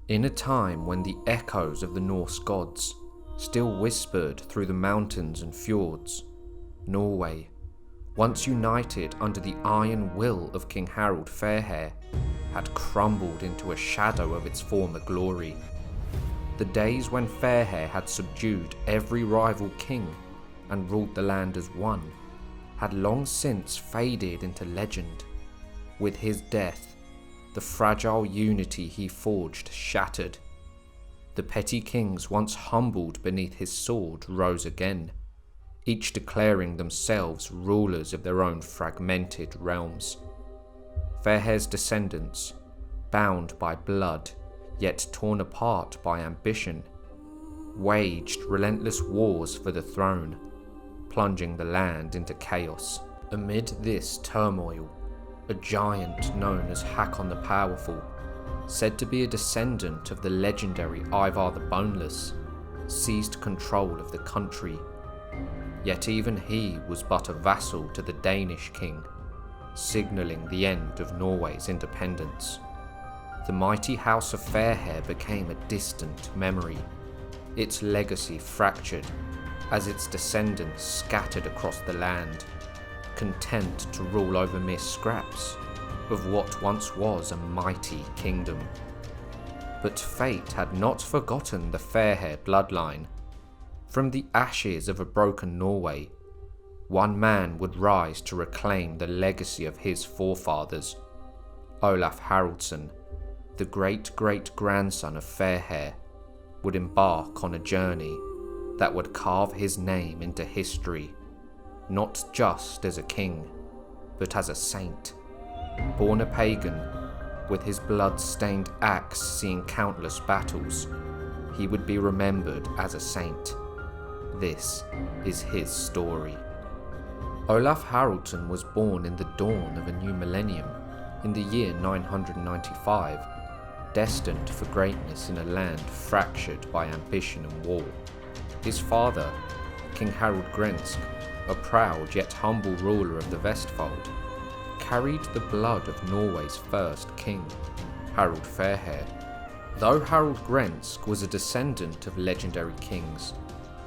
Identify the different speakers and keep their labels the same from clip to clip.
Speaker 1: In a time when the echoes of the Norse gods still whispered through the mountains and fjords, Norway, once united under the iron will of King Harald Fairhair, had crumbled into a shadow of its former glory. The days when Fairhair had subdued every rival king and ruled the land as one had long since faded into legend. With his death, the fragile unity he forged shattered. The petty kings once humbled beneath his sword rose again, each declaring themselves rulers of their own fragmented realms. Fairhair's descendants, bound by blood, yet torn apart by ambition, waged relentless wars for the throne, plunging the land into chaos. Amid this turmoil, a giant known as Hakon the Powerful, said to be a descendant of the legendary Ivar the Boneless, seized control of the country. Yet even he was but a vassal to the Danish king, signalling the end of Norway's independence. The mighty House of Fairhair became a distant memory, its legacy fractured as its descendants scattered across the land, content to rule over mere scraps of what once was a mighty kingdom. But fate had not forgotten the Fairhair bloodline. From the ashes of a broken Norway, one man would rise to reclaim the legacy of his forefathers. Olaf Haraldsson, the great-great-grandson of Fairhair, would embark on a journey that would carve his name into history, not just as a king, but as a saint. Born a pagan, with his blood-stained axe seeing countless battles, he would be remembered as a saint. This is his story. Olaf Haraldsson was born in the dawn of a new millennium, in the year 995, destined for greatness in a land fractured by ambition and war. His father, King Harald Grensk, a proud yet humble ruler of the Vestfold, carried the blood of Norway's first king, Harald Fairhair. Though Harald Grensk was a descendant of legendary kings,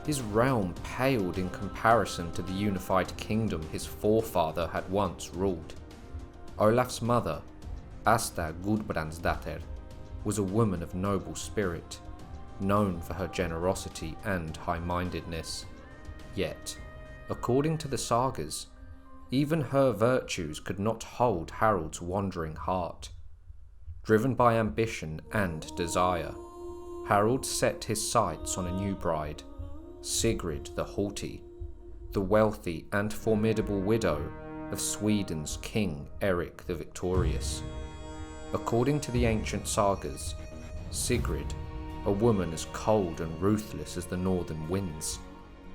Speaker 1: his realm paled in comparison to the unified kingdom his forefather had once ruled. Olaf's mother, Asta Gudbrandsdatter, was a woman of noble spirit, known for her generosity and high-mindedness. Yet, according to the Sagas, even her virtues could not hold Harald's wandering heart. Driven by ambition and desire, Harald set his sights on a new bride, Sigrid the Haughty, the wealthy and formidable widow of Sweden's King Eric the Victorious. According to the ancient sagas, Sigrid, a woman as cold and ruthless as the northern winds,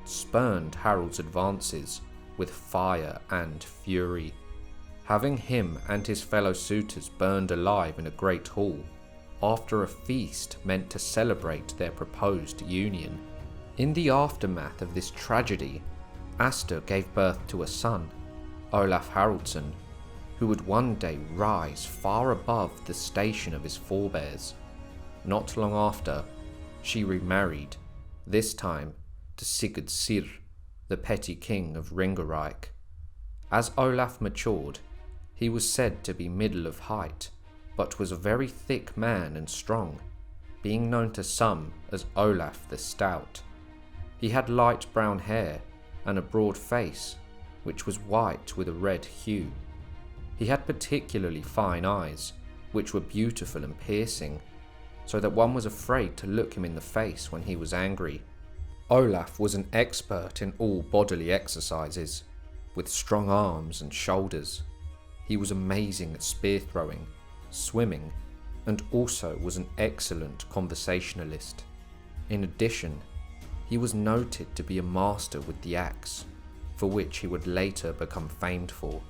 Speaker 1: spurned Harald's advances with fire and fury, having him and his fellow suitors burned alive in a great hall after a feast meant to celebrate their proposed union. In the aftermath of this tragedy, Asta gave birth to a son, Olaf Haraldsson, who would one day rise far above the station of his forebears. Not long after, she remarried, this time to Sigurd Syr, the petty king of Ringerike. As Olaf matured, he was said to be middle of height, but was a very thick man and strong, being known to some as Olaf the Stout. He had light brown hair and a broad face, which was white with a red hue. He had particularly fine eyes, which were beautiful and piercing, so that one was afraid to look him in the face when he was angry. Olaf was an expert in all bodily exercises, with strong arms and shoulders. He was amazing at spear throwing, swimming, and also was an excellent conversationalist. In addition, he was noted to be a master with the axe, for which he would later become famed for.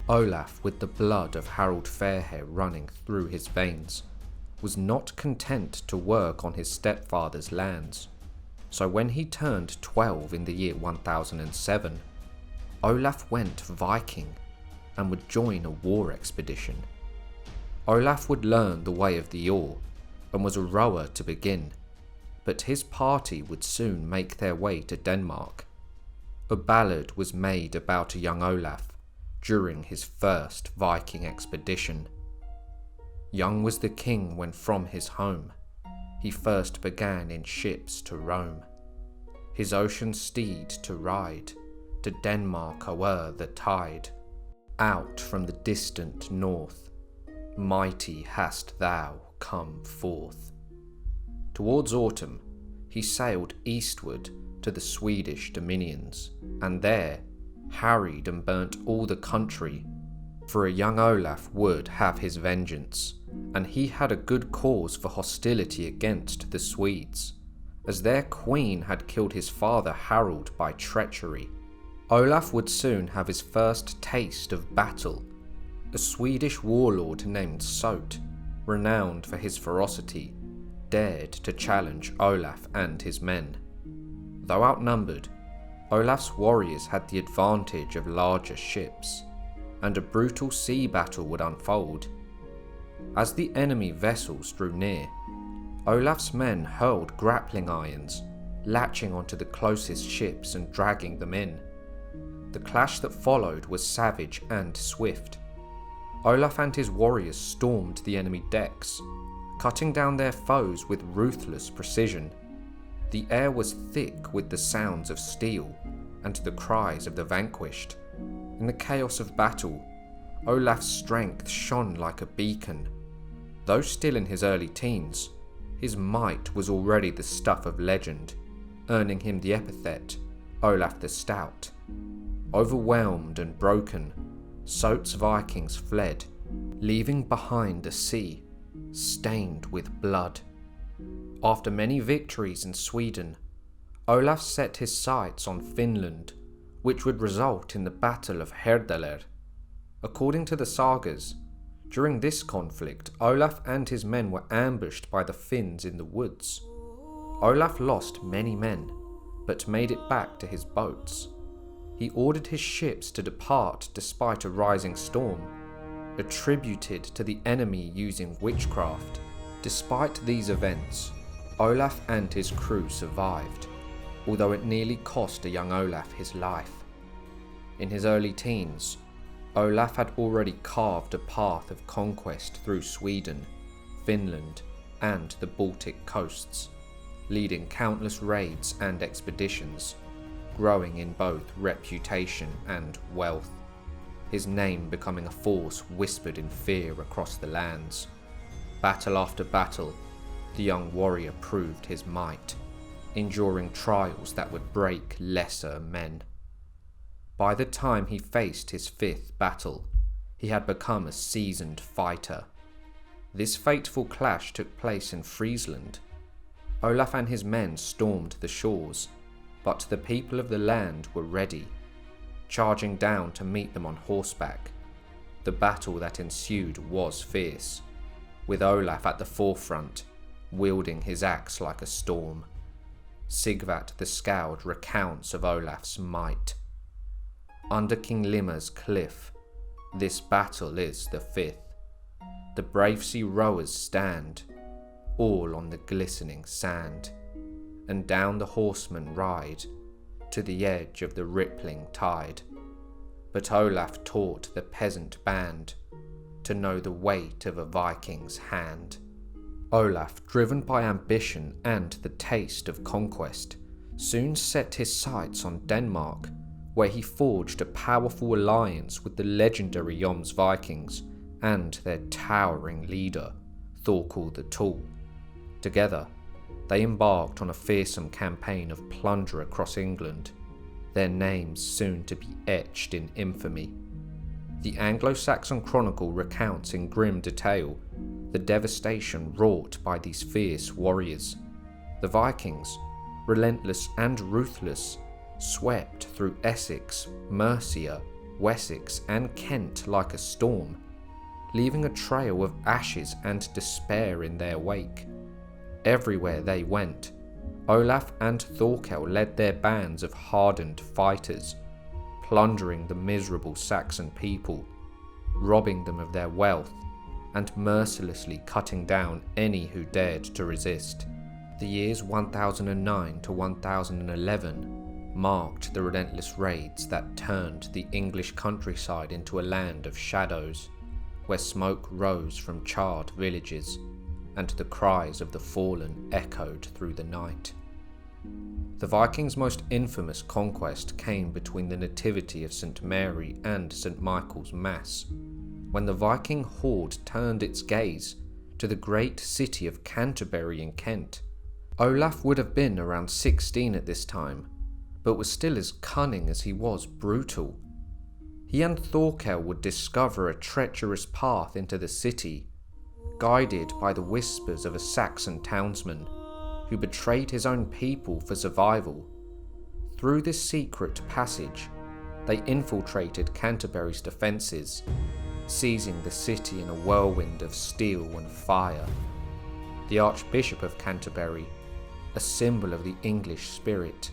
Speaker 1: Olaf, with the blood of Harald Fairhair running through his veins, was not content to work on his stepfather's lands. So when he turned 12 in the year 1007, Olaf went Viking and would join a war expedition. Olaf would learn the way of the oar, and was a rower to begin, but his party would soon make their way to Denmark. A ballad was made about a young Olaf during his first Viking expedition. Young was the king when from his home he first began in ships to roam, his ocean steed to ride, to Denmark o'er the tide. Out from the distant north, mighty hast thou come forth. Towards autumn, he sailed eastward to the Swedish dominions, and there harried and burnt all the country, for a young Olaf would have his vengeance, and he had a good cause for hostility against the Swedes, as their queen had killed his father Harald by treachery. Olaf would soon have his first taste of battle. A Swedish warlord named Sot, renowned for his ferocity, dared to challenge Olaf and his men. Though outnumbered, Olaf's warriors had the advantage of larger ships, and a brutal sea battle would unfold. As the enemy vessels drew near, Olaf's men hurled grappling irons, latching onto the closest ships and dragging them in. The clash that followed was savage and swift. Olaf and his warriors stormed the enemy decks, cutting down their foes with ruthless precision. The air was thick with the sounds of steel and the cries of the vanquished. In the chaos of battle, Olaf's strength shone like a beacon. Though still in his early teens, his might was already the stuff of legend, earning him the epithet Olaf the Stout. Overwhelmed and broken, Sot's Vikings fled, leaving behind a sea stained with blood. After many victories in Sweden, Olaf set his sights on Finland, which would result in the Battle of Haraldssson. According to the Sagas, during this conflict, Olaf and his men were ambushed by the Finns in the woods. Olaf lost many men, but made it back to his boats. He ordered his ships to depart despite a rising storm, attributed to the enemy using witchcraft. Despite these events, Olaf and his crew survived, although it nearly cost a young Olaf his life. In his early teens, Olaf had already carved a path of conquest through Sweden, Finland, and the Baltic coasts, leading countless raids and expeditions, growing in both reputation and wealth, his name becoming a force whispered in fear across the lands. Battle after battle, the young warrior proved his might, enduring trials that would break lesser men. By the time he faced his fifth battle, he had become a seasoned fighter. This fateful clash took place in Friesland. Olaf and his men stormed the shores, but the people of the land were ready, charging down to meet them on horseback. The battle that ensued was fierce, with Olaf at the forefront, wielding his axe like a storm. Sigvat the Scald recounts of Olaf's might. Under King Limer's cliff, this battle is the fifth. The brave sea rowers stand, all on the glistening sand, and down the horsemen ride, to the edge of the rippling tide. But Olaf taught the peasant band to know the weight of a Viking's hand. Olaf, driven by ambition and the taste of conquest, soon set his sights on Denmark, where he forged a powerful alliance with the legendary Joms Vikings and their towering leader, Thorkel the Tall. Together, they embarked on a fearsome campaign of plunder across England, their names soon to be etched in infamy. The Anglo-Saxon Chronicle recounts in grim detail the devastation wrought by these fierce warriors. The Vikings, relentless and ruthless, swept through Essex, Mercia, Wessex and Kent like a storm, leaving a trail of ashes and despair in their wake. Everywhere they went, Olaf and Thorkel led their bands of hardened fighters, plundering the miserable Saxon people, robbing them of their wealth, and mercilessly cutting down any who dared to resist. The years 1009 to 1011 marked the relentless raids that turned the English countryside into a land of shadows, where smoke rose from charred villages and the cries of the fallen echoed through the night. The Vikings' most infamous conquest came between the Nativity of St. Mary and St. Michael's Mass, when the Viking horde turned its gaze to the great city of Canterbury in Kent. Olaf would have been around 16 at this time, but was still as cunning as he was brutal. He and Thorkel would discover a treacherous path into the city, guided by the whispers of a Saxon townsman who betrayed his own people for survival. Through this secret passage, they infiltrated Canterbury's defences, seizing the city in a whirlwind of steel and fire. The Archbishop of Canterbury, a symbol of the English spirit,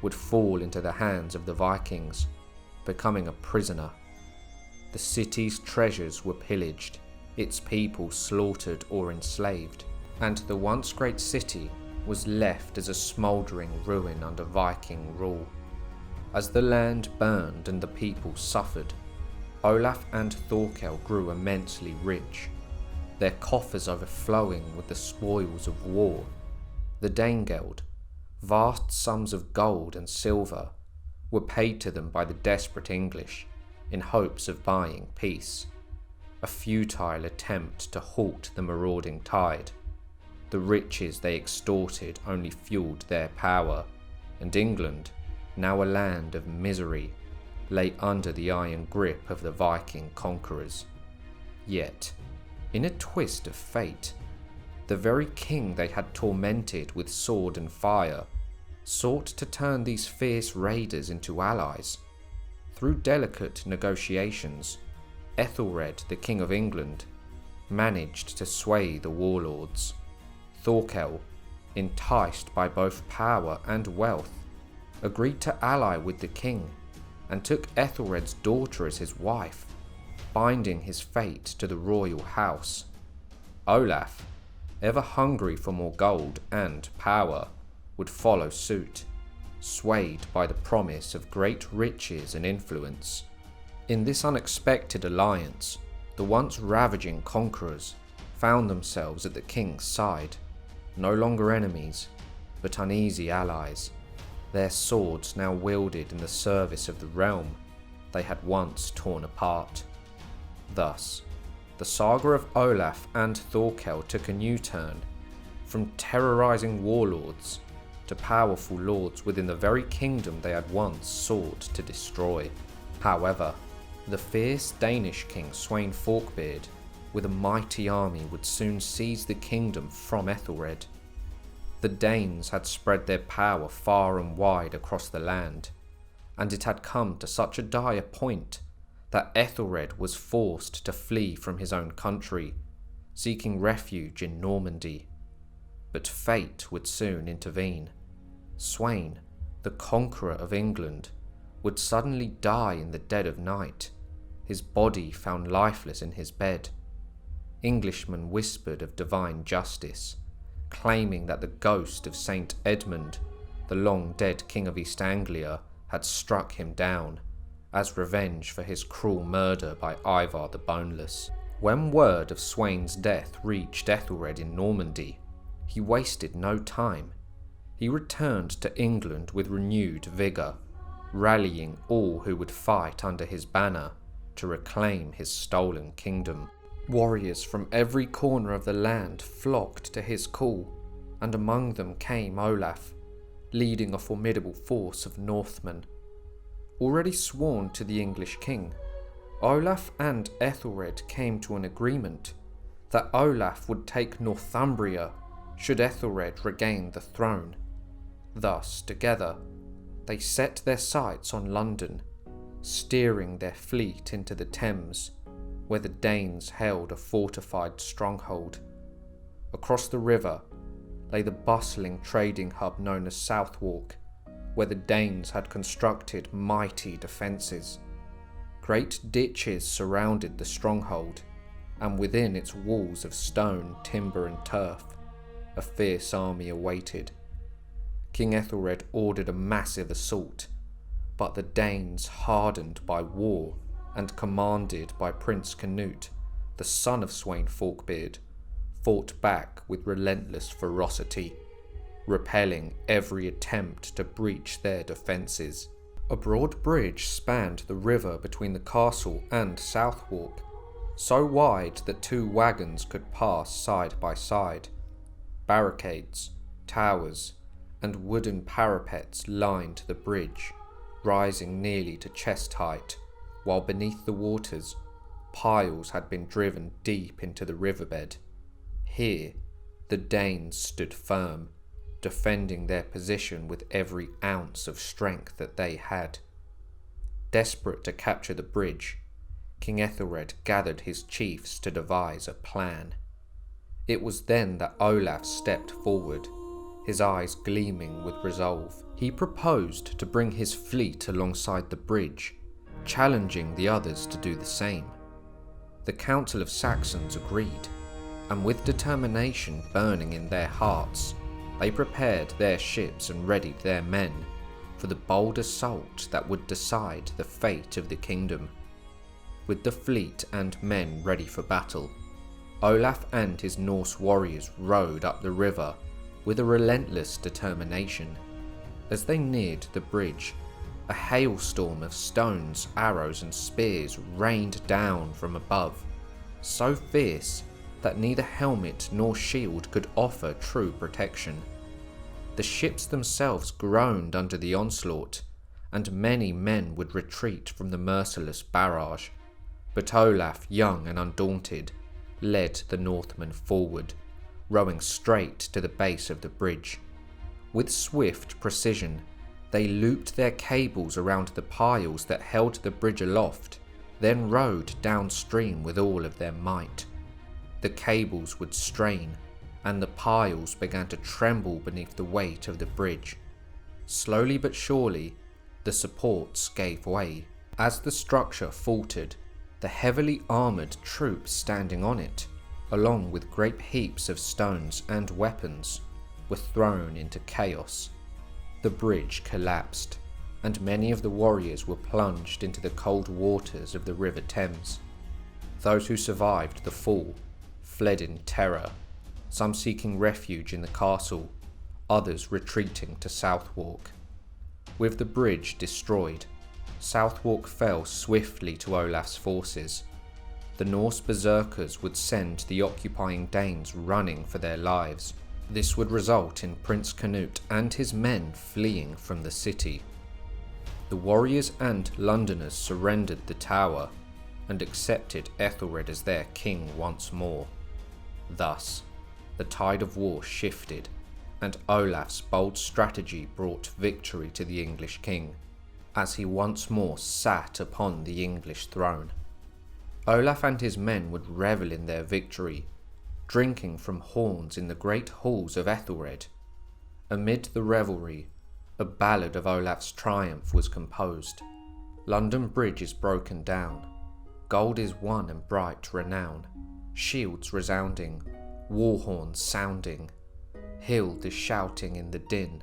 Speaker 1: would fall into the hands of the Vikings, becoming a prisoner. The city's treasures were pillaged, its people slaughtered or enslaved, and the once great city was left as a smouldering ruin under Viking rule. As the land burned and the people suffered, Olaf and Thorkel grew immensely rich, their coffers overflowing with the spoils of war. The Danegeld, vast sums of gold and silver, were paid to them by the desperate English in hopes of buying peace, a futile attempt to halt the marauding tide. The riches they extorted only fueled their power, and England, now a land of misery, lay under the iron grip of the Viking conquerors. Yet, in a twist of fate, the very king they had tormented with sword and fire sought to turn these fierce raiders into allies. Through delicate negotiations, Ethelred, the King of England, managed to sway the warlords. Thorkel, enticed by both power and wealth, agreed to ally with the king and took Ethelred's daughter as his wife, binding his fate to the royal house. Olaf, ever hungry for more gold and power, would follow suit, swayed by the promise of great riches and influence. In this unexpected alliance, the once ravaging conquerors found themselves at the king's side, no longer enemies, but uneasy allies, their swords now wielded in the service of the realm they had once torn apart. Thus, the saga of Olaf and Thorkel took a new turn, from terrorizing warlords to powerful lords within the very kingdom they had once sought to destroy. However, the fierce Danish king Sweyn Forkbeard, with a mighty army, would soon seize the kingdom from Ethelred. The Danes had spread their power far and wide across the land, and it had come to such a dire point that Ethelred was forced to flee from his own country, seeking refuge in Normandy. But fate would soon intervene. Sweyn, the conqueror of England, would suddenly die in the dead of night, his body found lifeless in his bed. Englishmen whispered of divine justice, claiming that the ghost of Saint Edmund, the long-dead King of East Anglia, had struck him down, as revenge for his cruel murder by Ivar the Boneless. When word of Sweyn's death reached Ethelred in Normandy, he wasted no time. He returned to England with renewed vigour, rallying all who would fight under his banner to reclaim his stolen kingdom. Warriors from every corner of the land flocked to his call, and among them came Olaf, leading a formidable force of Northmen. Already sworn to the English king, Olaf and Ethelred came to an agreement that Olaf would take Northumbria should Ethelred regain the throne. Thus, together, they set their sights on London, steering their fleet into the Thames, where the Danes held a fortified stronghold. Across the river lay the bustling trading hub known as Southwark, where the Danes had constructed mighty defences. Great ditches surrounded the stronghold, and within its walls of stone, timber and turf, a fierce army awaited. King Ethelred ordered a massive assault, but the Danes, hardened by war and commanded by Prince Canute, the son of Sweyn Forkbeard, fought back with relentless ferocity, repelling every attempt to breach their defences. A broad bridge spanned the river between the castle and Southwark, so wide that 2 wagons could pass side by side. Barricades, towers, and wooden parapets lined the bridge, rising nearly to chest height, while beneath the waters, piles had been driven deep into the riverbed. Here, the Danes stood firm, defending their position with every ounce of strength that they had. Desperate to capture the bridge, King Ethelred gathered his chiefs to devise a plan. It was then that Olaf stepped forward, his eyes gleaming with resolve. He proposed to bring his fleet alongside the bridge, challenging the others to do the same. The Council of Saxons agreed, and with determination burning in their hearts, they prepared their ships and readied their men for the bold assault that would decide the fate of the kingdom. With the fleet and men ready for battle, Olaf and his Norse warriors rowed up the river with a relentless determination. As they neared the bridge, a hailstorm of stones, arrows and spears rained down from above, so fierce that neither helmet nor shield could offer true protection. The ships themselves groaned under the onslaught, and many men would retreat from the merciless barrage. But Olaf, young and undaunted, led the Northmen forward, rowing straight to the base of the bridge. With swift precision, they looped their cables around the piles that held the bridge aloft, then rowed downstream with all of their might. The cables would strain, and the piles began to tremble beneath the weight of the bridge. Slowly but surely, the supports gave way. As the structure faltered, the heavily armoured troops standing on it, along with great heaps of stones and weapons, were thrown into chaos. The bridge collapsed, and many of the warriors were plunged into the cold waters of the River Thames. Those who survived the fall fled in terror, some seeking refuge in the castle, others retreating to Southwark. With the bridge destroyed, Southwark fell swiftly to Olaf's forces. The Norse berserkers would send the occupying Danes running for their lives. This would result in Prince Canute and his men fleeing from the city. The warriors and Londoners surrendered the tower and accepted Ethelred as their king once more. Thus, the tide of war shifted, and Olaf's bold strategy brought victory to the English king, as he once more sat upon the English throne. Olaf and his men would revel in their victory, drinking from horns in the great halls of Ethelred. Amid the revelry, a ballad of Olaf's triumph was composed. London Bridge is broken down, gold is won and bright renown, shields resounding, war horns sounding, Hild is shouting in the din,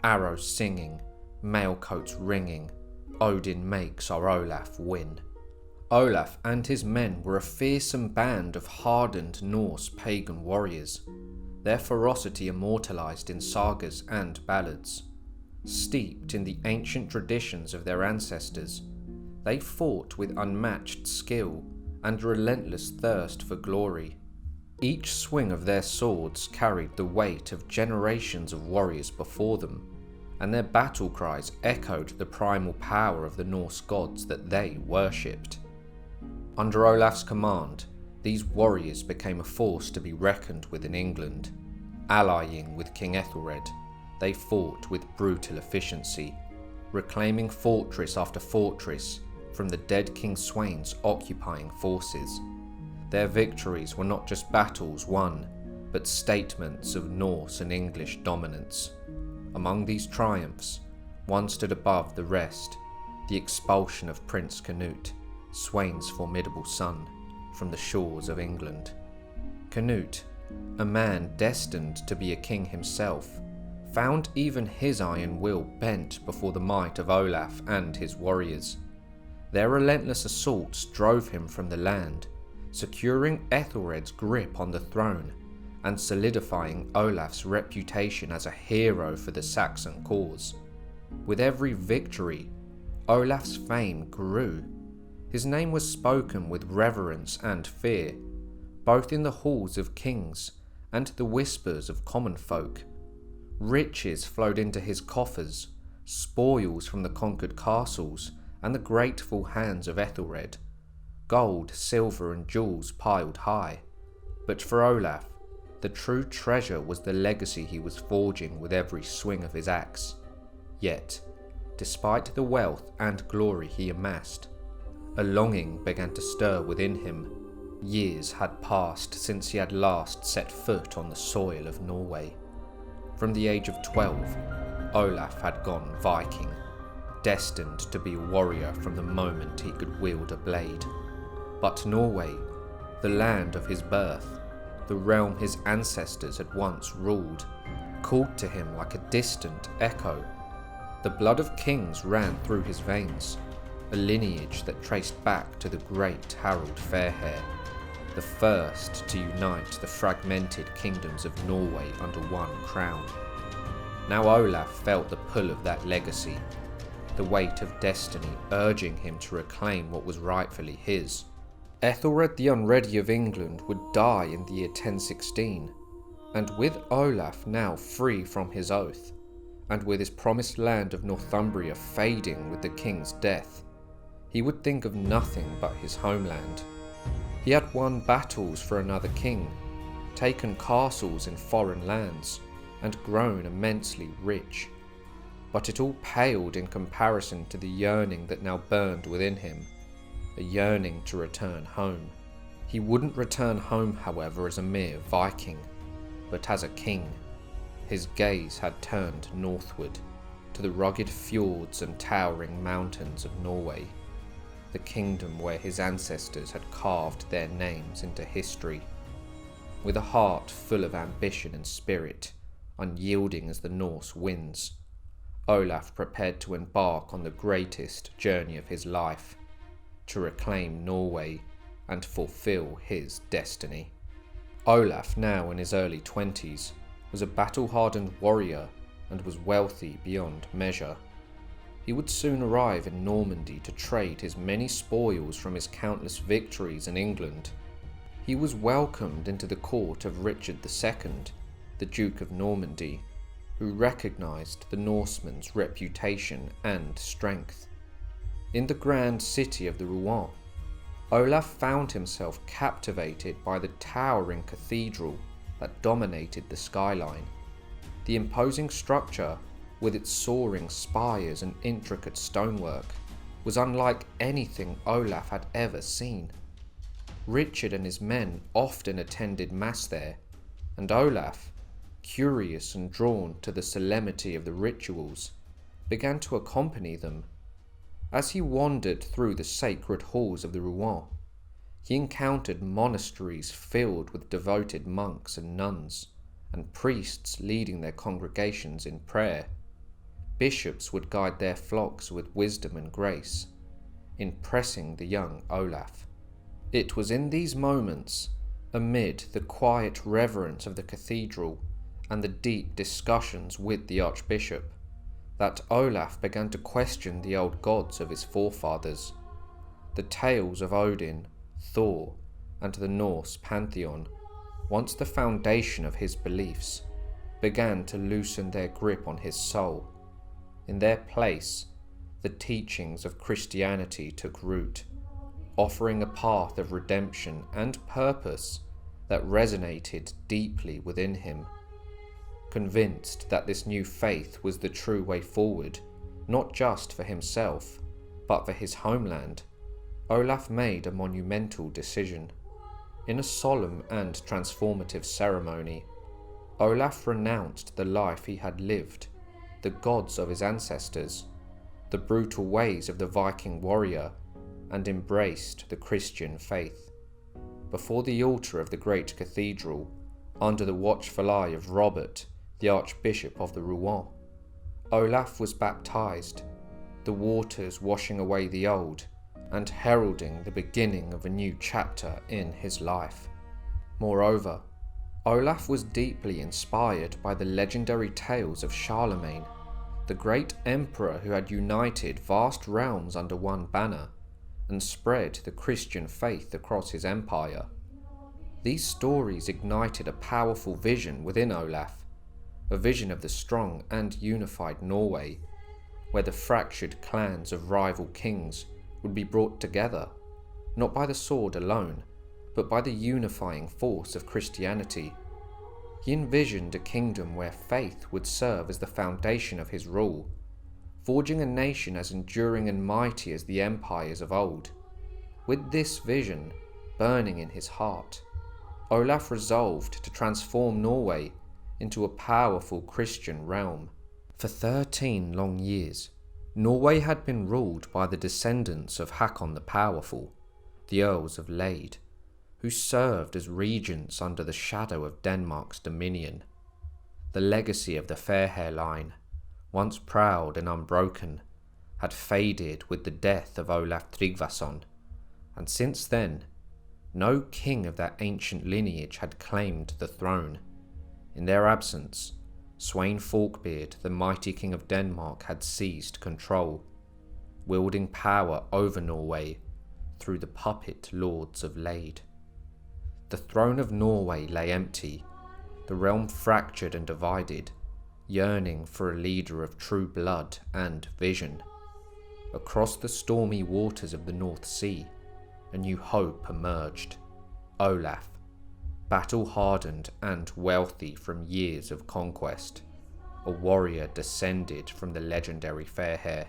Speaker 1: arrows singing, mailcoats ringing, Odin makes our Olaf win. Olaf and his men were a fearsome band of hardened Norse pagan warriors, their ferocity immortalised in sagas and ballads. Steeped in the ancient traditions of their ancestors, they fought with unmatched skill and relentless thirst for glory. Each swing of their swords carried the weight of generations of warriors before them, and their battle cries echoed the primal power of the Norse gods that they worshipped. Under Olaf's command, these warriors became a force to be reckoned with in England. Allying with King Ethelred, they fought with brutal efficiency, reclaiming fortress after fortress from the dead King Sweyn's occupying forces. Their victories were not just battles won, but statements of Norse and English dominance. Among these triumphs, one stood above the rest: the expulsion of Prince Canute, Sweyn's formidable son, from the shores of England. Canute, a man destined to be a king himself, found even his iron will bent before the might of Olaf and his warriors. Their relentless assaults drove him from the land, securing Ethelred's grip on the throne and solidifying Olaf's reputation as a hero for the Saxon cause. With every victory, Olaf's fame grew. His name was spoken with reverence and fear, both in the halls of kings and the whispers of common folk. Riches flowed into his coffers, spoils from the conquered castles and the grateful hands of Ethelred. Gold, silver and jewels piled high. But for Olaf, the true treasure was the legacy he was forging with every swing of his axe. Yet, despite the wealth and glory he amassed, a longing began to stir within him. Years had passed since he had last set foot on the soil of Norway. From the age of 12, Olaf had gone Viking, destined to be a warrior from the moment he could wield a blade. But Norway, the land of his birth, the realm his ancestors had once ruled, called to him like a distant echo. The blood of kings ran through his veins, a lineage that traced back to the great Harald Fairhair, the first to unite the fragmented kingdoms of Norway under one crown. Now Olaf felt the pull of that legacy, the weight of destiny urging him to reclaim what was rightfully his. Ethelred the Unready of England would die in the year 1016, and with Olaf now free from his oath, and with his promised land of Northumbria fading with the king's death, he would think of nothing but his homeland. He had won battles for another king, taken castles in foreign lands, and grown immensely rich. But it all paled in comparison to the yearning that now burned within him, a yearning to return home. He wouldn't return home, however, as a mere Viking, but as a king. His gaze had turned northward, to the rugged fjords and towering mountains of Norway, the kingdom where his ancestors had carved their names into history. With a heart full of ambition and spirit, unyielding as the Norse winds, Olaf prepared to embark on the greatest journey of his life, to reclaim Norway and fulfill his destiny. Olaf, now in his early 20s, was a battle-hardened warrior and was wealthy beyond measure. He would soon arrive in Normandy to trade his many spoils from his countless victories in England. He was welcomed into the court of Richard II, the Duke of Normandy, who recognised the Norseman's reputation and strength. In the grand city of the Rouen, Olaf found himself captivated by the towering cathedral that dominated the skyline. The imposing structure, with its soaring spires and intricate stonework, was unlike anything Olaf had ever seen. Richard and his men often attended mass there, and Olaf, curious and drawn to the solemnity of the rituals, began to accompany them. As he wandered through the sacred halls of the Rouen, he encountered monasteries filled with devoted monks and nuns, and priests leading their congregations in prayer. Bishops would guide their flocks with wisdom and grace, impressing the young Olaf. It was in these moments, amid the quiet reverence of the cathedral and the deep discussions with the archbishop, that Olaf began to question the old gods of his forefathers. The tales of Odin, Thor, and the Norse pantheon, once the foundation of his beliefs, began to loosen their grip on his soul. In their place, the teachings of Christianity took root, offering a path of redemption and purpose that resonated deeply within him. Convinced that this new faith was the true way forward, not just for himself, but for his homeland, Olaf made a monumental decision. In a solemn and transformative ceremony, Olaf renounced the life he had lived, the gods of his ancestors, the brutal ways of the Viking warrior, and embraced the Christian faith. before the altar of the great cathedral, under the watchful eye of Robert, the Archbishop of the Rouen, Olaf was baptized, the waters washing away the old and heralding the beginning of a new chapter in his life. Moreover, Olaf was deeply inspired by the legendary tales of Charlemagne, the great emperor who had united vast realms under one banner and spread the Christian faith across his empire. These stories ignited a powerful vision within Olaf, a vision of the strong and unified Norway, where the fractured clans of rival kings would be brought together, not by the sword alone, but by the unifying force of Christianity. He envisioned a kingdom where faith would serve as the foundation of his rule, forging a nation as enduring and mighty as the empires of old. With this vision burning in his heart, Olaf resolved to transform Norway into a powerful Christian realm. For 13 long years, Norway had been ruled by the descendants of Hakon the Powerful, the Earls of Lade, who served as regents under the shadow of Denmark's dominion. The legacy of the Fairhair line, once proud and unbroken, had faded with the death of Olaf Tryggvason, and since then, no king of that ancient lineage had claimed the throne. In their absence, Sweyn Forkbeard, the mighty king of Denmark, had seized control, wielding power over Norway through the puppet lords of Lade. The throne of Norway lay empty, the realm fractured and divided, yearning for a leader of true blood and vision. Across the stormy waters of the North Sea, a new hope emerged. Olaf, battle-hardened and wealthy from years of conquest, a warrior descended from the legendary Fairhair.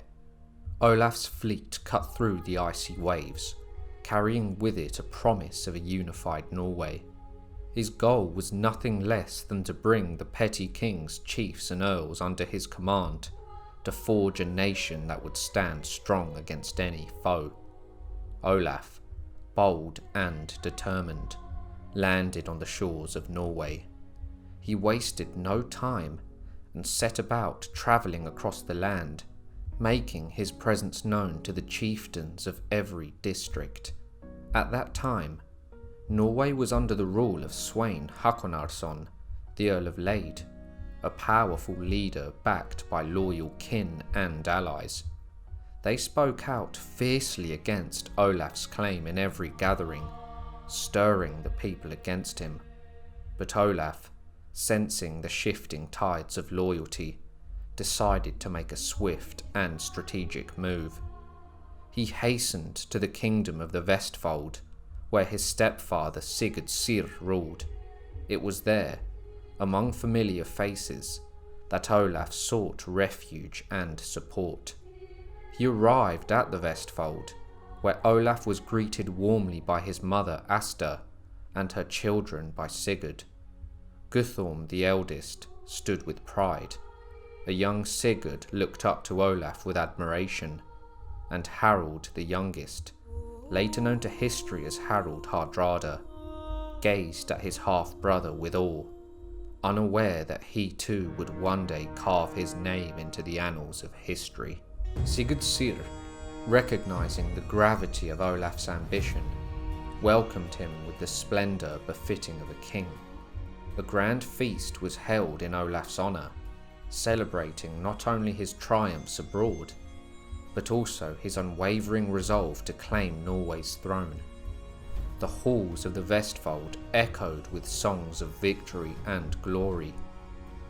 Speaker 1: Olaf's fleet cut through the icy waves, carrying with it a promise of a unified Norway. His goal was nothing less than to bring the petty kings, chiefs and earls under his command, to forge a nation that would stand strong against any foe. Olaf, bold and determined, landed on the shores of Norway. He wasted no time and set about travelling across the land, making his presence known to the chieftains of every district. At that time, Norway was under the rule of Sweyn Haraldsson, the Earl of Lade, a powerful leader backed by loyal kin and allies. They spoke out fiercely against Olaf's claim in every gathering, stirring the people against him. But Olaf, sensing the shifting tides of loyalty, decided to make a swift and strategic move. He hastened to the kingdom of the Vestfold, where his stepfather Sigurd Syr ruled. It was there, among familiar faces, that Olaf sought refuge and support. He arrived at the Vestfold, where Olaf was greeted warmly by his mother Asta and her children by Sigurd. Guthorm the eldest stood with pride. A young Sigurd looked up to Olaf with admiration, and Harald the youngest, later known to history as Harald Hardrada, gazed at his half-brother with awe, unaware that he too would one day carve his name into the annals of history. Sigurd Syr, recognizing the gravity of Olaf's ambition, welcomed him with the splendour befitting of a king. A grand feast was held in Olaf's honour, celebrating not only his triumphs abroad, but also his unwavering resolve to claim Norway's throne. The halls of the Vestfold echoed with songs of victory and glory.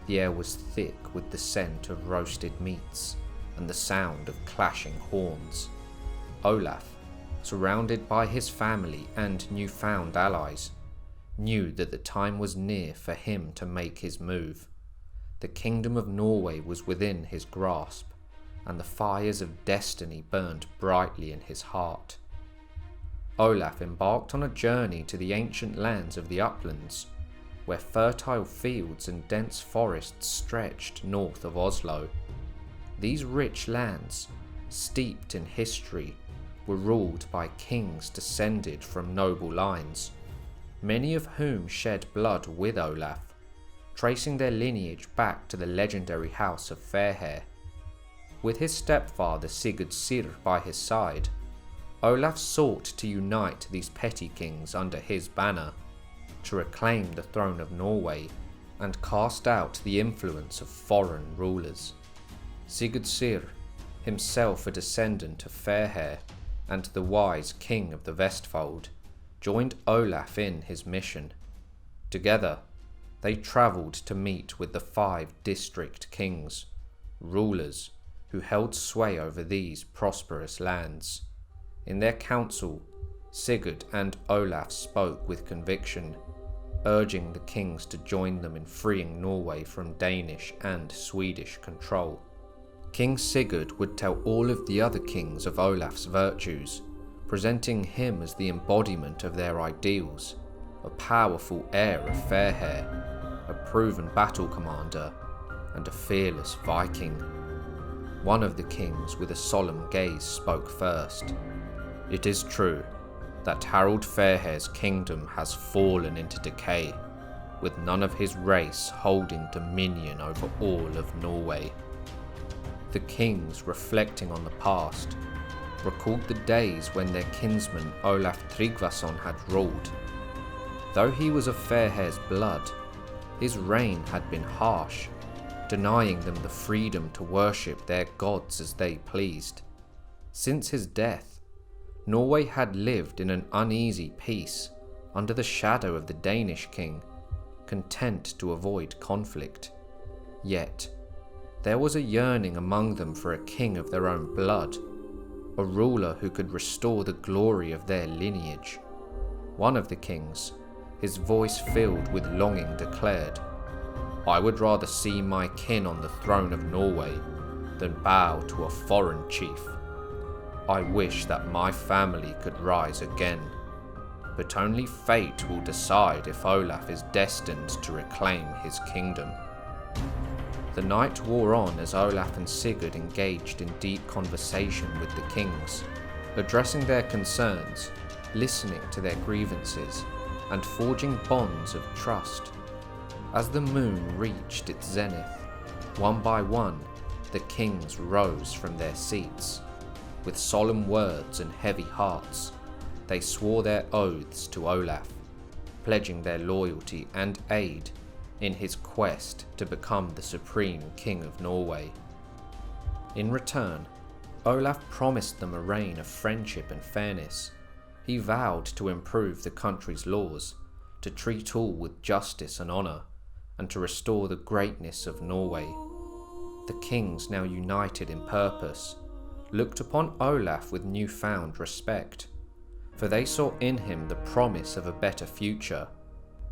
Speaker 1: The air was thick with the scent of roasted meats and the sound of clashing horns. Olaf, surrounded by his family and newfound allies, knew that the time was near for him to make his move. The kingdom of Norway was within his grasp, and the fires of destiny burned brightly in his heart. Olaf embarked on a journey to the ancient lands of the uplands, where fertile fields and dense forests stretched north of Oslo. These rich lands, steeped in history, were ruled by kings descended from noble lines, many of whom shed blood with Olaf, tracing their lineage back to the legendary house of Fairhair. With his stepfather Sigurd Syr by his side, Olaf sought to unite these petty kings under his banner, to reclaim the throne of Norway and cast out the influence of foreign rulers. Sigurd Syr, himself a descendant of Fairhair and the wise king of the Vestfold, joined Olaf in his mission. Together, they travelled to meet with the 5 district kings, rulers who held sway over these prosperous lands. In their council, Sigurd and Olaf spoke with conviction, urging the kings to join them in freeing Norway from Danish and Swedish control. King Sigurd would tell all of the other kings of Olaf's virtues, presenting him as the embodiment of their ideals, a powerful heir of Fairhair, a proven battle commander, and a fearless Viking. One of the kings with a solemn gaze spoke first. "It is true that Harald Fairhair's kingdom has fallen into decay, with none of his race holding dominion over all of Norway." The kings, reflecting on the past, recalled the days when their kinsman Olaf Tryggvason had ruled. Though he was of Fairhair's blood, his reign had been harsh, denying them the freedom to worship their gods as they pleased. Since his death, Norway had lived in an uneasy peace under the shadow of the Danish king, content to avoid conflict. Yet, there was a yearning among them for a king of their own blood, a ruler who could restore the glory of their lineage. One of the kings, his voice filled with longing, declared, "I would rather see my kin on the throne of Norway than bow to a foreign chief. I wish that my family could rise again, but only fate will decide if Olaf is destined to reclaim his kingdom." The night wore on as Olaf and Sigurd engaged in deep conversation with the kings, addressing their concerns, listening to their grievances, and forging bonds of trust. As the moon reached its zenith, one by one, the kings rose from their seats. With solemn words and heavy hearts, they swore their oaths to Olaf, pledging their loyalty and aid in his quest to become the supreme king of Norway. In return, Olaf promised them a reign of friendship and fairness. He vowed to improve the country's laws, to treat all with justice and honour, and to restore the greatness of Norway. The kings, now united in purpose, looked upon Olaf with newfound respect, for they saw in him the promise of a better future,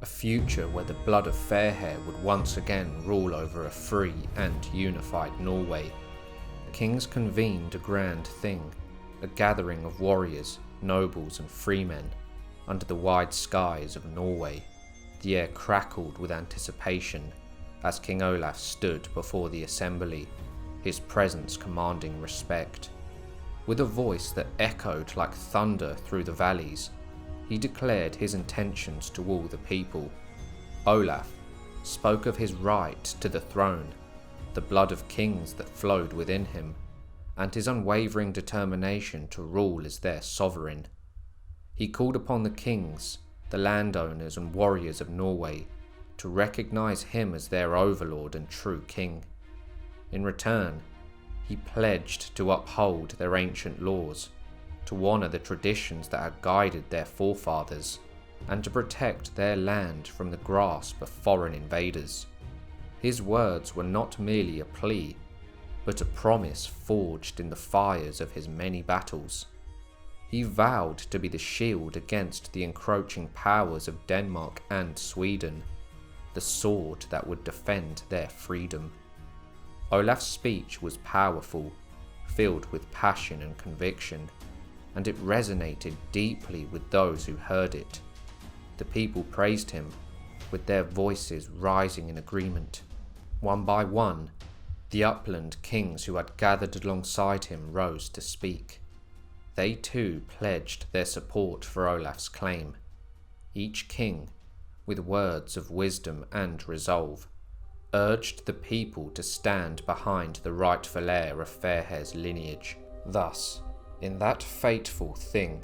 Speaker 1: a future where the blood of Fairhair would once again rule over a free and unified Norway. The kings convened a grand thing, a gathering of warriors, nobles and freemen, under the wide skies of Norway. The air crackled with anticipation as King Olaf stood before the assembly, his presence commanding respect. With a voice that echoed like thunder through the valleys, he declared his intentions to all the people. Olaf spoke of his right to the throne, the blood of kings that flowed within him, and his unwavering determination to rule as their sovereign. He called upon the kings, the landowners and warriors of Norway, to recognize him as their overlord and true king. In return, he pledged to uphold their ancient laws, to honor the traditions that had guided their forefathers, and to protect their land from the grasp of foreign invaders. His words were not merely a plea, but a promise forged in the fires of his many battles. He vowed to be the shield against the encroaching powers of Denmark and Sweden, the sword that would defend their freedom. Olaf's speech was powerful, filled with passion and conviction, and it resonated deeply with those who heard it. The people praised him, with their voices rising in agreement. One by one, the upland kings who had gathered alongside him rose to speak. They too pledged their support for Olaf's claim. each king, with words of wisdom and resolve, urged the people to stand behind the rightful heir of Fairhair's lineage. Thus, in that fateful thing,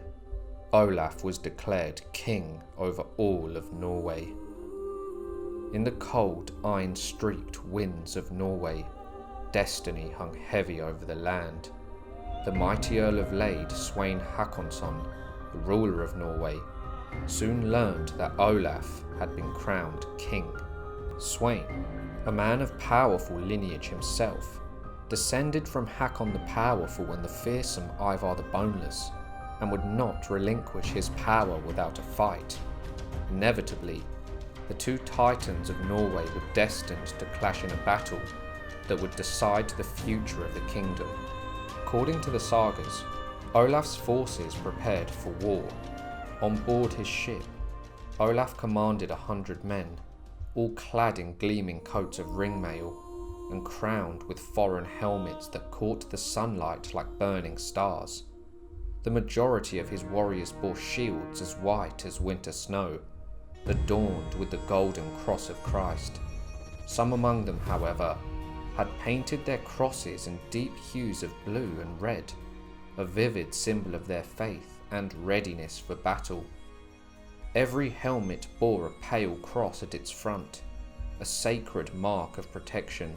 Speaker 1: Olaf was declared king over all of Norway. In the cold, iron-streaked winds of Norway, destiny hung heavy over the land. The mighty Earl of Lade, Svein Håkonsson, the ruler of Norway, soon learned that Olaf had been crowned king. Svein, a man of powerful lineage himself, descended from Hakon the Powerful and the fearsome Ivar the Boneless, and would not relinquish his power without a fight. Inevitably, the two titans of Norway were destined to clash in a battle that would decide the future of the kingdom. According to the Sagas, Olaf's forces prepared for war. On board his ship, Olaf commanded 100 men, all clad in gleaming coats of ringmail and crowned with foreign helmets that caught the sunlight like burning stars. The majority of his warriors bore shields as white as winter snow, adorned with the golden cross of Christ. Some among them, however, had painted their crosses in deep hues of blue and red, a vivid symbol of their faith and readiness for battle. Every helmet bore a pale cross at its front, a sacred mark of protection.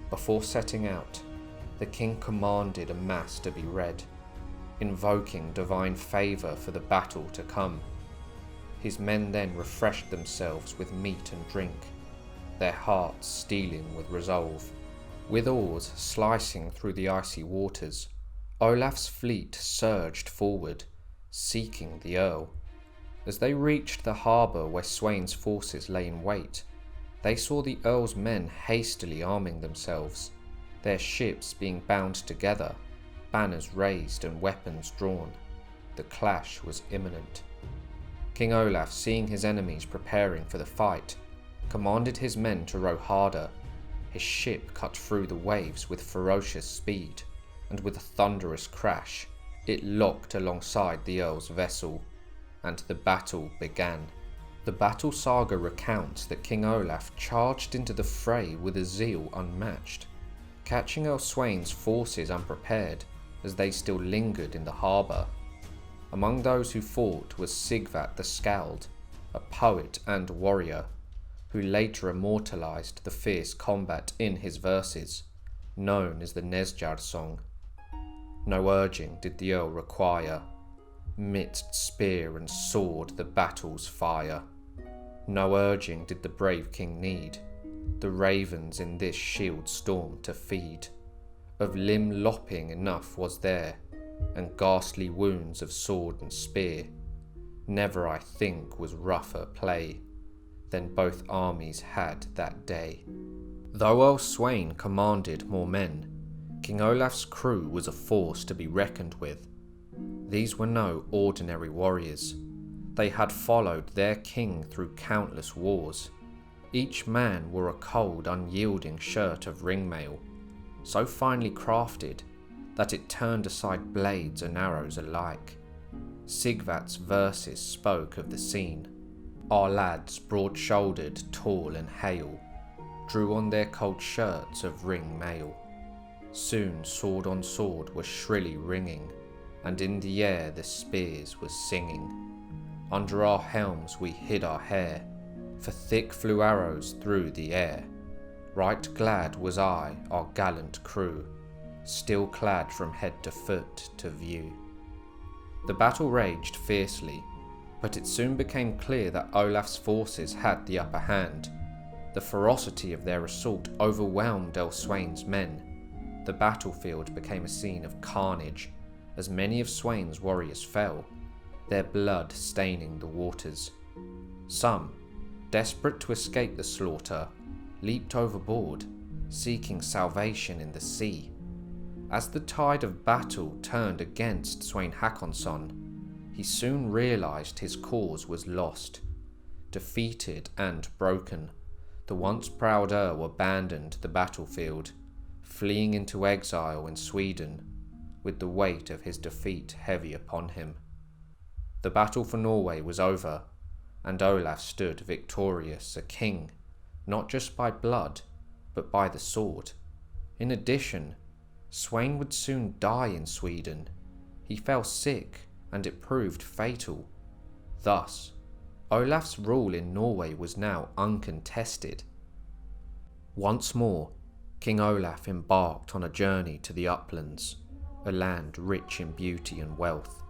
Speaker 1: Before setting out, the king commanded a mass to be read, invoking divine favour for the battle to come. His men then refreshed themselves with meat and drink, their hearts steeling with resolve. With oars slicing through the icy waters, Olaf's fleet surged forward, seeking the Earl. As they reached the harbour where Swein's forces lay in wait, they saw the Earl's men hastily arming themselves, their ships being bound together, banners raised and weapons drawn. The clash was imminent. King Olaf, seeing his enemies preparing for the fight, commanded his men to row harder. His ship cut through the waves with ferocious speed, and with a thunderous crash, it locked alongside the Earl's vessel, and the battle began. The battle saga recounts that King Olaf charged into the fray with a zeal unmatched, catching Earl Swein's forces unprepared as they still lingered in the harbour. Among those who fought was Sigvat the Skald, a poet and warrior, who later immortalised the fierce combat in his verses, known as the Nesjar song. No urging did the Earl require, midst spear and sword the battle's fire. No urging did the brave king need, the ravens in this shield storm to feed. Of limb lopping enough was there, and ghastly wounds of sword and spear. Never, I think, was rougher play than both armies had that day. Though Earl Svein commanded more men, King Olaf's crew was a force to be reckoned with. These were no ordinary warriors. They had followed their king through countless wars. Each man wore a cold, unyielding shirt of ringmail, so finely crafted that it turned aside blades and arrows alike. Sigvat's verses spoke of the scene. Our lads, broad-shouldered, tall and hale, drew on their cold shirts of ring mail. Soon sword on sword was shrilly ringing, and in the air the spears were singing. Under our helms we hid our hair, for thick flew arrows through the air. Right glad was I, our gallant crew, still clad from head to foot to view. The battle raged fiercely, but it soon became clear that Olaf's forces had the upper hand. The ferocity of their assault overwhelmed Earl Swein's men. The battlefield became a scene of carnage, as many of Swein's warriors fell, their blood staining the waters. Some, desperate to escape the slaughter, leaped overboard, seeking salvation in the sea. As the tide of battle turned against Svein Håkonsson, he soon realised his cause was lost. Defeated and broken, the once proud Earl abandoned the battlefield, fleeing into exile in Sweden, with the weight of his defeat heavy upon him. The battle for Norway was over. and Olaf stood victorious, a king, not just by blood, but by the sword. In addition, Sweyn would soon die in Sweden. He fell sick, and it proved fatal. Thus, Olaf's rule in Norway was now uncontested. Once more, King Olaf embarked on a journey to the uplands, a land rich in beauty and wealth,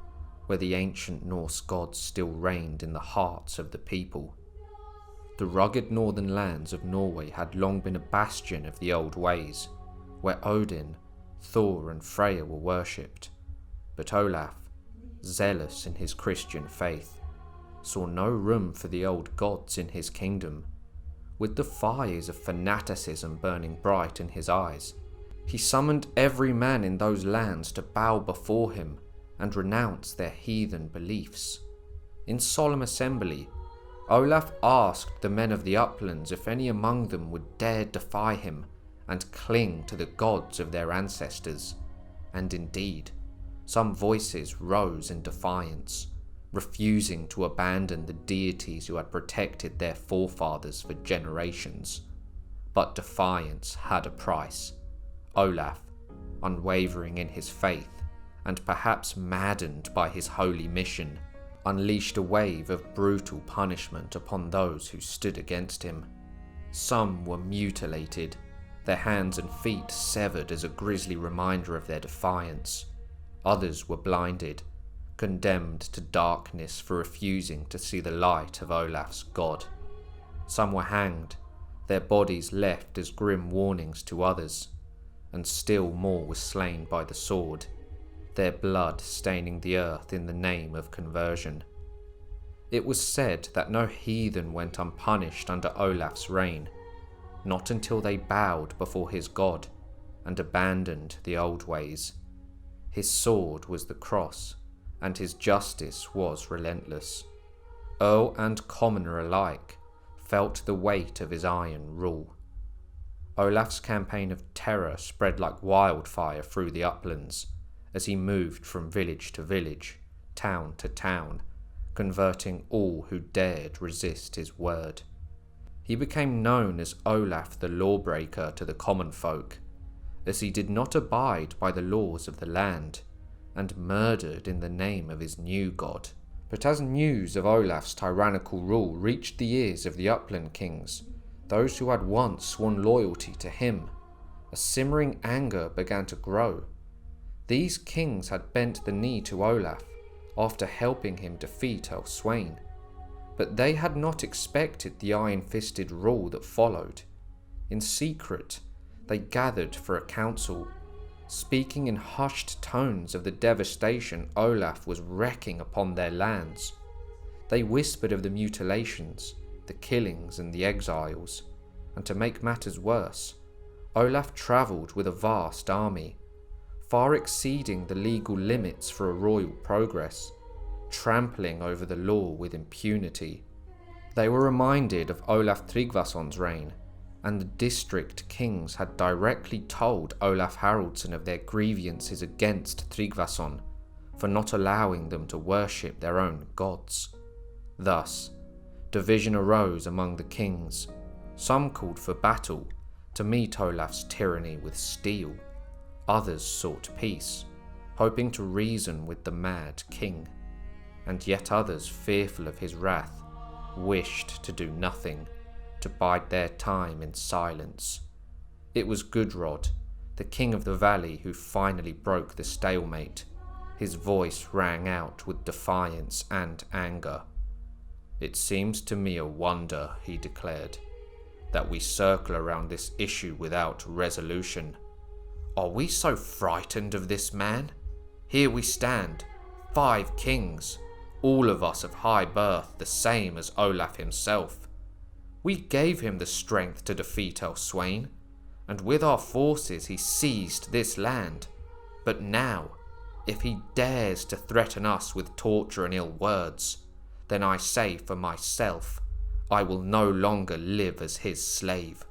Speaker 1: where the ancient Norse gods still reigned in the hearts of the people. The rugged northern lands of Norway had long been a bastion of the old ways, where Odin, Thor and Freya were worshipped. But Olaf, zealous in his Christian faith, saw no room for the old gods in his kingdom. With the fires of fanaticism burning bright in his eyes, he summoned every man in those lands to bow before him and renounce their heathen beliefs. In solemn assembly, Olaf asked the men of the uplands if any among them would dare defy him and cling to the gods of their ancestors, and indeed, some voices rose in defiance, refusing to abandon the deities who had protected their forefathers for generations. But defiance had a price. Olaf, unwavering in his faith, and perhaps maddened by his holy mission, unleashed a wave of brutal punishment upon those who stood against him. Some were mutilated, their hands and feet severed as a grisly reminder of their defiance. Others were blinded, condemned to darkness for refusing to see the light of Olaf's God. Some were hanged, their bodies left as grim warnings to others, and still more were slain by the sword, their blood staining the earth in the name of conversion. It was said that no heathen went unpunished under Olaf's reign, not until they bowed before his God and abandoned the old ways. His sword was the cross, and his justice was relentless. Earl and commoner alike felt the weight of his iron rule. Olaf's campaign of terror spread like wildfire through the uplands, as he moved from village to village, town to town, converting all who dared resist his word. He became known as Olaf the Lawbreaker to the common folk, as he did not abide by the laws of the land, and murdered in the name of his new god. But as news of Olaf's tyrannical rule reached the ears of the upland kings, those who had once sworn loyalty to him, a simmering anger began to grow. These kings had bent the knee to Olaf after helping him defeat Sweyn, but they had not expected the iron-fisted rule that followed. In secret, they gathered for a council, speaking in hushed tones of the devastation Olaf was wreaking upon their lands. They whispered of the mutilations, the killings and the exiles, and to make matters worse, Olaf travelled with a vast army, far exceeding the legal limits for a royal progress, trampling over the law with impunity. They were reminded of Olaf Tryggvason's reign, and the district kings had directly told Olaf Haraldsson of their grievances against Tryggvason for not allowing them to worship their own gods. Thus, division arose among the kings. Some called for battle to meet Olaf's tyranny with steel. Others sought peace, hoping to reason with the mad king. And yet others, fearful of his wrath, wished to do nothing, to bide their time in silence. It was Gudrod, the king of the valley, who finally broke the stalemate. His voice rang out with defiance and anger. "It seems to me a wonder," he declared, "that we circle around this issue without resolution. Are we so frightened of this man? Here we stand, 5 kings, all of us of high birth, the same as Olaf himself. We gave him the strength to defeat Sweyn, and with our forces he seized this land. But now, if he dares to threaten us with torture and ill words, then I say for myself, I will no longer live as his slave."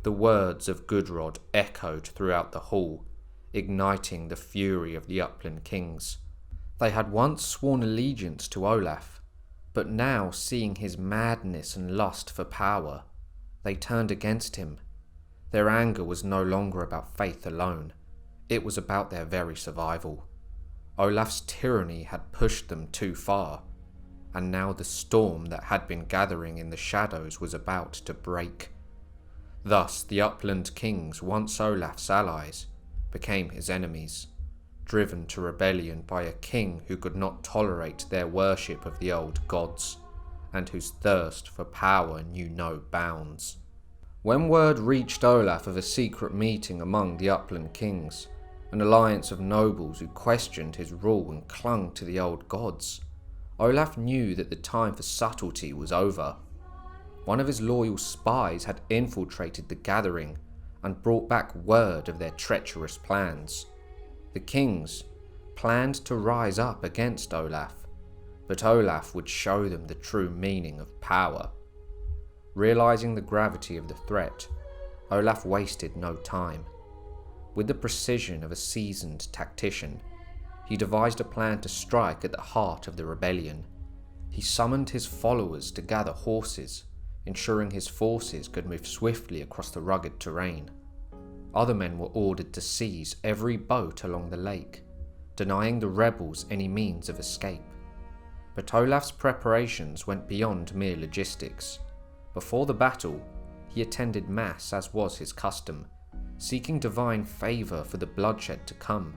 Speaker 1: The words of Gudrod echoed throughout the hall, igniting the fury of the upland kings. They had once sworn allegiance to Olaf, But now, seeing his madness and lust for power, they turned against him. Their anger was no longer about faith alone, it was about their very survival. Olaf's tyranny had pushed them too far, and now the storm that had been gathering in the shadows was about to break. Thus the upland kings, once Olaf's allies, became his enemies, driven to rebellion by a king who could not tolerate their worship of the old gods, and whose thirst for power knew no bounds. When word reached Olaf of a secret meeting among the upland kings, an alliance of nobles who questioned his rule and clung to the old gods, Olaf knew that the time for subtlety was over. One of his loyal spies had infiltrated the gathering and brought back word of their treacherous plans. The kings planned to rise up against Olaf, but Olaf would show them the true meaning of power. Realizing the gravity of the threat, Olaf wasted no time. With the precision of a seasoned tactician, he devised a plan to strike at the heart of the rebellion. He summoned his followers to gather horses, ensuring his forces could move swiftly across the rugged terrain. Other men were ordered to seize every boat along the lake, denying the rebels any means of escape. But Olaf's preparations went beyond mere logistics. Before the battle, he attended mass as was his custom, seeking divine favour for the bloodshed to come.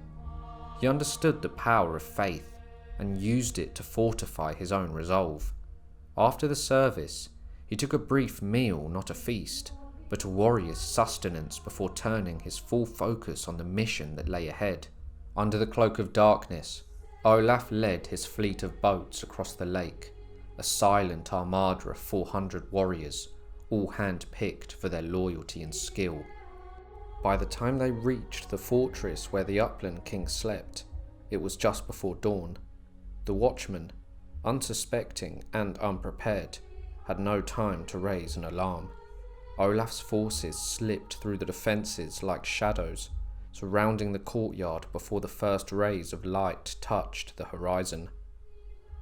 Speaker 1: He understood the power of faith and used it to fortify his own resolve. After the service, he took a brief meal, not a feast, but a warrior's sustenance before turning his full focus on the mission that lay ahead. Under the cloak of darkness, Olaf led his fleet of boats across the lake, a silent armada of 400 warriors, all hand-picked for their loyalty and skill. By the time they reached the fortress where the upland king slept, it was just before dawn. The watchmen, unsuspecting and unprepared, had no time to raise an alarm. Olaf's forces slipped through the defences like shadows, surrounding the courtyard before the first rays of light touched the horizon.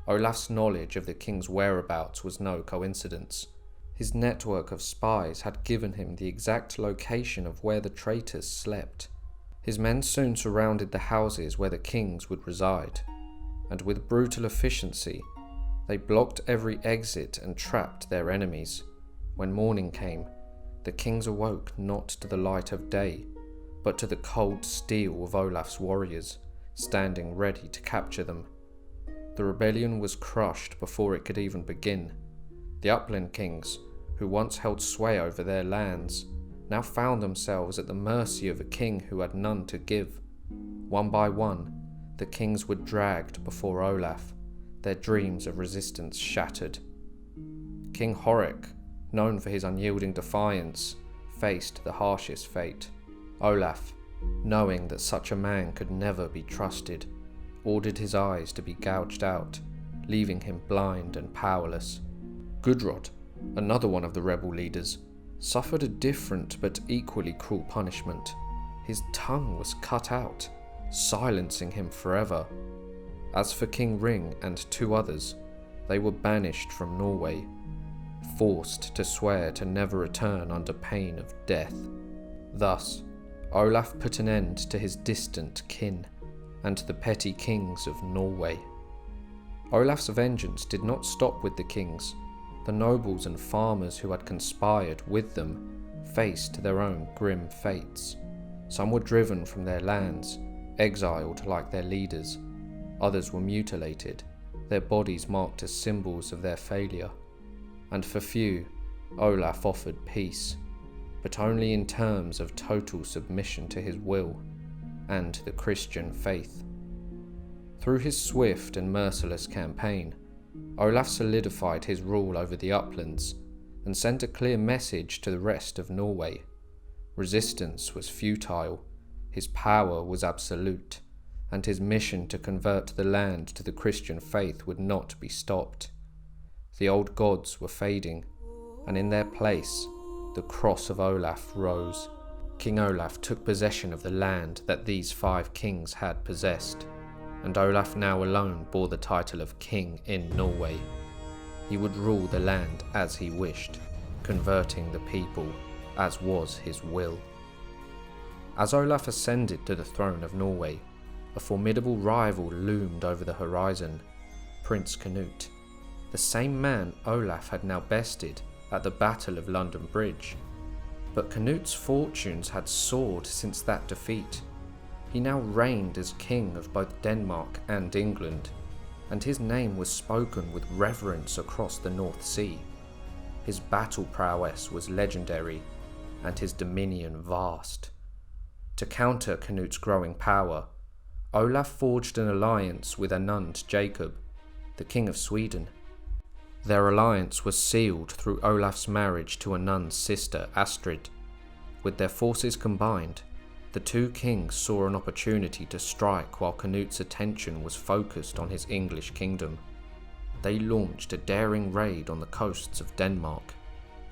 Speaker 1: Olaf's knowledge of the king's whereabouts was no coincidence. His network of spies had given him the exact location of where the traitors slept. His men soon surrounded the houses where the kings would reside, and with brutal efficiency, they blocked every exit and trapped their enemies. When morning came, the kings awoke not to the light of day, but to the cold steel of Olaf's warriors, standing ready to capture them. The rebellion was crushed before it could even begin. The upland kings, who once held sway over their lands, now found themselves at the mercy of a king who had none to give. One by one, the kings were dragged before Olaf, their dreams of resistance shattered. King Horik, known for his unyielding defiance, faced the harshest fate. Olaf, knowing that such a man could never be trusted, ordered his eyes to be gouged out, leaving him blind and powerless. Gudrod, another one of the rebel leaders, suffered a different but equally cruel punishment. His tongue was cut out, silencing him forever. As for King Ring and 2 others, they were banished from Norway, forced to swear to never return under pain of death. Thus, Olaf put an end to his distant kin and the petty kings of Norway. Olaf's vengeance did not stop with the kings. The nobles and farmers who had conspired with them faced their own grim fates. Some were driven from their lands, exiled like their leaders. Others were mutilated, their bodies marked as symbols of their failure. And for few, Olaf offered peace, but only in terms of total submission to his will and the Christian faith. Through his swift and merciless campaign, Olaf solidified his rule over the uplands and sent a clear message to the rest of Norway. Resistance was futile, his power was absolute, and his mission to convert the land to the Christian faith would not be stopped. The old gods were fading, and in their place, the cross of Olaf rose. King Olaf took possession of the land that these 5 kings had possessed, and Olaf now alone bore the title of king in Norway. He would rule the land as he wished, converting the people as was his will. As Olaf ascended to the throne of Norway, a formidable rival loomed over the horizon, Prince Canute, the same man Olaf had now bested at the Battle of London Bridge. But Canute's fortunes had soared since that defeat. He now reigned as king of both Denmark and England, and his name was spoken with reverence across the North Sea. His battle prowess was legendary, and his dominion vast. To counter Canute's growing power, Olaf forged an alliance with Anund Jacob, the King of Sweden. Their alliance was sealed through Olaf's marriage to Anund's sister Astrid. With their forces combined, the two kings saw an opportunity to strike while Canute's attention was focused on his English kingdom. They launched a daring raid on the coasts of Denmark,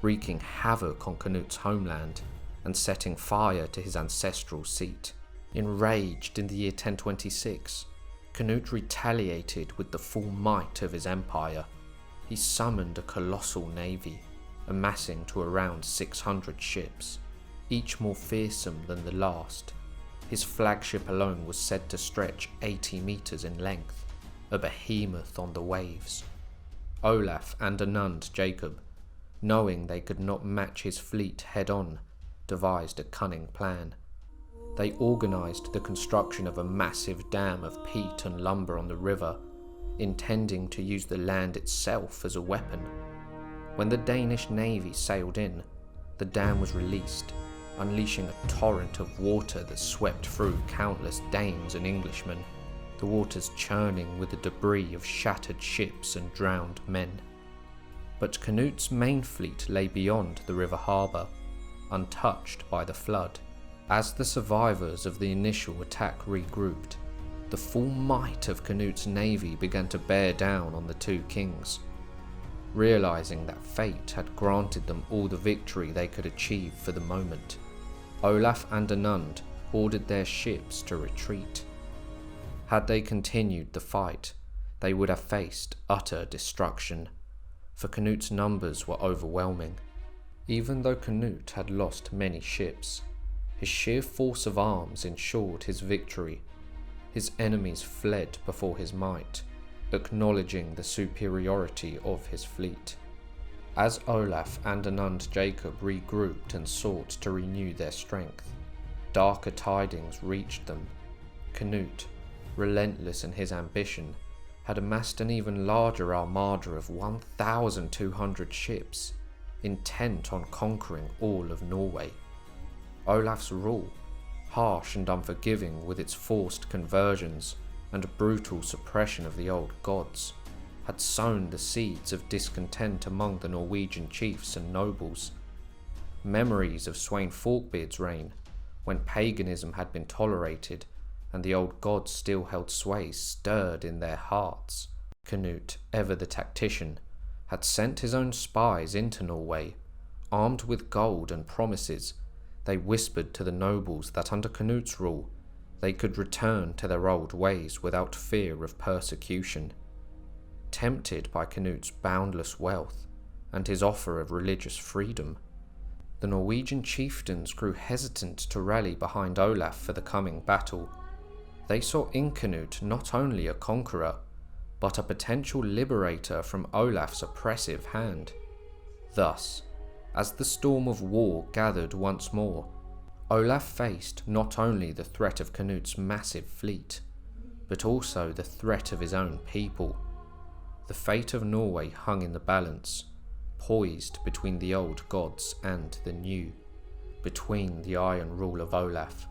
Speaker 1: wreaking havoc on Canute's homeland and setting fire to his ancestral seat. Enraged in the year 1026, Canute retaliated with the full might of his empire. He summoned a colossal navy, amassing to around 600 ships, each more fearsome than the last. His flagship alone was said to stretch 80 meters in length, a behemoth on the waves. Olaf and Anund Jacob, knowing they could not match his fleet head-on, devised a cunning plan. They organised the construction of a massive dam of peat and lumber on the river, intending to use the land itself as a weapon. When the Danish navy sailed in, the dam was released, unleashing a torrent of water that swept through countless Danes and Englishmen, the waters churning with the debris of shattered ships and drowned men. But Canute's main fleet lay beyond the river harbour, untouched by the flood. As the survivors of the initial attack regrouped, the full might of Canute's navy began to bear down on the two kings. Realising that fate had granted them all the victory they could achieve for the moment, Olaf and Anund ordered their ships to retreat. Had they continued the fight, they would have faced utter destruction, for Canute's numbers were overwhelming. Even though Canute had lost many ships, his sheer force of arms ensured his victory. His enemies fled before his might, acknowledging the superiority of his fleet. As Olaf and Anund Jacob regrouped and sought to renew their strength, darker tidings reached them. Canute, relentless in his ambition, had amassed an even larger armada of 1,200 ships, intent on conquering all of Norway. Olaf's rule, harsh and unforgiving with its forced conversions and brutal suppression of the old gods, had sown the seeds of discontent among the Norwegian chiefs and nobles. Memories of Sweyn Forkbeard's reign, when paganism had been tolerated and the old gods still held sway, stirred in their hearts. Canute, ever the tactician, had sent his own spies into Norway. Armed with gold and promises, they whispered to the nobles that under Canute's rule, they could return to their old ways without fear of persecution. Tempted by Canute's boundless wealth and his offer of religious freedom, the Norwegian chieftains grew hesitant to rally behind Olaf for the coming battle. They saw in Canute not only a conqueror, but a potential liberator from Olaf's oppressive hand. Thus, as the storm of war gathered once more, Olaf faced not only the threat of Canute's massive fleet, but also the threat of his own people. The fate of Norway hung in the balance, poised between the old gods and the new, between the iron rule of Olaf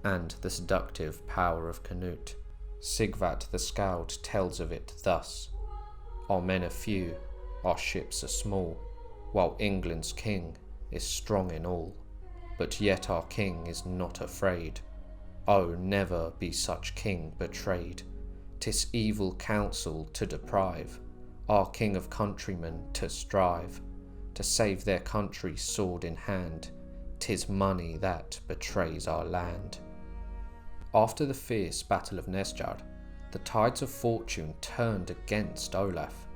Speaker 1: and the seductive power of Canute. Sigvat the Scald tells of it thus: "Our men are few, our ships are small, while England's king is strong in all. But yet our king is not afraid. Oh, never be such king betrayed. 'Tis evil counsel to deprive our king of countrymen to strive to save their country sword in hand. 'Tis money that betrays our land." After the fierce battle of Nesjar, the tides of fortune turned against Olaf.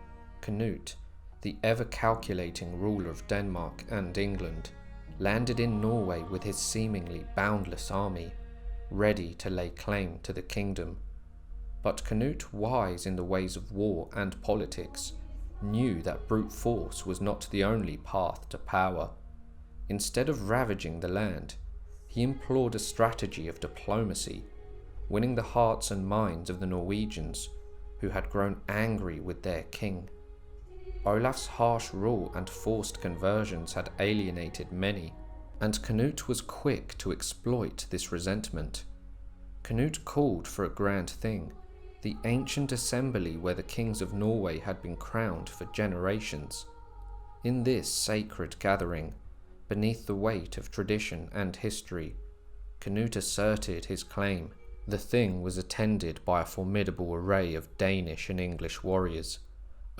Speaker 1: Canute, the ever-calculating ruler of Denmark and England, landed in Norway with his seemingly boundless army, ready to lay claim to the kingdom. But Canute, wise in the ways of war and politics, knew that brute force was not the only path to power. Instead of ravaging the land, he employed a strategy of diplomacy, winning the hearts and minds of the Norwegians, who had grown angry with their king. Olaf's harsh rule and forced conversions had alienated many, and Canute was quick to exploit this resentment. Canute called for a grand thing, the ancient assembly where the kings of Norway had been crowned for generations. In this sacred gathering, beneath the weight of tradition and history, Canute asserted his claim. The thing was attended by a formidable array of Danish and English warriors,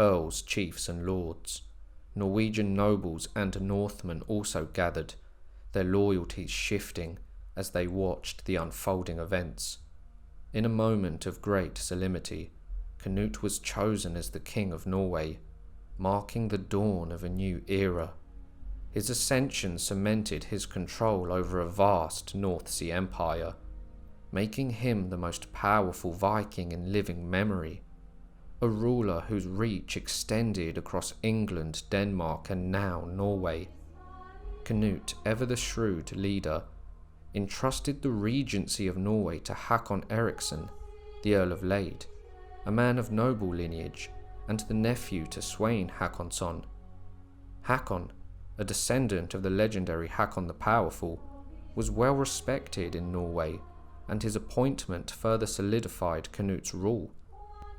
Speaker 1: earls, chiefs and lords. Norwegian nobles and Northmen also gathered, their loyalties shifting as they watched the unfolding events. In a moment of great solemnity, Canute was chosen as the King of Norway, marking the dawn of a new era. His ascension cemented his control over a vast North Sea empire, making him the most powerful Viking in living memory, a ruler whose reach extended across England, Denmark and now Norway. Canute, ever the shrewd leader, entrusted the regency of Norway to Hakon Eriksson, the Earl of Lade, a man of noble lineage and the nephew to Svein Hakonsson. Hakon, a descendant of the legendary Hakon the Powerful, was well respected in Norway, and his appointment further solidified Canute's rule.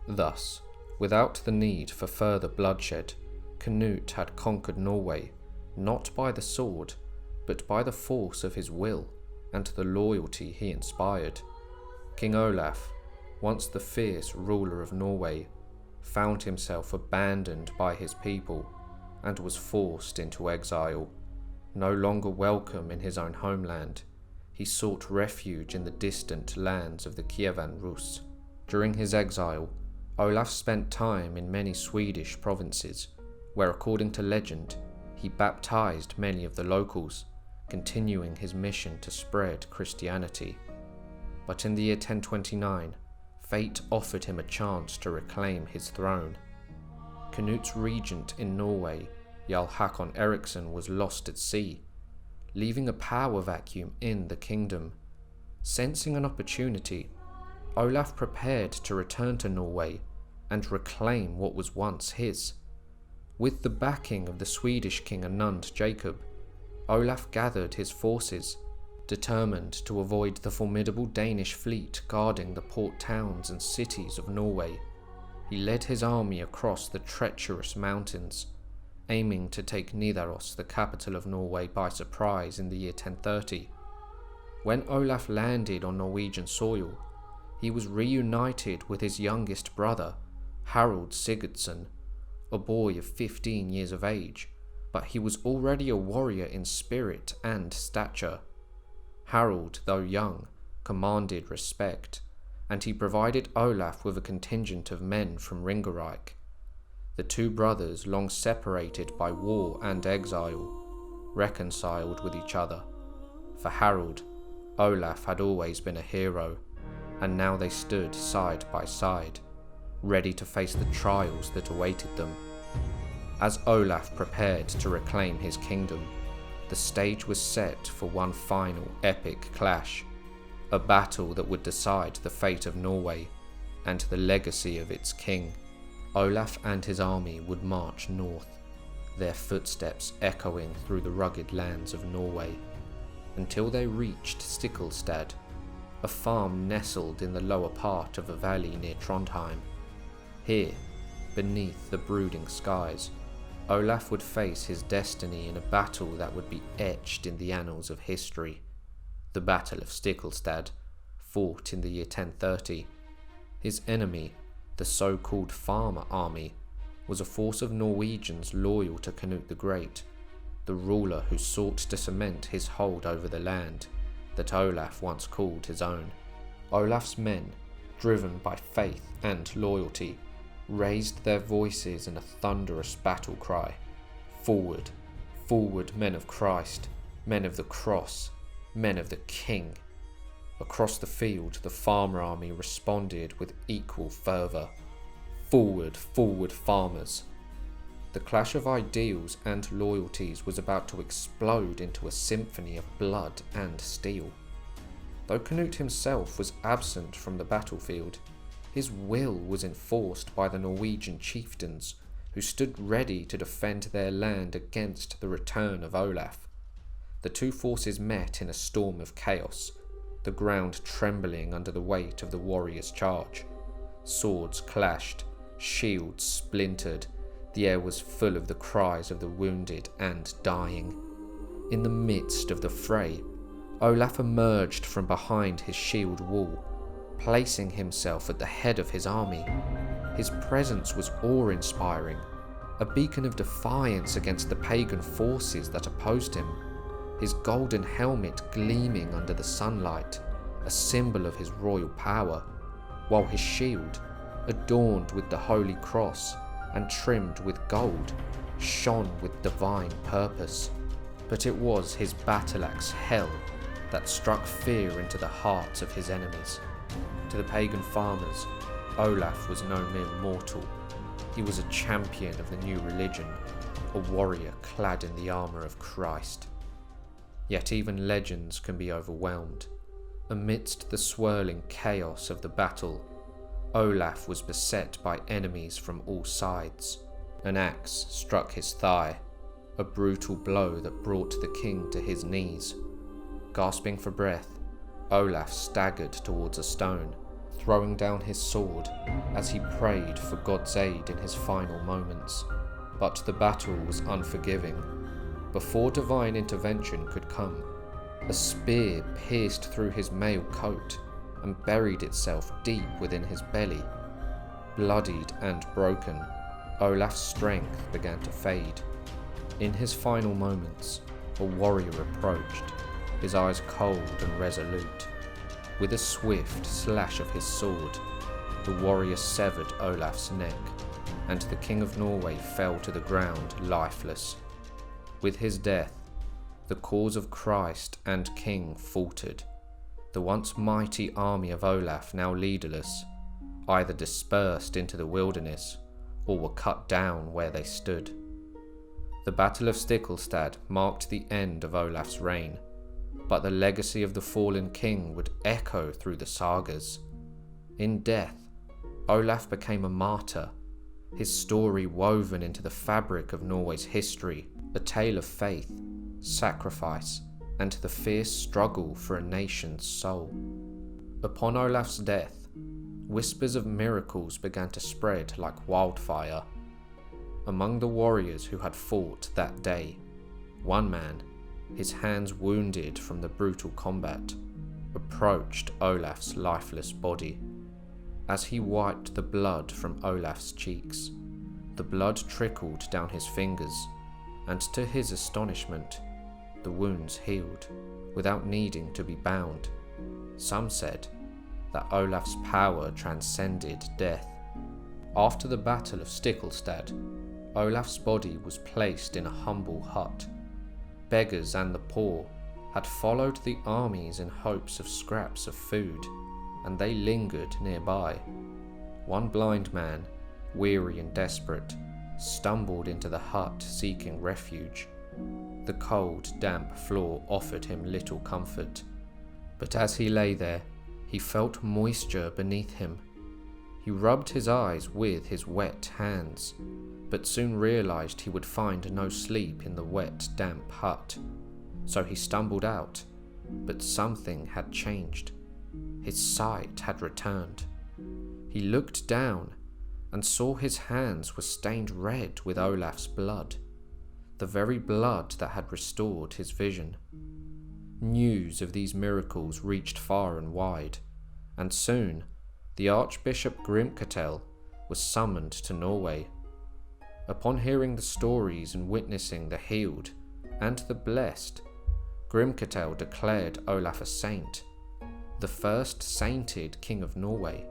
Speaker 1: Thus, without the need for further bloodshed, Canute had conquered Norway, not by the sword, but by the force of his will and the loyalty he inspired. King Olaf, once the fierce ruler of Norway, found himself abandoned by his people and was forced into exile. No longer welcome in his own homeland, he sought refuge in the distant lands of the Caravan Rus. During his exile, Olaf spent time in many Swedish provinces, where, according to legend, he baptized many of the locals, continuing his mission to spread Christianity. But in the year 1029, fate offered him a chance to reclaim his throne. Canute's regent in Norway, Jarl Hakon Eriksson, was lost at sea, leaving a power vacuum in the kingdom. Sensing an opportunity, Olaf prepared to return to Norway and reclaim what was once his. With the backing of the Swedish king Anund Jacob, Olaf gathered his forces, determined to avoid the formidable Danish fleet guarding the port towns and cities of Norway. He led his army across the treacherous mountains, aiming to take Nidaros, the capital of Norway, by surprise in the year 1030. When Olaf landed on Norwegian soil, he was reunited with his youngest brother, Harald Sigurdsson, a boy of 15 years of age, but he was already a warrior in spirit and stature. Harald, though young, commanded respect, and he provided Olaf with a contingent of men from Ringerike. The two brothers, long separated by war and exile, reconciled with each other. For Harald, Olaf had always been a hero, and now they stood side by side, ready to face the trials that awaited them. As Olaf prepared to reclaim his kingdom, the stage was set for one final epic clash, a battle that would decide the fate of Norway and the legacy of its king. Olaf and his army would march north, their footsteps echoing through the rugged lands of Norway, until they reached Stiklestad, a farm nestled in the lower part of a valley near Trondheim. Here, beneath the brooding skies, Olaf would face his destiny in a battle that would be etched in the annals of history. The Battle of Stiklestad, fought in the year 1030. His enemy, the so-called Farmer Army, was a force of Norwegians loyal to Canute the Great, the ruler who sought to cement his hold over the land that Olaf once called his own. Olaf's men, driven by faith and loyalty, raised their voices in a thunderous battle cry. Forward, forward, men of Christ, men of the cross, men of the King. Across the field, the farmer army responded with equal fervour. Forward, forward, farmers. The clash of ideals and loyalties was about to explode into a symphony of blood and steel. Though Canute himself was absent from the battlefield, his will was enforced by the Norwegian chieftains, who stood ready to defend their land against the return of Olaf. The two forces met in a storm of chaos, the ground trembling under the weight of the warriors' charge. Swords clashed, shields splintered, the air was full of the cries of the wounded and dying. In the midst of the fray, Olaf emerged from behind his shield wall, placing himself at the head of his army. His presence was awe-inspiring, a beacon of defiance against the pagan forces that opposed him, his golden helmet gleaming under the sunlight, a symbol of his royal power, while his shield, adorned with the Holy Cross and trimmed with gold, shone with divine purpose. But it was his battle-axe Hel that struck fear into the hearts of his enemies. To the pagan farmers, Olaf was no mere mortal. He was a champion of the new religion, a warrior clad in the armour of Christ. Yet even legends can be overwhelmed. Amidst the swirling chaos of the battle, Olaf was beset by enemies from all sides. An axe struck his thigh, a brutal blow that brought the king to his knees. Gasping for breath, Olaf staggered towards a stone, throwing down his sword as he prayed for God's aid in his final moments. But the battle was unforgiving. Before divine intervention could come, a spear pierced through his mail coat and buried itself deep within his belly. Bloodied and broken, Olaf's strength began to fade. In his final moments, a warrior approached, his eyes cold and resolute. With a swift slash of his sword, the warrior severed Olaf's neck, and the King of Norway fell to the ground lifeless. With his death, the cause of Christ and King faltered. The once mighty army of Olaf, now leaderless, either dispersed into the wilderness or were cut down where they stood. The Battle of Stiklestad marked the end of Olaf's reign, but the legacy of the fallen king would echo through the sagas. In death, Olaf became a martyr, his story woven into the fabric of Norway's history, a tale of faith, sacrifice, and the fierce struggle for a nation's soul. Upon Olaf's death, whispers of miracles began to spread like wildfire. Among the warriors who had fought that day, one man, his hands wounded from the brutal combat, approached Olaf's lifeless body. As he wiped the blood from Olaf's cheeks, the blood trickled down his fingers, and to his astonishment, the wounds healed without needing to be bound. Some said that Olaf's power transcended death. After the Battle of Stiklestad, Olaf's body was placed in a humble hut. Beggars and the poor had followed the armies in hopes of scraps of food, and they lingered nearby. One blind man, weary and desperate, stumbled into the hut seeking refuge. The cold, damp floor offered him little comfort, but as he lay there, he felt moisture beneath him. He rubbed his eyes with his wet hands, but soon realized he would find no sleep in the wet, damp hut. So he stumbled out, but something had changed. His sight had returned. He looked down and saw his hands were stained red with Olaf's blood, the very blood that had restored his vision. News of these miracles reached far and wide, and soon the Archbishop Grimketel was summoned to Norway. Upon hearing the stories and witnessing the healed and the blessed, Grimketel declared Olaf a saint, the first sainted king of Norway.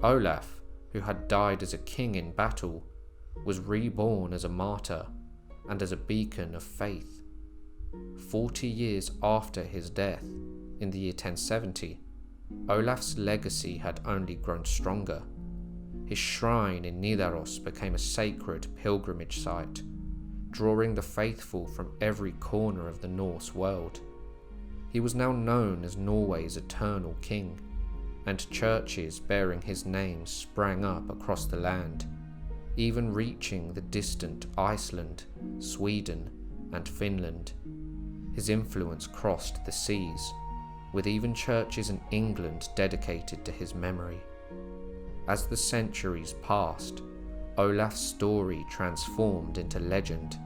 Speaker 1: Olaf who had died as a king in battle, was reborn as a martyr and as a beacon of faith. 40 years after his death, in the year 1070, Olaf's legacy had only grown stronger. His shrine in Nidaros became a sacred pilgrimage site, drawing the faithful from every corner of the Norse world. He was now known as Norway's eternal king, and churches bearing his name sprang up across the land, even reaching the distant Iceland, Sweden, and Finland. His influence crossed the seas, with even churches in England dedicated to his memory. As the centuries passed, Olaf's story transformed into legend.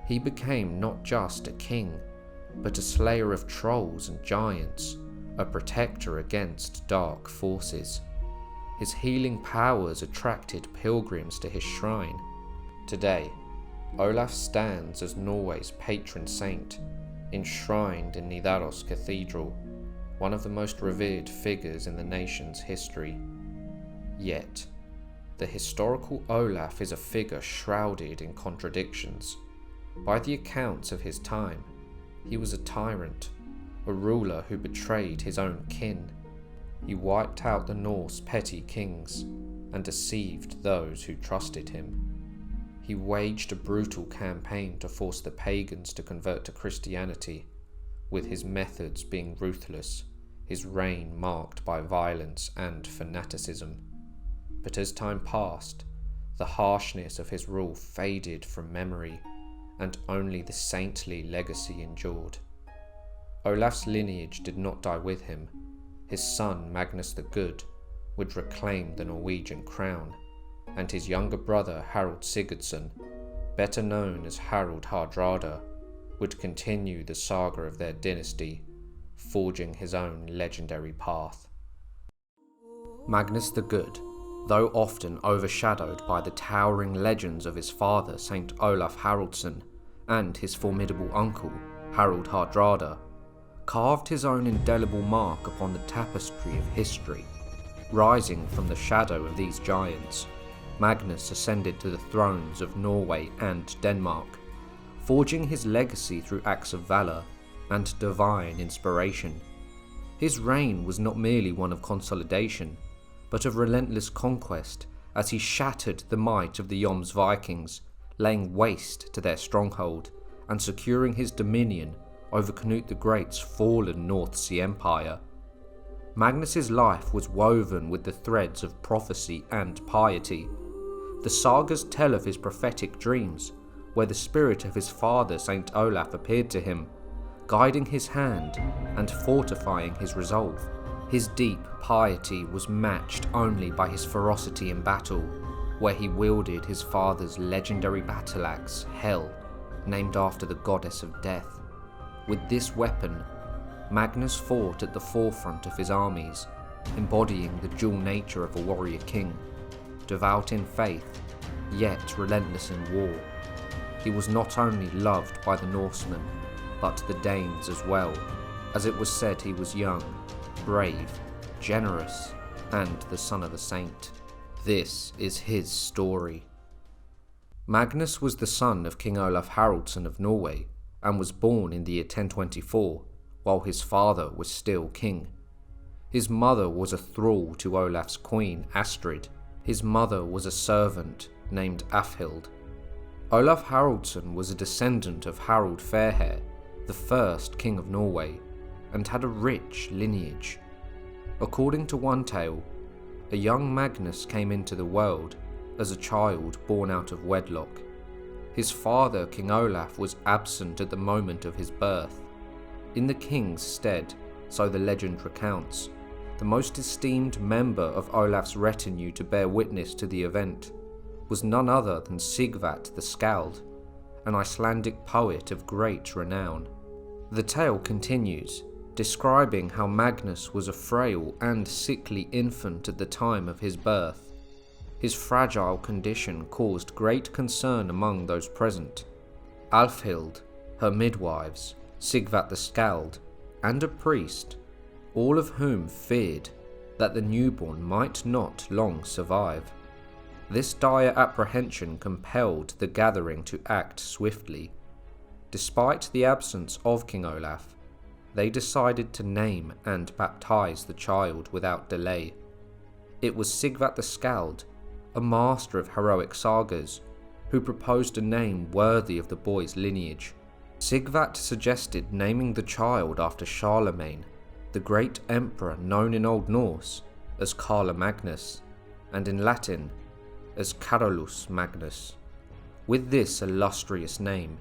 Speaker 1: He became not just a king, but a slayer of trolls and giants, a protector against dark forces. His healing powers attracted pilgrims to his shrine. Today, Olaf stands as Norway's patron saint, enshrined in Nidaros Cathedral, one of the most revered figures in the nation's history. Yet, the historical Olaf is a figure shrouded in contradictions. By the accounts of his time, he was a tyrant, a ruler who betrayed his own kin. He wiped out the Norse petty kings and deceived those who trusted him. He waged a brutal campaign to force the pagans to convert to Christianity, with his methods being ruthless, his reign marked by violence and fanaticism. But as time passed, the harshness of his rule faded from memory, and only the saintly legacy endured. Olaf's lineage did not die with him. His son Magnus the Good would reclaim the Norwegian crown, and his younger brother Harald Sigurdsson, better known as Harald Hardrada, would continue the saga of their dynasty, forging his own legendary path. Magnus the Good, though often overshadowed by the towering legends of his father Saint Olaf Haraldsson and his formidable uncle Harald Hardrada, carved his own indelible mark upon the tapestry of history. Rising from the shadow of these giants, Magnus ascended to the thrones of Norway and Denmark, forging his legacy through acts of valour and divine inspiration. His reign was not merely one of consolidation, but of relentless conquest, as he shattered the might of the Joms Vikings, laying waste to their stronghold and securing his dominion over Knut the Great's fallen North Sea Empire. Magnus's life was woven with the threads of prophecy and piety. The sagas tell of his prophetic dreams, where the spirit of his father Saint Olaf appeared to him, guiding his hand and fortifying his resolve. His deep piety was matched only by his ferocity in battle, where he wielded his father's legendary battle axe, Hel, named after the goddess of death. With this weapon, Magnus fought at the forefront of his armies, embodying the dual nature of a warrior king, devout in faith, yet relentless in war. He was not only loved by the Norsemen, but the Danes as well, as it was said he was young, brave, generous, and the son of a saint. This is his story. Magnus was the son of King Olaf Haraldsson of Norway, and was born in the year 1024, while his father was still king. His mother was a thrall to Olaf's queen, Astrid. His mother was a servant named Alfhild. Olaf Haraldsson was a descendant of Harald Fairhair, the first king of Norway, and had a rich lineage. According to one tale, a young Magnus came into the world as a child born out of wedlock. His father, King Olaf, was absent at the moment of his birth. In the king's stead, so the legend recounts, the most esteemed member of Olaf's retinue to bear witness to the event was none other than Sigvat the Skald, an Icelandic poet of great renown. The tale continues, describing how Magnus was a frail and sickly infant at the time of his birth. His fragile condition caused great concern among those present. Alfhild, her midwives, Sigvat the Skald, and a priest, all of whom feared, that the newborn might not long survive. This dire apprehension compelled the gathering to act swiftly. Despite the absence of King Olaf, they decided to name and baptize the child without delay. It was Sigvat the Skald, a master of heroic sagas, who proposed a name worthy of the boy's lineage. Sigvat suggested naming the child after Charlemagne, the great emperor known in Old Norse as Carla Magnus, and in Latin as Carolus Magnus. With this illustrious name,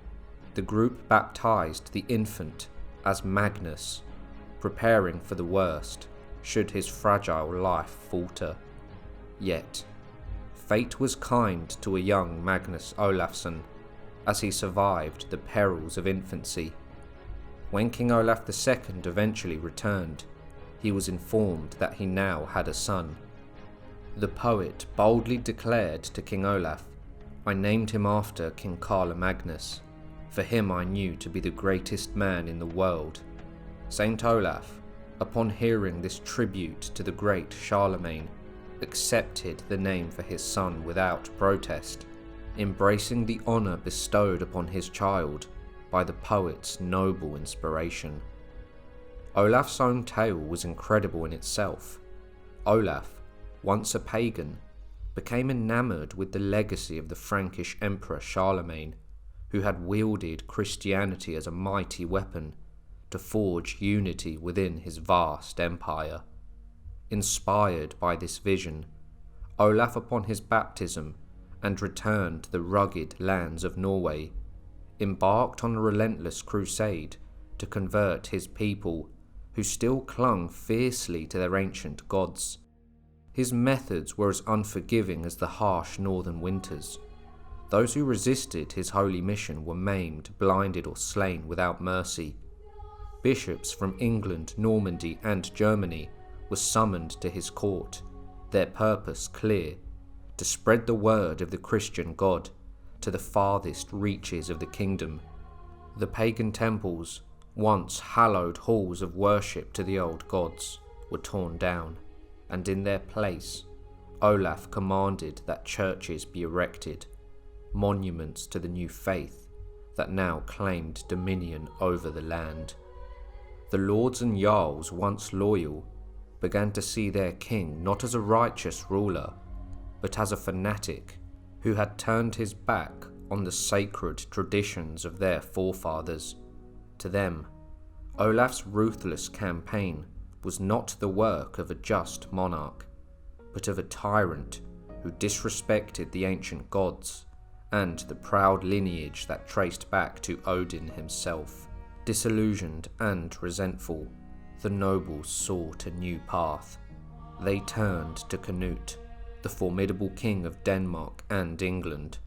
Speaker 1: the group baptized the infant as Magnus, preparing for the worst should his fragile life falter. Yet, fate was kind to a young Magnus Olafsson as he survived the perils of infancy. When King Olaf II eventually returned, he was informed that he now had a son. The poet boldly declared to King Olaf, "I named him after King Carla Magnus, for him I knew to be the greatest man in the world." Saint Olaf, upon hearing this tribute to the great Charlemagne, accepted the name for his son without protest, embracing the honour bestowed upon his child by the poet's noble inspiration. Olaf's own tale was incredible in itself. Olaf, once a pagan, became enamoured with the legacy of the Frankish Emperor Charlemagne, who had wielded Christianity as a mighty weapon to forge unity within his vast empire. Inspired by this vision, Olaf, upon his baptism and return to the rugged lands of Norway, embarked on a relentless crusade to convert his people, who still clung fiercely to their ancient gods. His methods were as unforgiving as the harsh northern winters. Those who resisted his holy mission were maimed, blinded, or slain without mercy. Bishops from England, Normandy, and Germany were summoned to his court, their purpose clear: to spread the word of the Christian God to the farthest reaches of the kingdom. The pagan temples, once hallowed halls of worship to the old gods, were torn down, and in their place, Olaf commanded that churches be erected, monuments to the new faith that now claimed dominion over the land. The lords and jarls, once loyal, began to see their king not as a righteous ruler, but as a fanatic who had turned his back on the sacred traditions of their forefathers. To them, Olaf's ruthless campaign was not the work of a just monarch, but of a tyrant who disrespected the ancient gods and the proud lineage that traced back to Odin himself. Disillusioned and resentful, the nobles sought a new path. They turned to Canute, the formidable king of Denmark and England,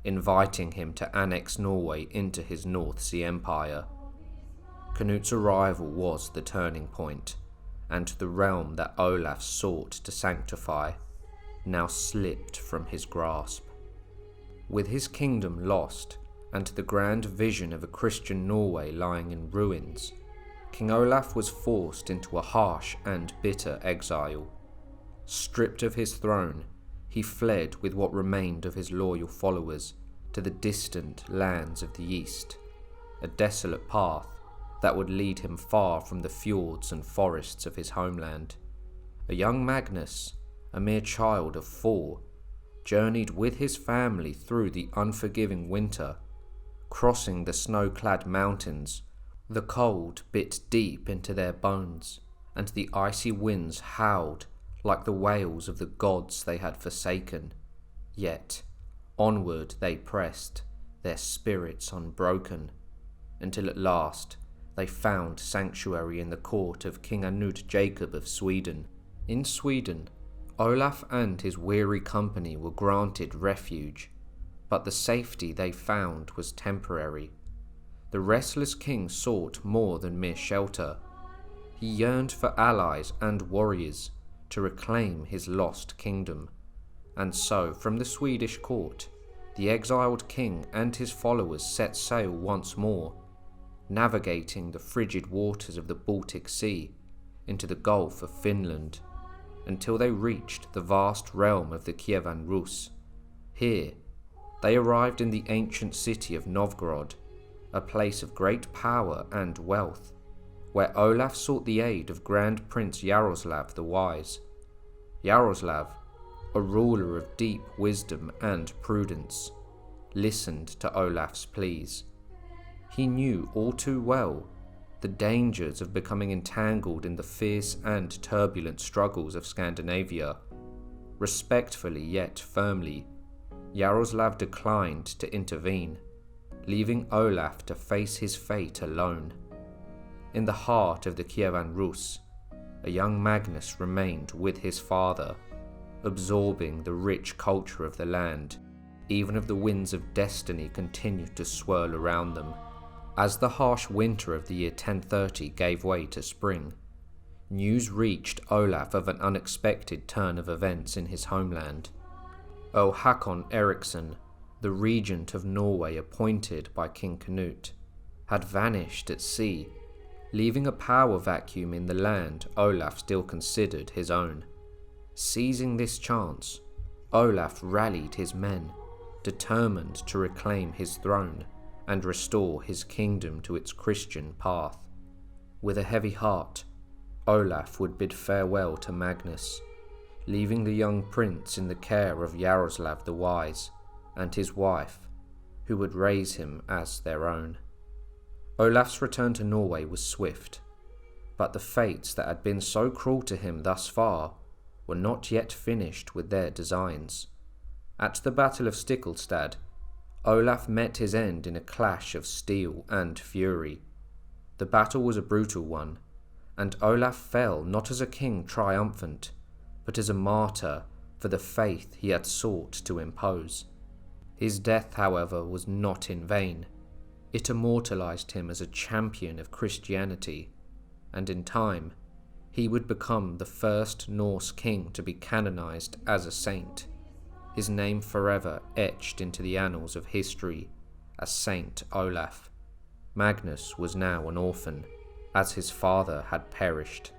Speaker 1: inviting him to annex Norway into his North Sea Empire. Canute's arrival was the turning point, and the realm that Olaf sought to sanctify now slipped from his grasp. With his kingdom lost, and the grand vision of a Christian Norway lying in ruins, King Olaf was forced into a harsh and bitter exile. Stripped of his throne, he fled with what remained of his loyal followers to the distant lands of the east, a desolate path that would lead him far from the fjords and forests of his homeland. A young Magnus, a mere child of 4, journeyed with his family through the unforgiving winter, crossing the snow-clad mountains. The cold bit deep into their bones, and the icy winds howled like the wails of the gods they had forsaken. Yet, onward they pressed, their spirits unbroken, until at last they found sanctuary in the court of King Anut Jacob of Sweden. In Sweden, Olaf and his weary company were granted refuge, but the safety they found was temporary. The restless king sought more than mere shelter. He yearned for allies and warriors to reclaim his lost kingdom, and so from the Swedish court, the exiled king and his followers set sail once more, navigating the frigid waters of the Baltic Sea into the Gulf of Finland. until they reached the vast realm of the Caravan Rus. Here, they arrived in the ancient city of Novgorod, a place of great power and wealth, where Olaf sought the aid of Grand Prince Yaroslav the Wise. Yaroslav, a ruler of deep wisdom and prudence, listened to Olaf's pleas. He knew all too well the dangers of becoming entangled in the fierce and turbulent struggles of Scandinavia. Respectfully yet firmly, Yaroslav declined to intervene, leaving Olaf to face his fate alone. In the heart of the Caravan Rus, a young Magnus remained with his father, absorbing the rich culture of the land, even if the winds of destiny continued to swirl around them. As the harsh winter of the year 1030 gave way to spring, news reached Olaf of an unexpected turn of events in his homeland. Earl Hakon Eriksson, the regent of Norway appointed by King Canute, had vanished at sea, leaving a power vacuum in the land Olaf still considered his own. Seizing this chance, Olaf rallied his men, determined to reclaim his throne and restore his kingdom to its Christian path. With a heavy heart, Olaf would bid farewell to Magnus, leaving the young prince in the care of Yaroslav the Wise and his wife, who would raise him as their own. Olaf's return to Norway was swift, but the fates that had been so cruel to him thus far were not yet finished with their designs. At the Battle of Stiklestad, Olaf met his end in a clash of steel and fury. The battle was a brutal one, and Olaf fell not as a king triumphant, but as a martyr for the faith he had sought to impose. His death, however, was not in vain. It immortalized him as a champion of Christianity, and in time, he would become the first Norse king to be canonized as a saint, his name forever etched into the annals of history as Saint Olaf. Magnus was now an orphan, as his father had perished,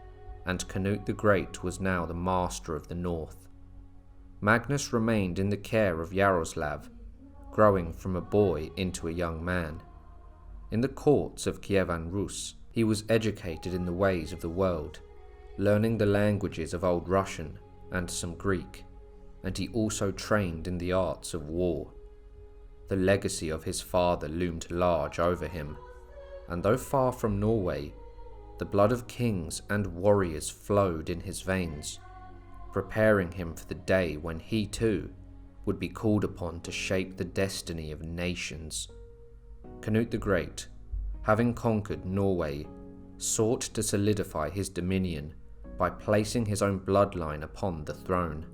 Speaker 1: and Canute the Great was now the master of the North. Magnus remained in the care of Yaroslav, growing from a boy into a young man. In the courts of Caravan Rus, he was educated in the ways of the world, learning the languages of Old Russian and some Greek, and he also trained in the arts of war. The legacy of his father loomed large over him, and though far from Norway, the blood of kings and warriors flowed in his veins, preparing him for the day when he too would be called upon to shape the destiny of nations. Canute the Great, having conquered Norway, sought to solidify his dominion by placing his own bloodline upon the throne.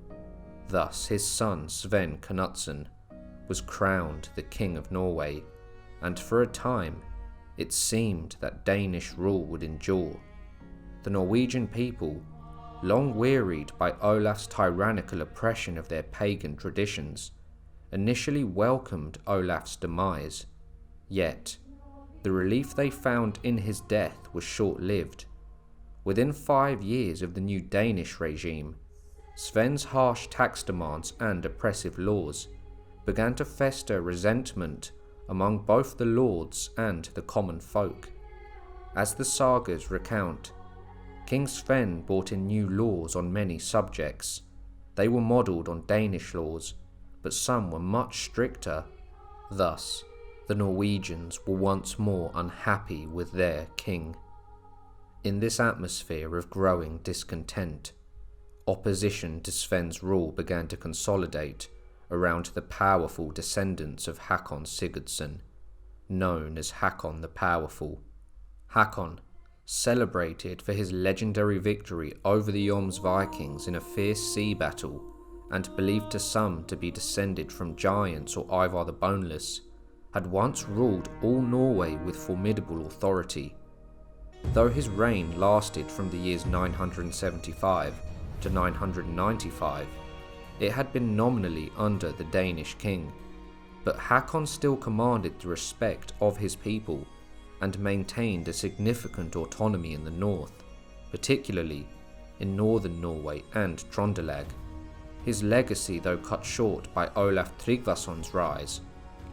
Speaker 1: Thus his son Sven Knutsen was crowned the King of Norway, and for a time it seemed that Danish rule would endure. The Norwegian people, long wearied by Olaf's tyrannical oppression of their pagan traditions, initially welcomed Olaf's demise. Yet, the relief they found in his death was short-lived. Within 5 years of the new Danish regime, Sven's harsh tax demands and oppressive laws began to fester resentment among both the lords and the common folk. As the sagas recount, King Sven brought in new laws on many subjects. They were modelled on Danish laws, but some were much stricter. Thus, the Norwegians were once more unhappy with their king. In this atmosphere of growing discontent, opposition to Sven's rule began to consolidate around the powerful descendants of Hakon Sigurdsson, known as Hakon the Powerful. Hakon, celebrated for his legendary victory over the Vikings in a fierce sea battle, and believed to some to be descended from giants or Ivar the Boneless, had once ruled all Norway with formidable authority. Though his reign lasted from the years 975 to 995, it had been nominally under the Danish king, but Hakon still commanded the respect of his people and maintained a significant autonomy in the north, particularly in northern Norway and Trondelag. His legacy, though cut short by Olaf Tryggvason's rise,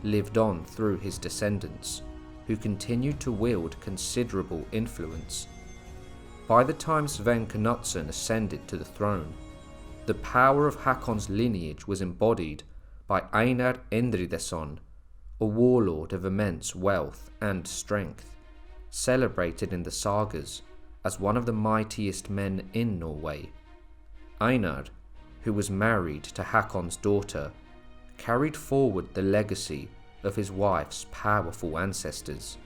Speaker 1: lived on through his descendants, who continued to wield considerable influence. By the time Sven Knutsson ascended to the throne, the power of Hakon's lineage was embodied by Einar Indridason, a warlord of immense wealth and strength, celebrated in the Sagas as one of the mightiest men in Norway. Einar, who was married to Hakon's daughter, carried forward the legacy of his wife's powerful ancestors.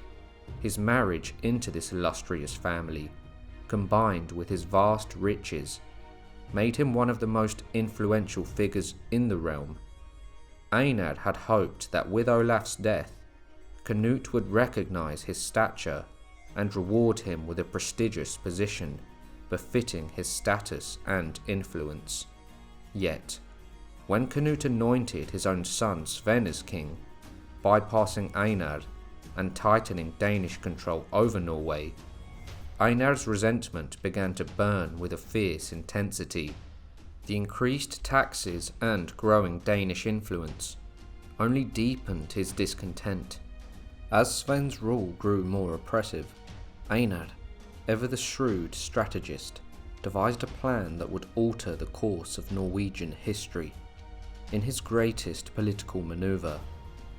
Speaker 1: His marriage into this illustrious family, combined with his vast riches, made him one of the most influential figures in the realm. Einar had hoped that with Olaf's death, Canute would recognise his stature and reward him with a prestigious position befitting his status and influence. Yet, when Canute anointed his own son Sven as king, bypassing Einar and tightening Danish control over Norway, Einar's resentment began to burn with a fierce intensity. The increased taxes and growing Danish influence only deepened his discontent. As Sven's rule grew more oppressive, Einar, ever the shrewd strategist, devised a plan that would alter the course of Norwegian history. In his greatest political maneuver,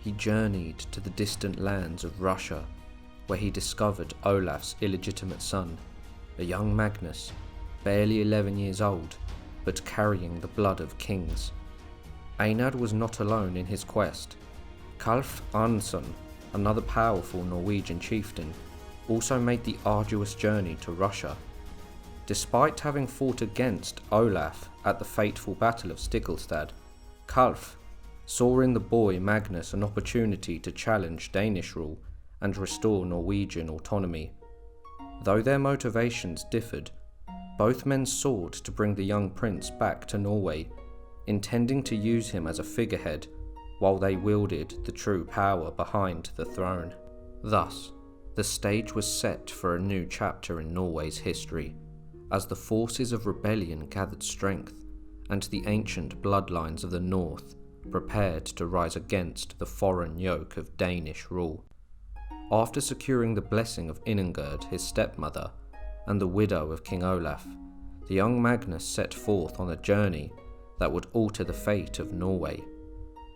Speaker 1: he journeyed to the distant lands of Russia, where he discovered Olaf's illegitimate son, a young Magnus, barely 11 years old, but carrying the blood of kings. Einar was not alone in his quest. Kalf Arnsson, another powerful Norwegian chieftain, also made the arduous journey to Russia. Despite having fought against Olaf at the fateful Battle of Stiklestad, Kalf saw in the boy Magnus an opportunity to challenge Danish rule and restore Norwegian autonomy. Though their motivations differed, both men sought to bring the young prince back to Norway, intending to use him as a figurehead while they wielded the true power behind the throne. Thus, the stage was set for a new chapter in Norway's history, as the forces of rebellion gathered strength and the ancient bloodlines of the north prepared to rise against the foreign yoke of Danish rule. After securing the blessing of Iningerd, his stepmother, and the widow of King Olaf, the young Magnus set forth on a journey that would alter the fate of Norway.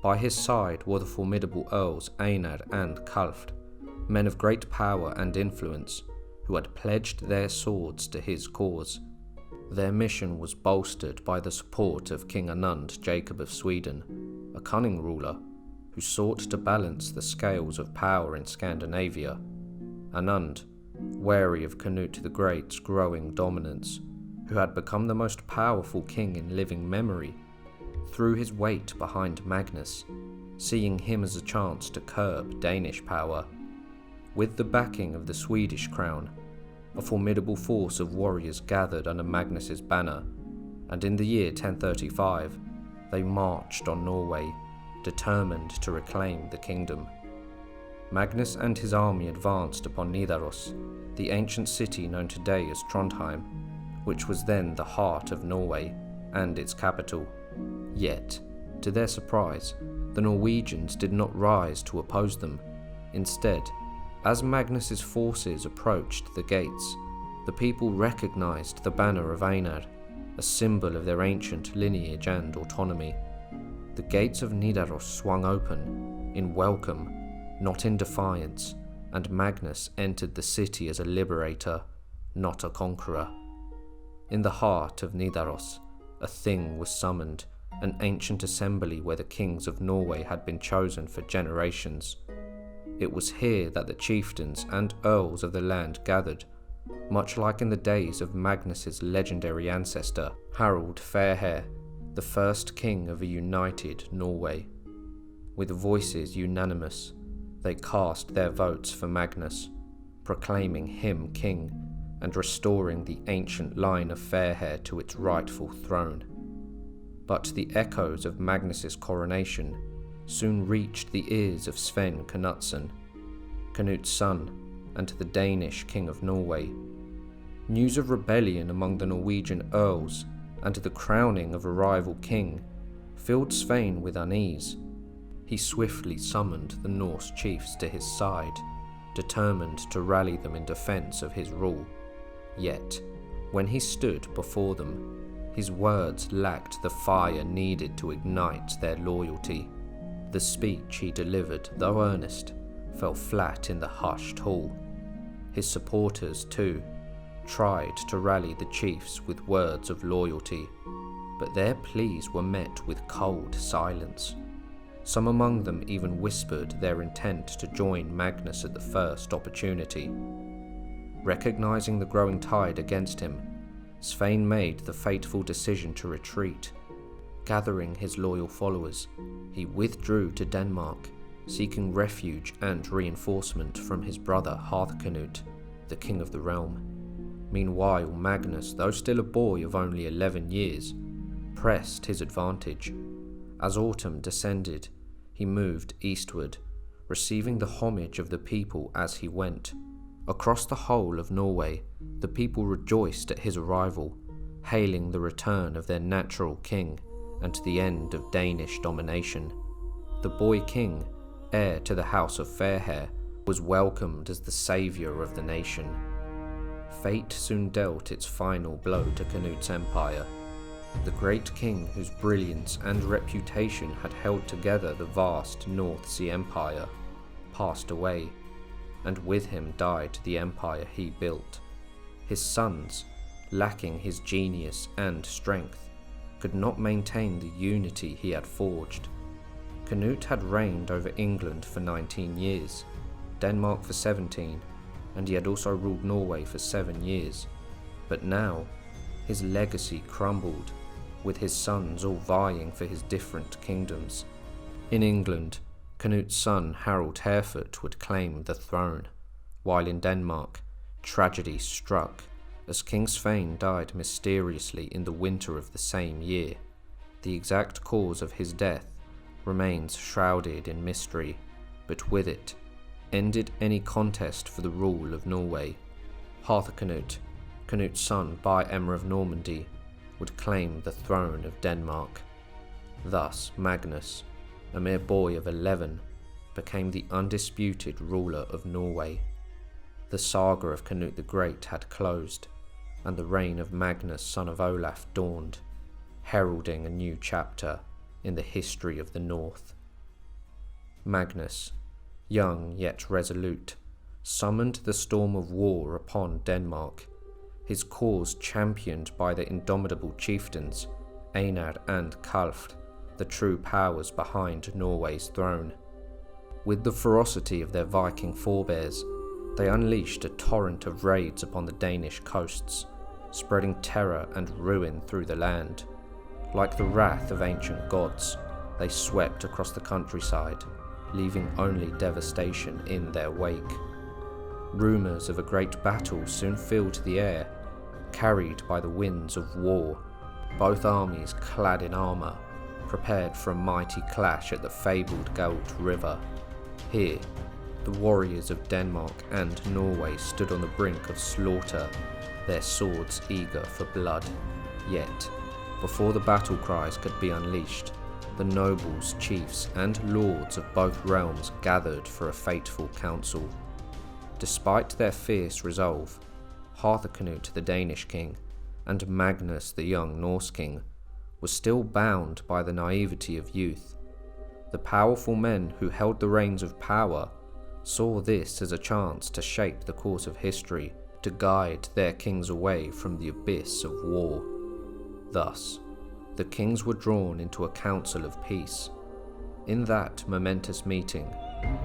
Speaker 1: By his side were the formidable earls Einar and Kalf, men of great power and influence, who had pledged their swords to his cause. Their mission was bolstered by the support of King Anund Jacob of Sweden, a cunning ruler who sought to balance the scales of power in Scandinavia. Anund, wary of Canute the Great's growing dominance, who had become the most powerful king in living memory, threw his weight behind Magnus, seeing him as a chance to curb Danish power. With the backing of the Swedish crown, a formidable force of warriors gathered under Magnus's banner, and in the year 1035, they marched on Norway, determined to reclaim the kingdom. Magnus and his army advanced upon Nidaros, the ancient city known today as Trondheim, which was then the heart of Norway and its capital. Yet, to their surprise, the Norwegians did not rise to oppose them. Instead, as Magnus's forces approached the gates, the people recognized the banner of Einar, a symbol of their ancient lineage and autonomy. The gates of Nidaros swung open, in welcome, not in defiance, and Magnus entered the city as a liberator, not a conqueror. In the heart of Nidaros, a thing was summoned, an ancient assembly where the kings of Norway had been chosen for generations. It was here that the chieftains and earls of the land gathered, much like in the days of Magnus's legendary ancestor, Harald Fairhair, the first king of a united Norway. With voices unanimous, they cast their votes for Magnus, proclaiming him king and restoring the ancient line of Fairhair to its rightful throne. But the echoes of Magnus's coronation soon reached the ears of Sven Knutsson, Canute's son and the Danish king of Norway. News of rebellion among the Norwegian earls and the crowning of a rival king filled Svein with unease. He swiftly summoned the Norse chiefs to his side, determined to rally them in defense of his rule. Yet, when he stood before them, his words lacked the fire needed to ignite their loyalty. The speech he delivered, though earnest, fell flat in the hushed hall. His supporters, too, tried to rally the chiefs with words of loyalty, but their pleas were met with cold silence. Some among them even whispered their intent to join Magnus at the first opportunity. Recognizing the growing tide against him, Svein made the fateful decision to retreat. Gathering his loyal followers, he withdrew to Denmark, seeking refuge and reinforcement from his brother Harthkanut, the king of the realm. Meanwhile, Magnus, though still a boy of only 11 years, pressed his advantage. As autumn descended, he moved eastward, receiving the homage of the people as he went. Across the whole of Norway, the people rejoiced at his arrival, hailing the return of their natural king and the end of Danish domination. The boy king, heir to the house of Fairhair, was welcomed as the saviour of the nation. Fate soon dealt its final blow to Canut's empire. The great king whose brilliance and reputation had held together the vast North Sea Empire passed away, and with him died the empire he built. His sons, lacking his genius and strength, could not maintain the unity he had forged. Canute had reigned over England for 19 years, Denmark for 17, and he had also ruled Norway for 7 years. But now, his legacy crumbled, with his sons all vying for his different kingdoms. In England, Canut's son Harald Hardrada would claim the throne, while in Denmark, tragedy struck as King Svein died mysteriously in the winter of the same year. The exact cause of his death remains shrouded in mystery, but with it ended any contest for the rule of Norway. Harthkanut, Canut's son by Emma of Normandy, would claim the throne of Denmark. Thus Magnus, a mere boy of 11, became the undisputed ruler of Norway. The saga of Canute the Great had closed, and the reign of Magnus, son of Olaf, dawned, heralding a new chapter in the history of the North. Magnus, young yet resolute, summoned the storm of war upon Denmark, his cause championed by the indomitable chieftains Einar and Kalft, the true powers behind Norway's throne. With the ferocity of their Viking forebears, they unleashed a torrent of raids upon the Danish coasts, spreading terror and ruin through the land. Like the wrath of ancient gods, they swept across the countryside, leaving only devastation in their wake. Rumours of a great battle soon filled the air, carried by the winds of war. Both armies, clad in armour, prepared for a mighty clash at the fabled Galt River. Here, the warriors of Denmark and Norway stood on the brink of slaughter, their swords eager for blood. Yet, before the battle cries could be unleashed, the nobles, chiefs, and lords of both realms gathered for a fateful council. Despite their fierce resolve, Harthkanut, the Danish king, and Magnus, the young Norse king, were still bound by the naivety of youth. The powerful men who held the reins of power saw this as a chance to shape the course of history, to guide their kings away from the abyss of war. Thus, the kings were drawn into a council of peace. In that momentous meeting,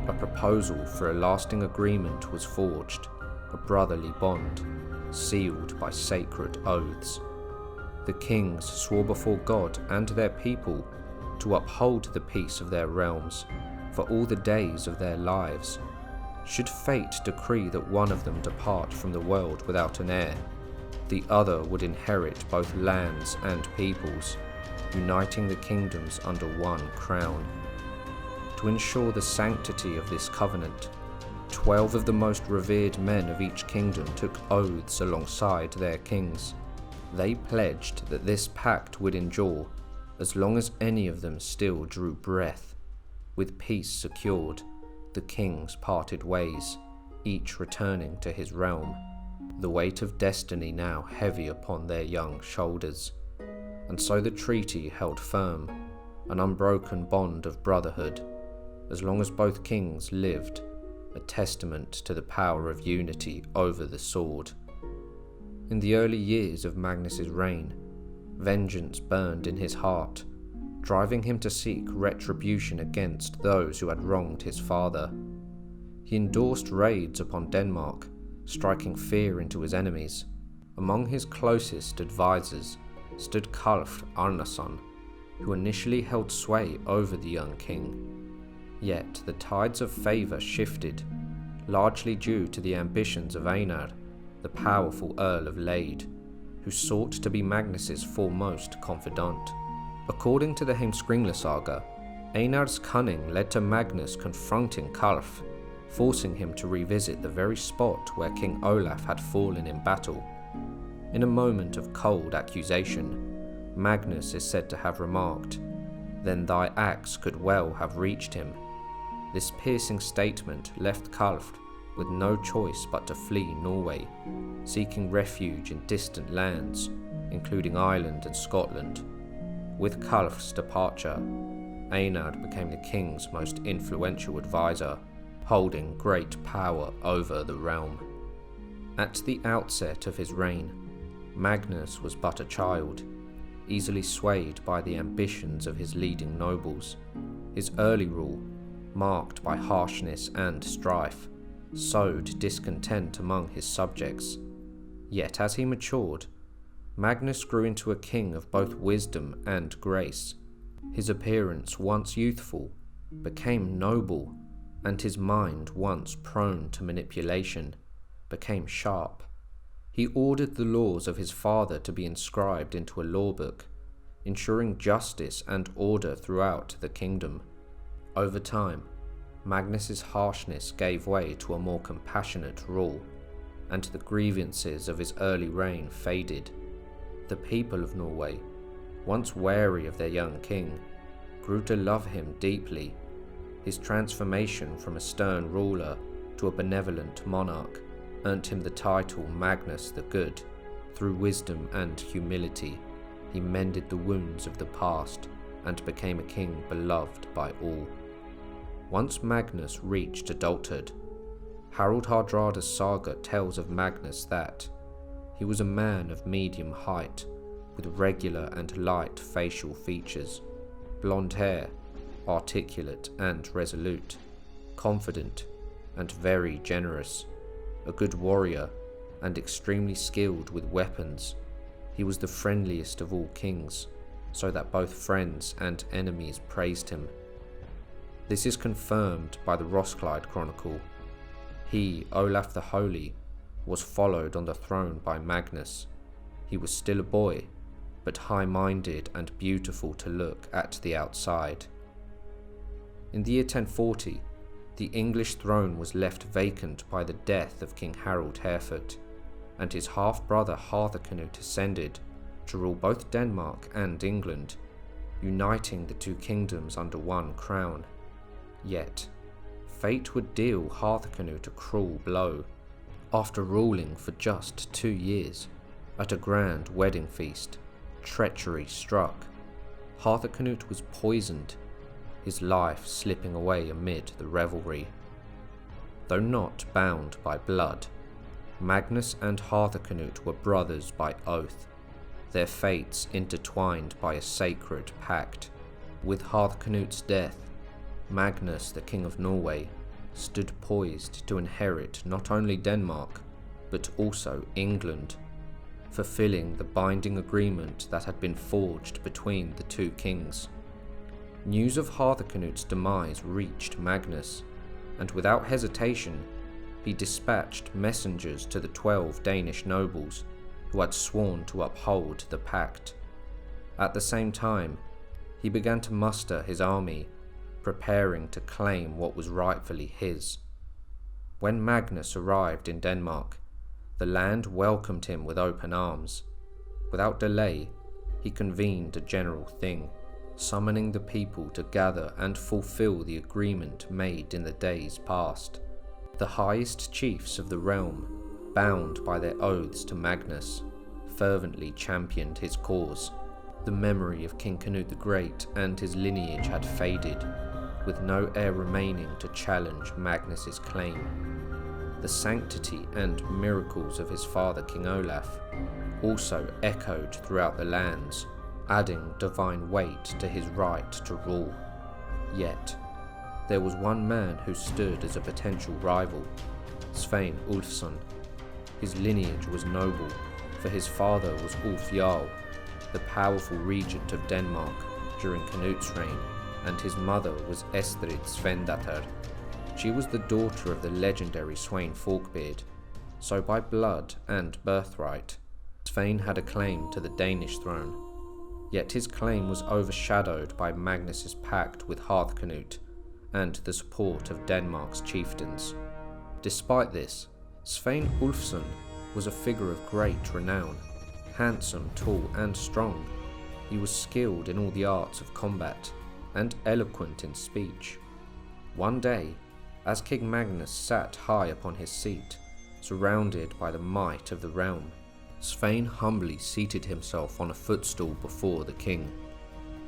Speaker 1: a proposal for a lasting agreement was forged, a brotherly bond, sealed by sacred oaths. The kings swore before God and their people to uphold the peace of their realms for all the days of their lives. Should fate decree that one of them depart from the world without an heir, the other would inherit both lands and peoples, uniting the kingdoms under one crown. To ensure the sanctity of this covenant, 12 of the most revered men of each kingdom took oaths alongside their kings. They pledged that this pact would endure as long as any of them still drew breath. With peace secured, the kings parted ways, each returning to his realm, the weight of destiny now heavy upon their young shoulders. And so the treaty held firm, an unbroken bond of brotherhood, as long as both kings lived, a testament to the power of unity over the sword. In the early years of Magnus's reign, vengeance burned in his heart, driving him to seek retribution against those who had wronged his father. He endorsed raids upon Denmark, striking fear into his enemies. Among his closest advisors stood Harald Hardrada, who initially held sway over the young king. Yet the tides of favour shifted, largely due to the ambitions of Einar, the powerful Earl of Lade, who sought to be Magnus's foremost confidant. According to the Heimskringla saga, Einar's cunning led to Magnus confronting Harald, forcing him to revisit the very spot where King Olaf had fallen in battle. In a moment of cold accusation, Magnus is said to have remarked, "Then thy axe could well have reached him." This piercing statement left Harald with no choice but to flee Norway, seeking refuge in distant lands, including Ireland and Scotland. With Harald's departure, Einar became the king's most influential advisor, holding great power over the realm. At the outset of his reign, Magnus was but a child, easily swayed by the ambitions of his leading nobles. His early rule, marked by harshness and strife, sowed discontent among his subjects. Yet as he matured, Magnus grew into a king of both wisdom and grace. His appearance, once youthful, became noble, and his mind, once prone to manipulation, became sharp. He ordered the laws of his father to be inscribed into a law book, ensuring justice and order throughout the kingdom. Over time, Magnus's harshness gave way to a more compassionate rule, and the grievances of his early reign faded. The people of Norway, once wary of their young king, grew to love him deeply. His transformation from a stern ruler to a benevolent monarch earned him the title Magnus the Good. Through wisdom and humility, he mended the wounds of the past and became a king beloved by all. Once Magnus reached adulthood, Harald Hardrada's saga tells of Magnus that he was a man of medium height, with regular and light facial features, blonde hair, articulate and resolute, confident and very generous, a good warrior and extremely skilled with weapons. He was the friendliest of all kings, so that both friends and enemies praised him. This is confirmed by the Roskilde Chronicle. He, Olaf the Holy, was followed on the throne by Magnus. He was still a boy, but high-minded and beautiful to look at the outside. In the year 1040, the English throne was left vacant by the death of King Harald Hairfoot, and his half-brother Harthacnut ascended to rule both Denmark and England, uniting the two kingdoms under one crown. Yet, fate would deal Harthacnut a cruel blow. After ruling for just 2 years, at a grand wedding feast, treachery struck. Harthacnut was poisoned, his life slipping away amid the revelry. Though not bound by blood, Magnus and Harthacnut were brothers by oath, their fates intertwined by a sacred pact. With Harthacnut's death, Magnus, the King of Norway, stood poised to inherit not only Denmark, but also England, fulfilling the binding agreement that had been forged between the two kings. News of Harthacnut's demise reached Magnus, and without hesitation, he dispatched messengers to the 12 Danish nobles who had sworn to uphold the pact. At the same time, he began to muster his army, preparing to claim what was rightfully his. When Magnus arrived in Denmark, the land welcomed him with open arms. Without delay, he convened a general thing, summoning the people to gather and fulfill the agreement made in the days past. The highest chiefs of the realm, bound by their oaths to Magnus, fervently championed his cause. The memory of King Canute the Great and his lineage had faded, with no heir remaining to challenge Magnus's claim. The sanctity and miracles of his father King Olaf also echoed throughout the lands, adding divine weight to his right to rule. Yet, there was one man who stood as a potential rival, Svein Ulfsson. His lineage was noble, for his father was Ulf Jarl, the powerful regent of Denmark during Canute's reign, and his mother was Estrid Svendatter. She was the daughter of the legendary Sweyn Forkbeard, so by blood and birthright, Svein had a claim to the Danish throne. Yet his claim was overshadowed by Magnus's pact with Harthcanute and the support of Denmark's chieftains. Despite this, Svein Ulfsson was a figure of great renown, handsome, tall and strong. He was skilled in all the arts of combat and eloquent in speech. One day, as King Magnus sat high upon his seat, surrounded by the might of the realm, Svein humbly seated himself on a footstool before the king.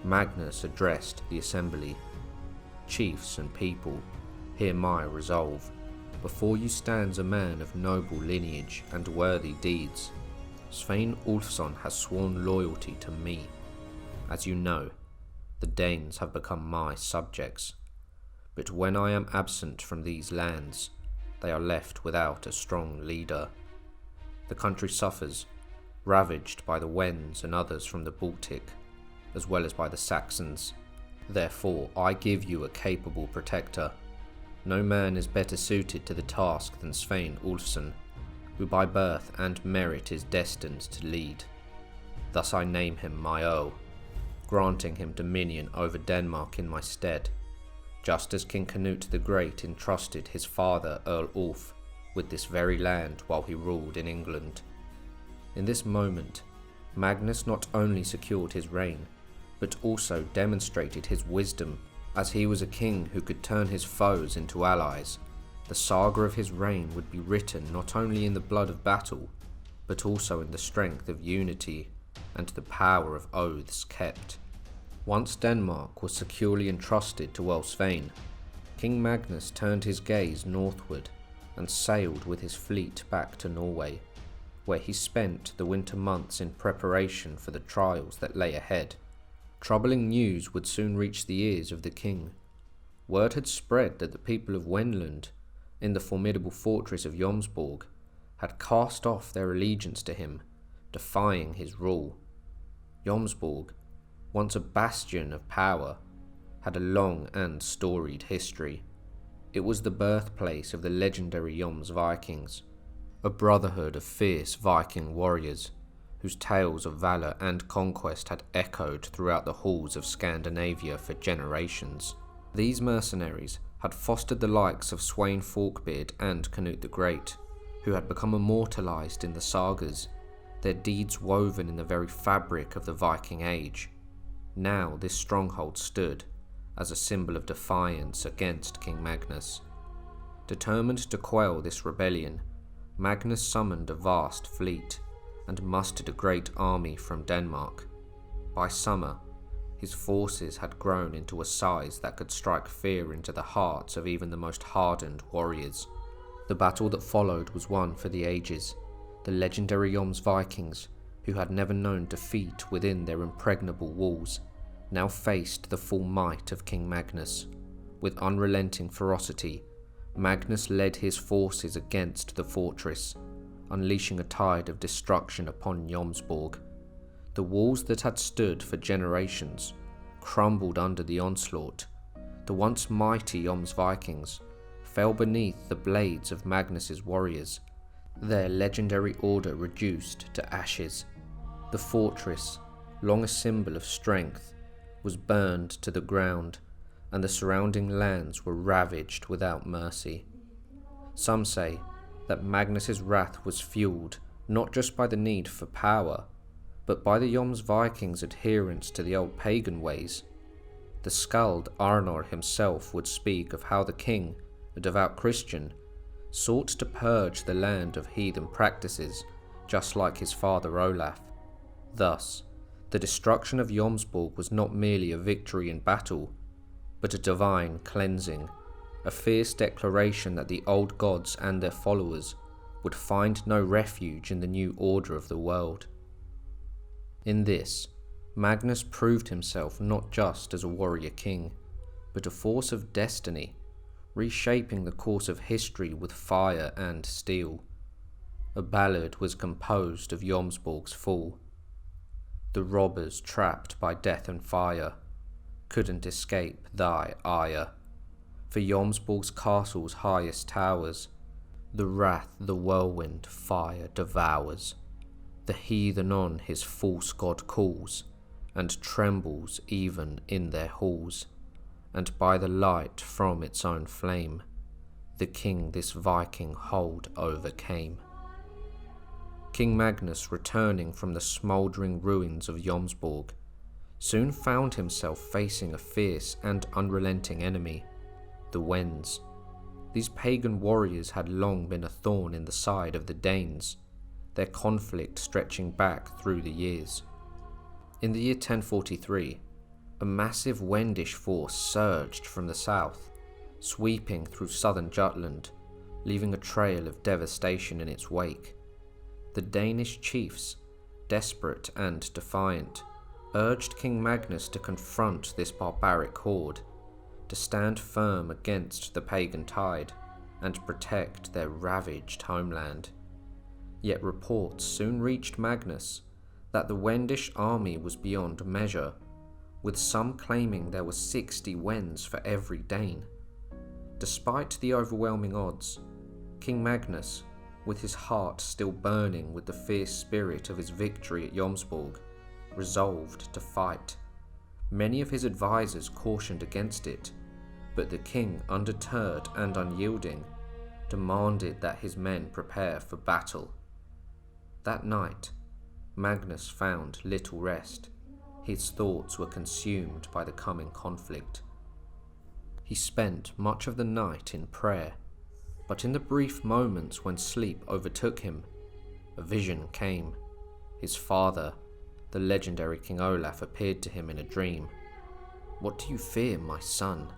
Speaker 1: Magnus addressed the assembly. "Chiefs and people, hear my resolve. Before you stands a man of noble lineage and worthy deeds. Svein Ulfsson has sworn loyalty to me. As you know, the Danes have become my subjects. But when I am absent from these lands, they are left without a strong leader. The country suffers, ravaged by the Wends and others from the Baltic, as well as by the Saxons. Therefore, I give you a capable protector. No man is better suited to the task than Svein Ulfsson, who by birth and merit is destined to lead. Thus I name him my Earl, granting him dominion over Denmark in my stead, just as King Canute the Great entrusted his father Earl Ulf with this very land while he ruled in England." In this moment, Magnus not only secured his reign, but also demonstrated his wisdom, as he was a king who could turn his foes into allies. The saga of his reign would be written not only in the blood of battle, but also in the strength of unity and the power of oaths kept. Once Denmark was securely entrusted to Earl Svein, King Magnus turned his gaze northward and sailed with his fleet back to Norway, where he spent the winter months in preparation for the trials that lay ahead. Troubling news would soon reach the ears of the king. Word had spread that the people of Wenland, in the formidable fortress of Jomsborg, had cast off their allegiance to him, defying his rule. Jomsborg, once a bastion of power, had a long and storied history. It was the birthplace of the legendary Joms Vikings, a brotherhood of fierce Viking warriors, whose tales of valour and conquest had echoed throughout the halls of Scandinavia for generations. These mercenaries had fostered the likes of Sweyn Forkbeard and Canute the Great, who had become immortalised in the sagas, their deeds woven in the very fabric of the Viking age. Now this stronghold stood as a symbol of defiance against King Magnus. Determined to quell this rebellion, Magnus summoned a vast fleet and mustered a great army from Denmark. By summer, his forces had grown into a size that could strike fear into the hearts of even the most hardened warriors. The battle that followed was one for the ages. The legendary Joms Vikings, who had never known defeat within their impregnable walls, now faced the full might of King Magnus. With unrelenting ferocity, Magnus led his forces against the fortress, unleashing a tide of destruction upon Jomsborg. The walls that had stood for generations crumbled under the onslaught. The once mighty Joms Vikings fell beneath the blades of Magnus's warriors, their legendary order reduced to ashes. The fortress, long a symbol of strength, was burned to the ground, and the surrounding lands were ravaged without mercy. Some say that Magnus's wrath was fueled not just by the need for power, but by the Vikings' adherence to the old pagan ways. The skald Arnor himself would speak of how the king, a devout Christian, sought to purge the land of heathen practices, just like his father Olaf. Thus, the destruction of Jomsborg was not merely a victory in battle, but a divine cleansing, a fierce declaration that the old gods and their followers would find no refuge in the new order of the world. In this, Magnus proved himself not just as a warrior king, but a force of destiny, reshaping the course of history with fire and steel. A ballad was composed of Jomsborg's fall. The robbers trapped by death and fire couldn't escape thy ire. For Jomsborg's castle's highest towers, the wrath the whirlwind fire devours. The heathen on his false god calls, and trembles even in their halls, and by the light from its own flame, the king this Viking hold overcame. King Magnus, returning from the smouldering ruins of Jomsborg, soon found himself facing a fierce and unrelenting enemy, the Wends. These pagan warriors had long been a thorn in the side of the Danes, their conflict stretching back through the years. In the year 1043, a massive Wendish force surged from the south, sweeping through southern Jutland, leaving a trail of devastation in its wake. The Danish chiefs, desperate and defiant, urged King Magnus to confront this barbaric horde, to stand firm against the pagan tide, and protect their ravaged homeland. Yet reports soon reached Magnus that the Wendish army was beyond measure, with some claiming there were 60 Wends for every Dane. Despite the overwhelming odds, King Magnus, with his heart still burning with the fierce spirit of his victory at Jomsborg, resolved to fight. Many of his advisors cautioned against it, but the king, undeterred and unyielding, demanded that his men prepare for battle. That night, Magnus found little rest. His thoughts were consumed by the coming conflict. He spent much of the night in prayer, but in the brief moments when sleep overtook him, a vision came. His father, the legendary King Olaf, appeared to him in a dream. "What do you fear, my son?"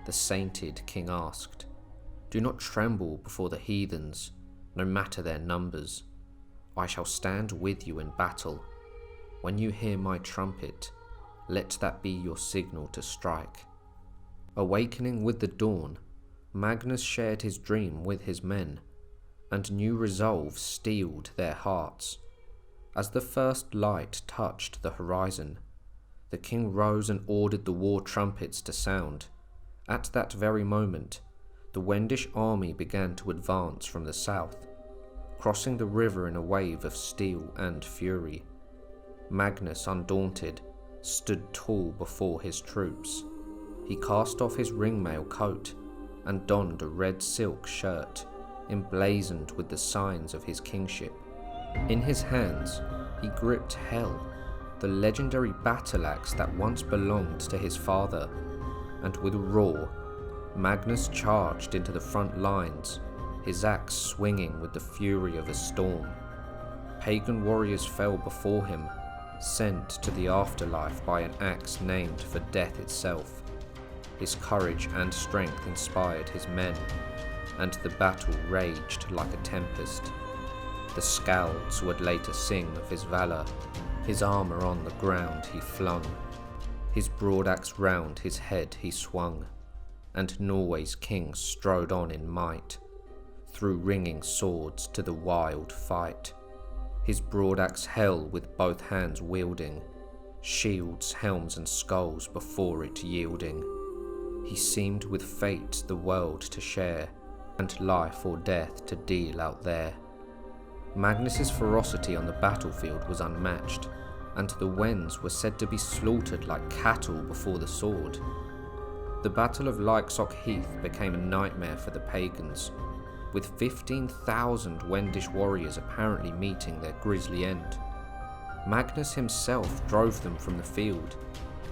Speaker 1: the sainted king asked. "Do not tremble before the heathens, no matter their numbers. I shall stand with you in battle. When you hear my trumpet, let that be your signal to strike." Awakening with the dawn, Magnus shared his dream with his men, and new resolve steeled their hearts. As the first light touched the horizon, the king rose and ordered the war trumpets to sound. At that very moment, the Wendish army began to advance from the south, crossing the river in a wave of steel and fury. Magnus, undaunted, stood tall before his troops. He cast off his ringmail coat and donned a red silk shirt, emblazoned with the signs of his kingship. In his hands, he gripped Hel, the legendary battle axe that once belonged to his father, and with a roar, Magnus charged into the front lines, his axe swinging with the fury of a storm. Pagan warriors fell before him, sent to the afterlife by an axe named for death itself. His courage and strength inspired his men, and the battle raged like a tempest. The skalds would later sing of his valour. His armour on the ground he flung, his broadaxe round his head he swung, and Norway's king strode on in might, through ringing swords to the wild fight. His broadaxe Hel with both hands wielding, shields, helms and skulls before it yielding. He seemed with fate the world to share, and life or death to deal out there. Magnus's ferocity on the battlefield was unmatched, and the Wends were said to be slaughtered like cattle before the sword. The Battle of Lyksok Heath became a nightmare for the pagans. with 15,000 Wendish warriors apparently meeting their grisly end. Magnus himself drove them from the field,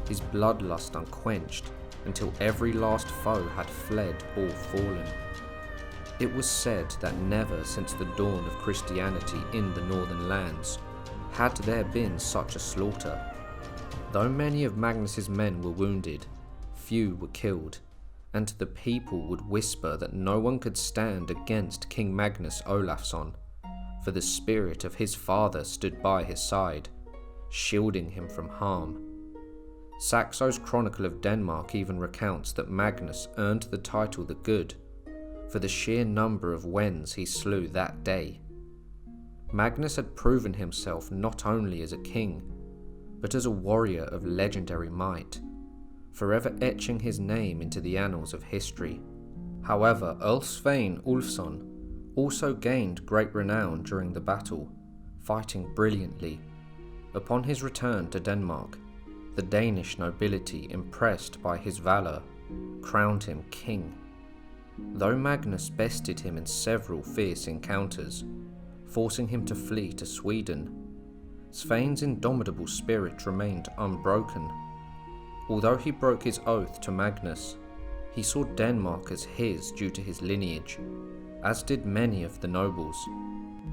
Speaker 1: his bloodlust unquenched, until every last foe had fled or fallen. It was said that never since the dawn of Christianity in the northern lands had there been such a slaughter. Though many of Magnus's men were wounded, few were killed, and the people would whisper that no one could stand against King Magnus Olafsson, for the spirit of his father stood by his side, shielding him from harm. Saxo's Chronicle of Denmark even recounts that Magnus earned the title the Good for the sheer number of Wends he slew that day. Magnus had proven himself not only as a king, but as a warrior of legendary might, forever etching his name into the annals of history. However, Earl Svein Ulfsson also gained great renown during the battle, fighting brilliantly. Upon his return to Denmark, the Danish nobility, impressed by his valour, crowned him king. Though Magnus bested him in several fierce encounters, forcing him to flee to Sweden, Svein's indomitable spirit remained unbroken. Although he broke his oath to Magnus, he saw Denmark as his due to his lineage, as did many of the nobles.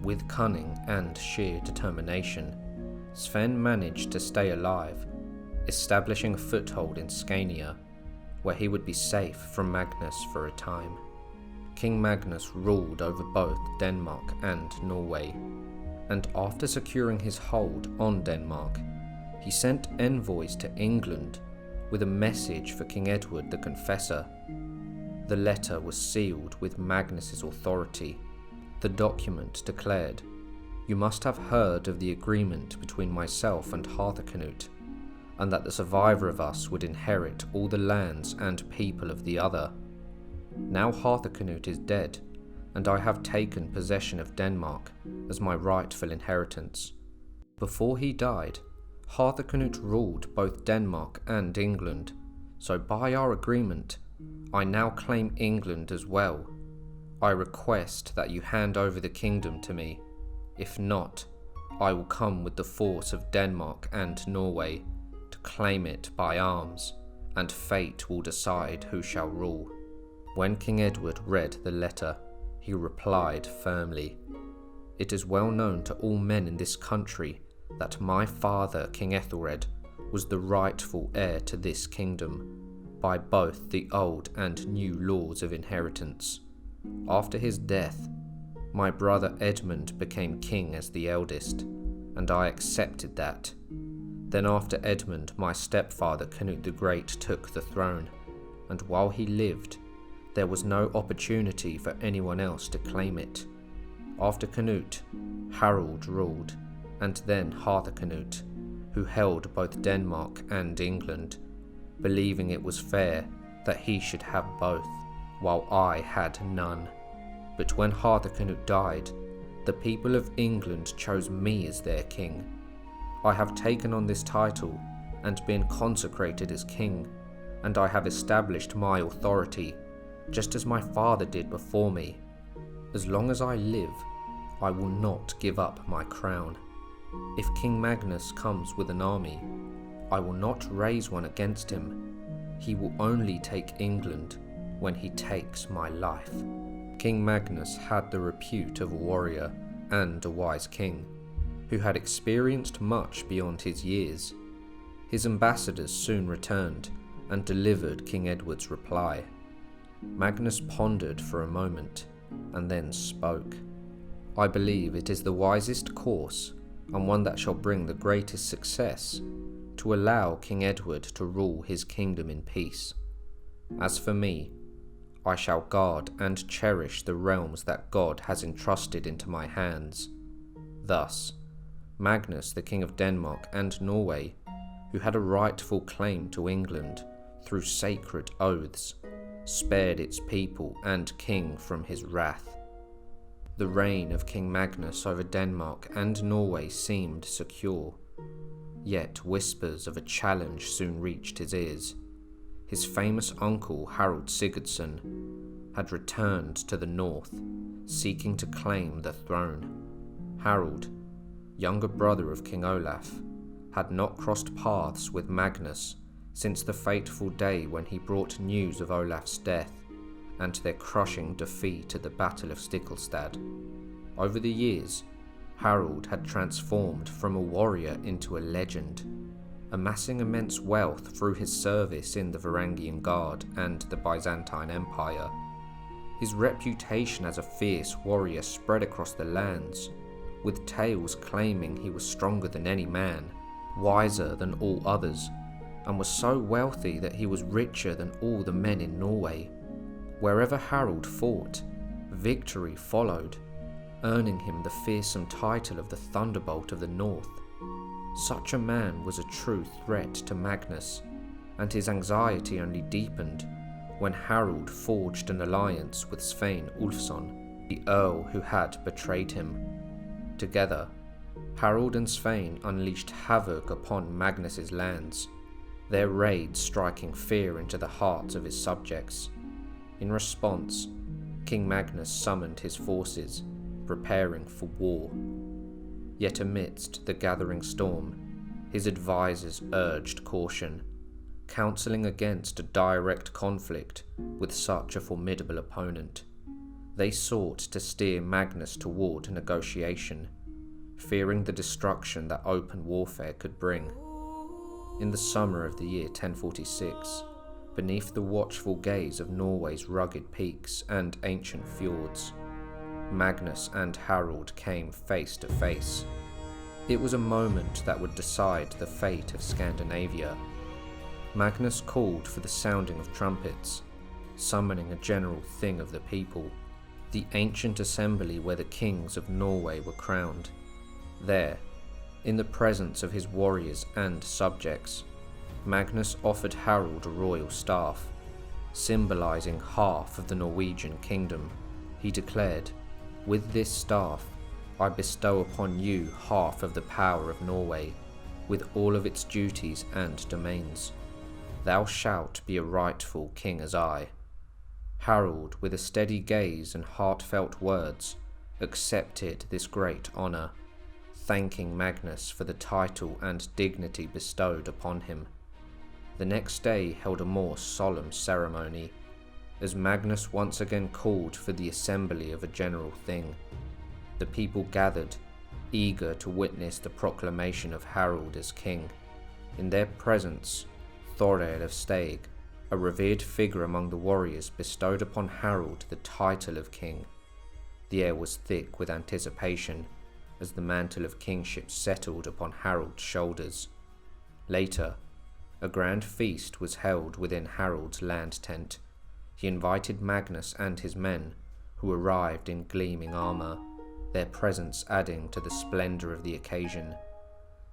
Speaker 1: With cunning and sheer determination, Svein managed to stay alive, establishing a foothold in Scania, where he would be safe from Magnus for a time. King Magnus ruled over both Denmark and Norway, and after securing his hold on Denmark, he sent envoys to England with a message for King Edward the Confessor. The letter was sealed with Magnus's authority. The document declared, "You must have heard of the agreement between myself and Harthacnut, and that the survivor of us would inherit all the lands and people of the other. Now Harthacnut is dead, and I have taken possession of Denmark as my rightful inheritance." Before he died, Harthacnut ruled both Denmark and England, so by our agreement, I now claim England as well. I request that you hand over the kingdom to me. If not, I will come with the force of Denmark and Norway to claim it by arms, and fate will decide who shall rule. When King Edward read the letter, he replied firmly, "It is well known to all men in this country that my father, King Ethelred, was the rightful heir to this kingdom, by both the old and new laws of inheritance. After his death, my brother Edmund became king as the eldest, and I accepted that. Then after Edmund, my stepfather Canute the Great took the throne, and while he lived, there was no opportunity for anyone else to claim it. After Canute, Harald ruled, and then Harthacnut, who held both Denmark and England, believing it was fair that he should have both, while I had none. But when Harthacnut died, the people of England chose me as their king. I have taken on this title and been consecrated as king, and I have established my authority, just as my father did before me. As long as I live, I will not give up my crown. If King Magnus comes with an army, I will not raise one against him. He will only take England when he takes my life." King Magnus had the repute of a warrior and a wise king, who had experienced much beyond his years. His ambassadors soon returned and delivered King Edward's reply. Magnus pondered for a moment and then spoke. "I believe it is the wisest course, and one that shall bring the greatest success, to allow King Edward to rule his kingdom in peace. As for me, I shall guard and cherish the realms that God has entrusted into my hands." Thus, Magnus, the King of Denmark and Norway, who had a rightful claim to England through sacred oaths, spared its people and king from his wrath. The reign of King Magnus over Denmark and Norway seemed secure, yet whispers of a challenge soon reached his ears. His famous uncle Harald Sigurdsson, had returned to the north, seeking to claim the throne. Harald, younger brother of King Olaf, had not crossed paths with Magnus since the fateful day when he brought news of Olaf's death and their crushing defeat at the Battle of Stiklestad. Over the years, Harald had transformed from a warrior into a legend, amassing immense wealth through his service in the Varangian Guard and the Byzantine Empire. His reputation as a fierce warrior spread across the lands, with tales claiming he was stronger than any man, wiser than all others, and was so wealthy that he was richer than all the men in Norway. Wherever Harald fought, victory followed, earning him the fearsome title of the Thunderbolt of the North. Such a man was a true threat to Magnus, and his anxiety only deepened when Harald forged an alliance with Svein Ulfsson, the earl who had betrayed him. Together, Harald and Svein unleashed havoc upon Magnus's lands, their raids striking fear into the hearts of his subjects. In response, King Magnus summoned his forces, preparing for war. Yet amidst the gathering storm, his advisors urged caution, counseling against a direct conflict with such a formidable opponent. They sought to steer Magnus toward negotiation, fearing the destruction that open warfare could bring. In the summer of the year 1046, beneath the watchful gaze of Norway's rugged peaks and ancient fjords, Magnus and Harald came face to face. It was a moment that would decide the fate of Scandinavia. Magnus called for the sounding of trumpets, summoning a general thing of the people, the ancient assembly where the kings of Norway were crowned. There, in the presence of his warriors and subjects, Magnus offered Harald a royal staff, symbolizing half of the Norwegian kingdom. He declared, "With this staff, I bestow upon you half of the power of Norway, with all of its duties and domains. Thou shalt be a rightful king as I." Harald, with a steady gaze and heartfelt words, accepted this great honor, thanking Magnus for the title and dignity bestowed upon him. The next day held a more solemn ceremony, as Magnus once again called for the assembly of a general thing. The people gathered, eager to witness the proclamation of Harald as king. In their presence, Thorel of Steg, a revered figure among the warriors, bestowed upon Harald the title of king. The air was thick with anticipation as the mantle of kingship settled upon Harald's shoulders. Later, a grand feast was held within Harald's land tent. He invited Magnus and his men, who arrived in gleaming armor, their presence adding to the splendor of the occasion.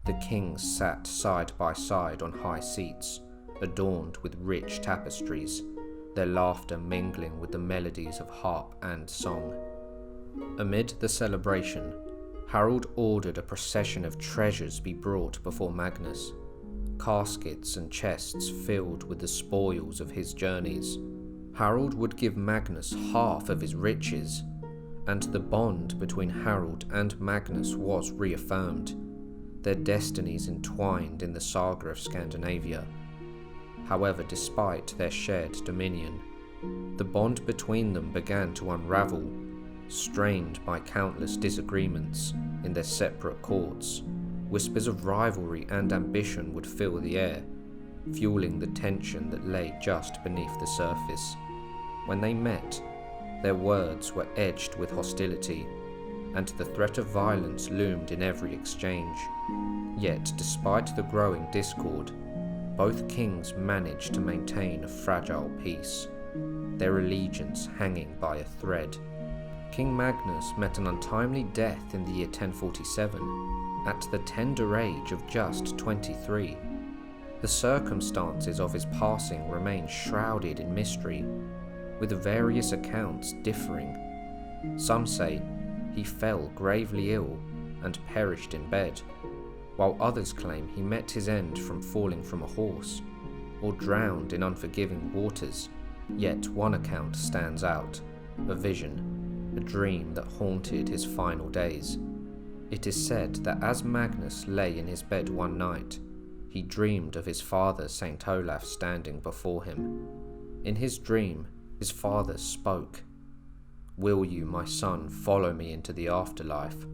Speaker 1: The kings sat side by side on high seats, adorned with rich tapestries, their laughter mingling with the melodies of harp and song. Amid the celebration, Harald ordered a procession of treasures be brought before Magnus, caskets and chests filled with the spoils of his journeys. Harald would give Magnus half of his riches, and the bond between Harald and Magnus was reaffirmed, their destinies entwined in the saga of Scandinavia. However, despite their shared dominion, the bond between them began to unravel, strained by countless disagreements in their separate courts. Whispers of rivalry and ambition would fill the air, fueling the tension that lay just beneath the surface. When they met, their words were edged with hostility, and the threat of violence loomed in every exchange. Yet, despite the growing discord, both kings managed to maintain a fragile peace, their allegiance hanging by a thread. King Magnus met an untimely death in the year 1047, at the tender age of just 23. The circumstances of his passing remain shrouded in mystery, with various accounts differing. Some say he fell gravely ill and perished in bed, while others claim he met his end from falling from a horse, or drowned in unforgiving waters. Yet one account stands out, a vision, a dream that haunted his final days. It is said that as Magnus lay in his bed one night, he dreamed of his father Saint Olaf standing before him. In his dream, his father spoke. "Will you, my son, follow me into the afterlife,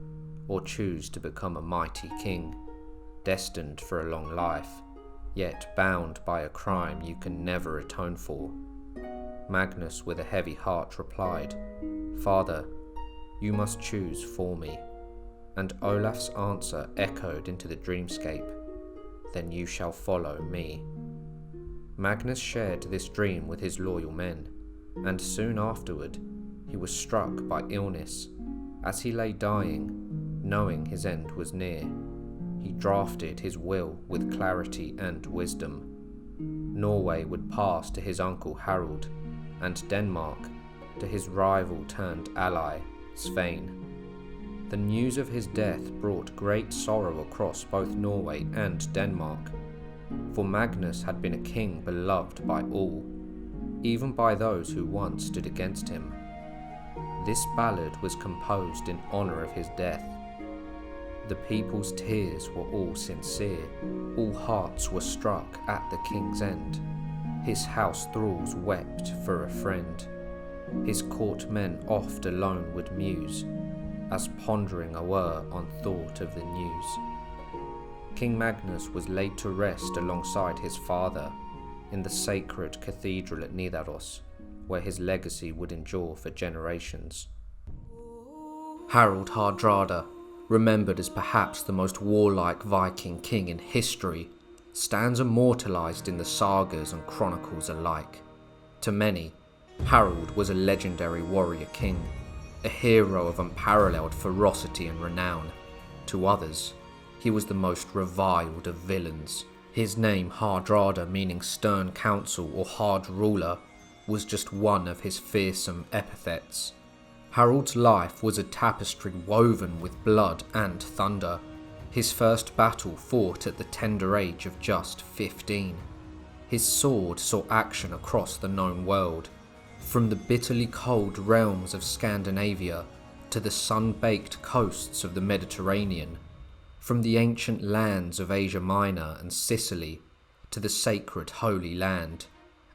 Speaker 1: or choose to become a mighty king, destined for a long life, yet bound by a crime you can never atone for?" Magnus, with a heavy heart, replied, "Father, you must choose for me." And Olaf's answer echoed into the dreamscape, "Then you shall follow me." Magnus shared this dream with his loyal men, and soon afterward he was struck by illness. As he lay dying, knowing his end was near, he drafted his will with clarity and wisdom. Norway would pass to his uncle Harald, and Denmark to his rival turned ally, Svein. The news of his death brought great sorrow across both Norway and Denmark, for Magnus had been a king beloved by all, even by those who once stood against him. This ballad was composed in honour of his death. The people's tears were all sincere, all hearts were struck at the king's end. His house thralls wept for a friend. His court men oft alone would muse, as pondering o'er on thought of the news. King Magnus was laid to rest alongside his father in the sacred cathedral at Nidaros, where his legacy would endure for generations. Harald Hardrada, remembered as perhaps the most warlike Viking king in history, stands immortalized in the sagas and chronicles alike. To many, Harald was a legendary warrior king, a hero of unparalleled ferocity and renown. To others, he was the most reviled of villains. His name, Hardrada, meaning stern counsel or hard ruler, was just one of his fearsome epithets. Harald's life was a tapestry woven with blood and thunder. His first battle fought at the tender age of just 15. His sword saw action across the known world, from the bitterly cold realms of Scandinavia to the sun-baked coasts of the Mediterranean, from the ancient lands of Asia Minor and Sicily to the sacred Holy Land,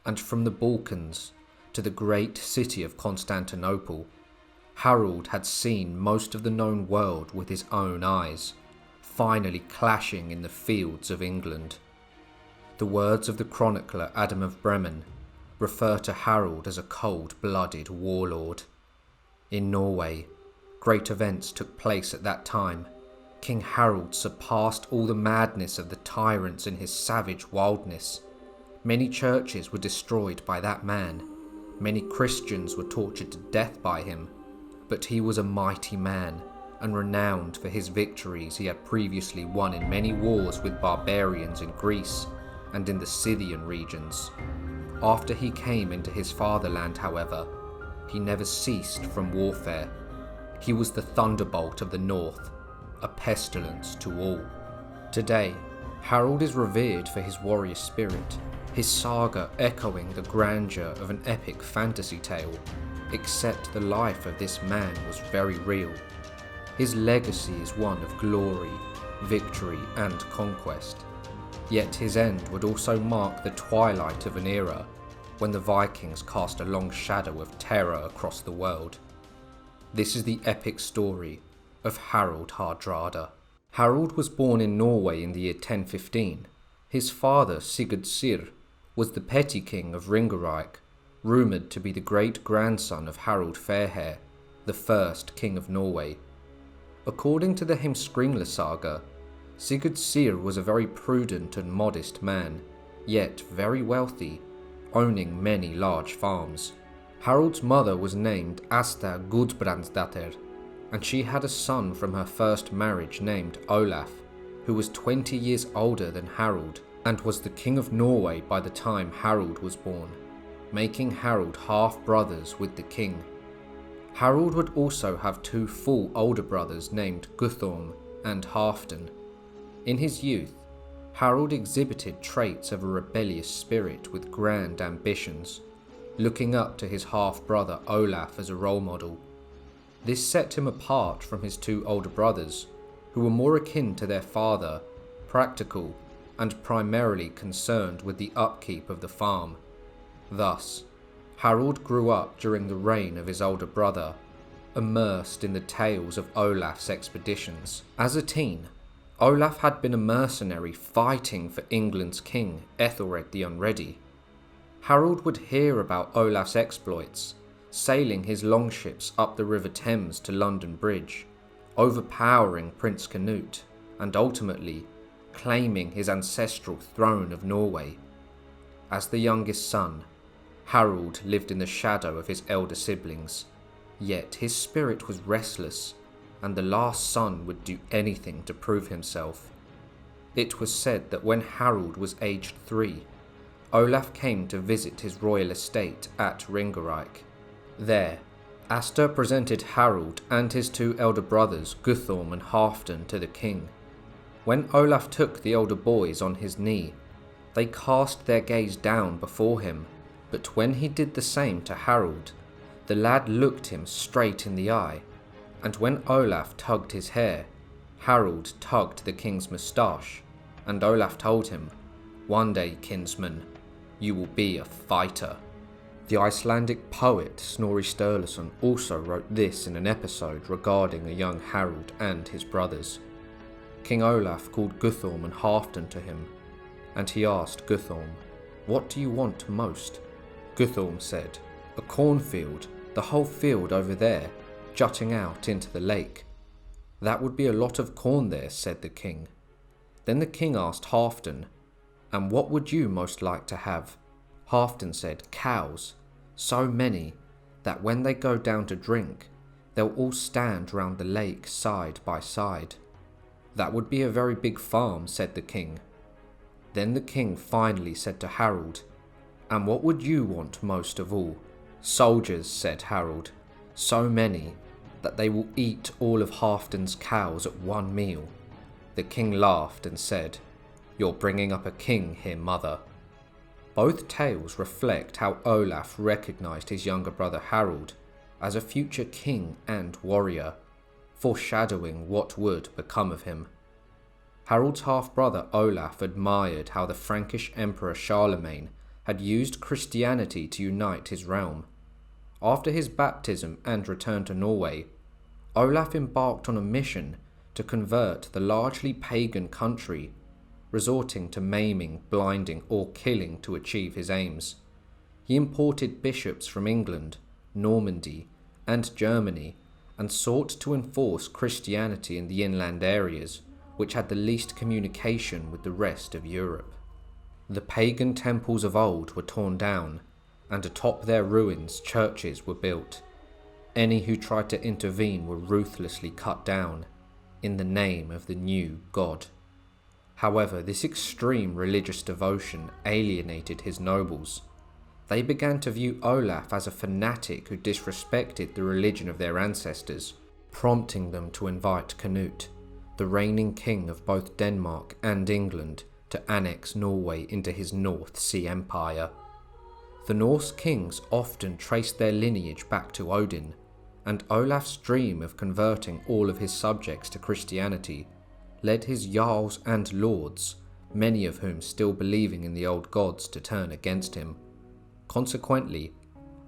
Speaker 1: and from the Balkans to the great city of Constantinople. Harald had seen most of the known world with his own eyes, finally clashing in the fields of England. The words of the chronicler Adam of Bremen refer to Harald as a cold-blooded warlord. In Norway, great events took place at that time. King Harald surpassed all the madness of the tyrants in his savage wildness. Many churches were destroyed by that man. Many Christians were tortured to death by him. But he was a mighty man, and renowned for his victories he had previously won in many wars with barbarians in Greece and in the Scythian regions. After he came into his fatherland, however, he never ceased from warfare. He was the thunderbolt of the north, a pestilence to all. Today, Harald is revered for his warrior spirit, his saga echoing the grandeur of an epic fantasy tale, except the life of this man was very real. His legacy is one of glory, victory, and conquest. Yet his end would also mark the twilight of an era when the Vikings cast a long shadow of terror across the world. This is the epic story of Harald Hardrada. Harald was born in Norway in the year 1015. His father, Sigurd Syr, was the petty king of Ringerike, rumoured to be the great-grandson of Harald Fairhair, the first king of Norway. According to the Heimskringla saga, Sigurd Syr was a very prudent and modest man, yet very wealthy, owning many large farms. Harald's mother was named Asta Gudbrandsdatter, and she had a son from her first marriage named Olaf, who was 20 years older than Harald and was the king of Norway by the time Harald was born, making Harald half-brothers with the king. Harald would also have two full older brothers named Guthorm and Halfdan. In his youth, Harald exhibited traits of a rebellious spirit with grand ambitions. looking up to his half-brother Olaf as a role model. This set him apart from his two older brothers, who were more akin to their father, practical, and primarily concerned with the upkeep of the farm. Thus, Harald grew up during the reign of his older brother, immersed in the tales of Olaf's expeditions. As a teen, Olaf had been a mercenary fighting for England's king, Ethelred the Unready. Harald would hear about Olaf's exploits, sailing his longships up the River Thames to London Bridge, overpowering Prince Canute, and ultimately claiming his ancestral throne of Norway. As the youngest son, Harald lived in the shadow of his elder siblings, yet his spirit was restless, and the last son would do anything to prove himself. It was said that when Harald was aged 3, Olaf came to visit his royal estate at Ringerike. There, Asta presented Harald and his two elder brothers Guthorm and Halfdan to the king. When Olaf took the older boys on his knee, they cast their gaze down before him, but when he did the same to Harald, the lad looked him straight in the eye, and when Olaf tugged his hair, Harald tugged the king's moustache, and Olaf told him, "One day, kinsman, you will be a fighter." The Icelandic poet Snorri Sturluson also wrote this in an episode regarding a young Harald and his brothers. King Olaf called Guthorm and Halfdan to him, and he asked Guthorm, "What do you want most?" Guthorm said, "A cornfield, the whole field over there, jutting out into the lake." "That would be a lot of corn there," said the king. Then the king asked Halfdan, "And what would you most like to have?" Halfdan said, "Cows, so many that when they go down to drink, they'll all stand round the lake side by side." "That would be a very big farm," said the king. Then the king finally said to Harald, "And what would you want most of all?" "Soldiers," said Harald, "so many that they will eat all of Halfdan's cows at one meal." The king laughed and said, "You're bringing up a king here, mother." Both tales reflect how Olaf recognised his younger brother Harald as a future king and warrior, foreshadowing what would become of him. Harald's half-brother Olaf admired how the Frankish Emperor Charlemagne had used Christianity to unite his realm. After his baptism and return to Norway, Olaf embarked on a mission to convert the largely pagan country, resorting to maiming, blinding, or killing to achieve his aims. He imported bishops from England, Normandy, and Germany, and sought to enforce Christianity in the inland areas, which had the least communication with the rest of Europe. The pagan temples of old were torn down, and atop their ruins churches were built. Any who tried to intervene were ruthlessly cut down, in the name of the new god. However, this extreme religious devotion alienated his nobles. They began to view Olaf as a fanatic who disrespected the religion of their ancestors, prompting them to invite Canute, the reigning king of both Denmark and England, to annex Norway into his North Sea Empire. The Norse kings often traced their lineage back to Odin, and Olaf's dream of converting all of his subjects to Christianity led his jarls and lords, many of whom still believing in the old gods, to turn against him. Consequently,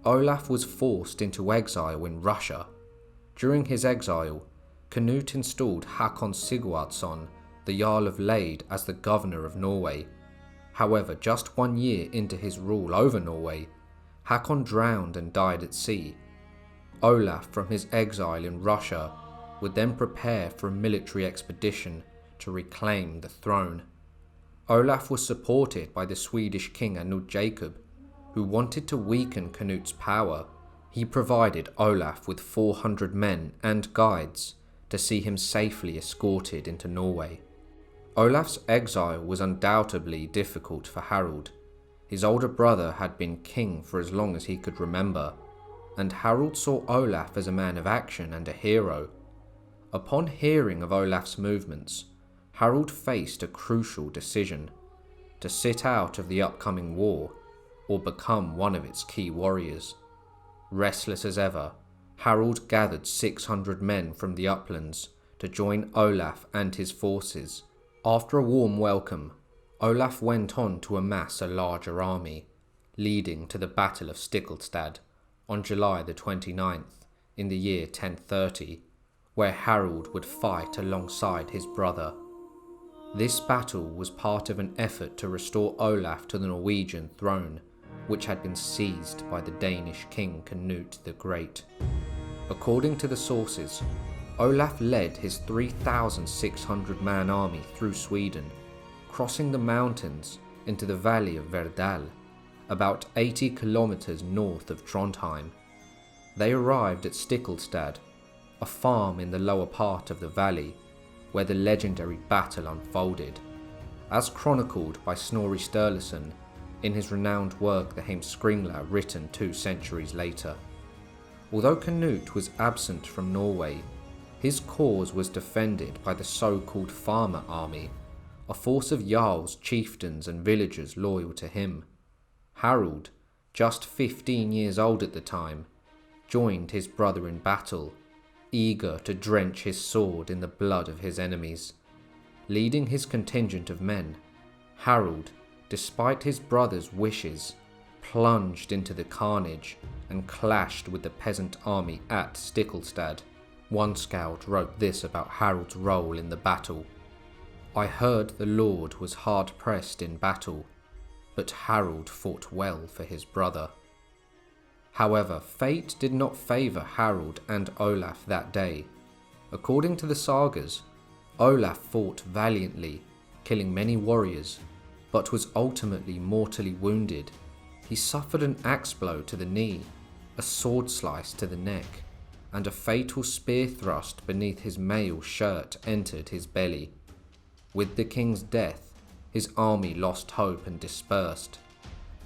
Speaker 1: Olaf was forced into exile in Russia. During his exile, Canute installed Hakon Sigurdsson, the Jarl of Lade, as the governor of Norway. However, just 1 year into his rule over Norway, Hakon drowned and died at sea. Olaf, from his exile in Russia, would then prepare for a military expedition to reclaim the throne. Olaf was supported by the Swedish king Anud Jacob, who wanted to weaken Canute's power. He provided Olaf with 400 men and guides to see him safely escorted into Norway. Olaf's exile was undoubtedly difficult for Harald. His older brother had been king for as long as he could remember, and Harald saw Olaf as a man of action and a hero. Upon hearing of Olaf's movements, Harald faced a crucial decision: to sit out of the upcoming war, or become one of its key warriors. Restless as ever, Harald gathered 600 men from the uplands to join Olaf and his forces. After a warm welcome, Olaf went on to amass a larger army, leading to the Battle of Stiklestad on July the 29th in the year 1030, where Harald would fight alongside his brother. This battle was part of an effort to restore Olaf to the Norwegian throne, which had been seized by the Danish king Canute the Great. According to the sources, Olaf led his 3,600-man army through Sweden, crossing the mountains into the valley of Verdal, about 80 kilometers north of Trondheim. They arrived at Stiklestad, a farm in the lower part of the valley, where the legendary battle unfolded, as chronicled by Snorri Sturluson in his renowned work The Heimskringla, written 2 centuries later. Although Canute was absent from Norway, his cause was defended by the so-called Farmer Army, a force of jarls, chieftains and villagers loyal to him. Harald, just 15 years old at the time, joined his brother in battle, eager to drench his sword in the blood of his enemies. Leading his contingent of men, Harald, despite his brother's wishes, plunged into the carnage and clashed with the peasant army at Stiklestad. One scout wrote this about Harald's role in the battle: "I heard the Lord was hard-pressed in battle, but Harald fought well for his brother." However, fate did not favour Harald and Olaf that day. According to the Sagas, Olaf fought valiantly, killing many warriors, but was ultimately mortally wounded. He suffered an axe blow to the knee, a sword slice to the neck, and a fatal spear thrust beneath his mail shirt entered his belly. With the king's death, his army lost hope and dispersed,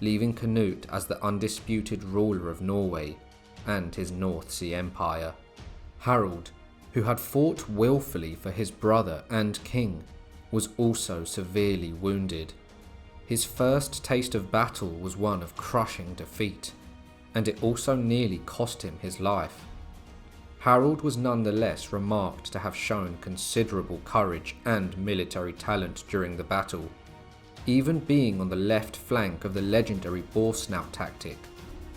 Speaker 1: leaving Canute as the undisputed ruler of Norway and his North Sea Empire. Harald, who had fought willfully for his brother and king, was also severely wounded. His first taste of battle was one of crushing defeat, and it also nearly cost him his life. Harald was nonetheless remarked to have shown considerable courage and military talent during the battle, even being on the left flank of the legendary boar snout tactic,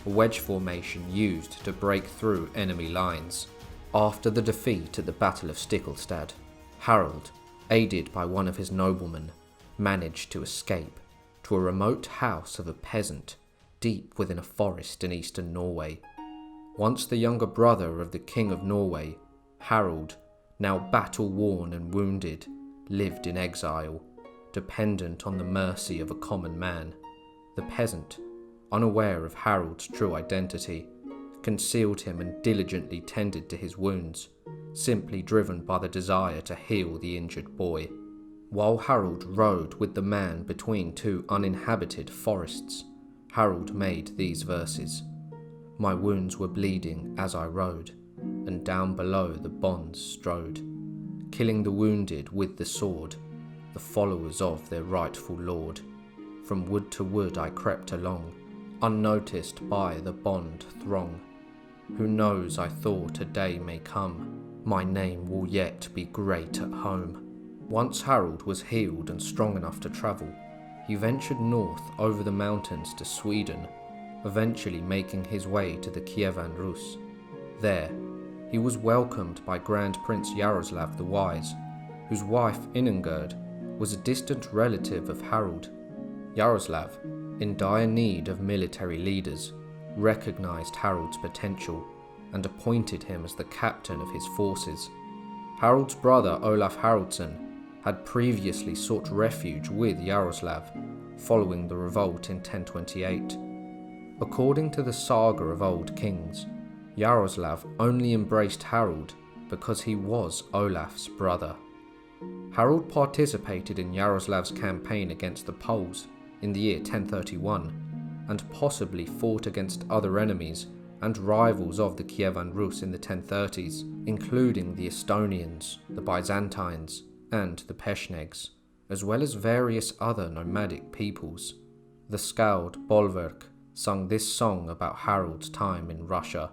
Speaker 1: a wedge formation used to break through enemy lines. After the defeat at the Battle of Stiklestad, Harald, aided by one of his noblemen, managed to escape to a remote house of a peasant deep within a forest in eastern Norway. Once the younger brother of the King of Norway, Harald, now battle-worn and wounded, lived in exile, dependent on the mercy of a common man. The peasant, unaware of Harald's true identity, concealed him and diligently tended to his wounds, simply driven by the desire to heal the injured boy. While Harald rode with the man between 2 uninhabited forests, Harald made these verses: "My wounds were bleeding as I rode, and down below the bonds strode, killing the wounded with the sword, the followers of their rightful lord. From wood to wood I crept along, unnoticed by the bond throng. Who knows, I thought, a day may come, my name will yet be great at home." Once Harald was healed and strong enough to travel, he ventured north over the mountains to Sweden, eventually making his way to the Kievan Rus. There, he was welcomed by Grand Prince Yaroslav the Wise, whose wife Iningerd was a distant relative of Harald. Yaroslav, in dire need of military leaders, recognized Harald's potential and appointed him as the captain of his forces. Harald's brother Olaf Haraldsson had previously sought refuge with Yaroslav following the revolt in 1028. According to the Saga of Old Kings, Yaroslav only embraced Harald because he was Olaf's brother. Harald participated in Yaroslav's campaign against the Poles in the year 1031, and possibly fought against other enemies and rivals of the Kievan Rus in the 1030s, including the Estonians, the Byzantines, and the Peshnegs, as well as various other nomadic peoples. The Skald Bolverk sung this song about Harold's time in Russia.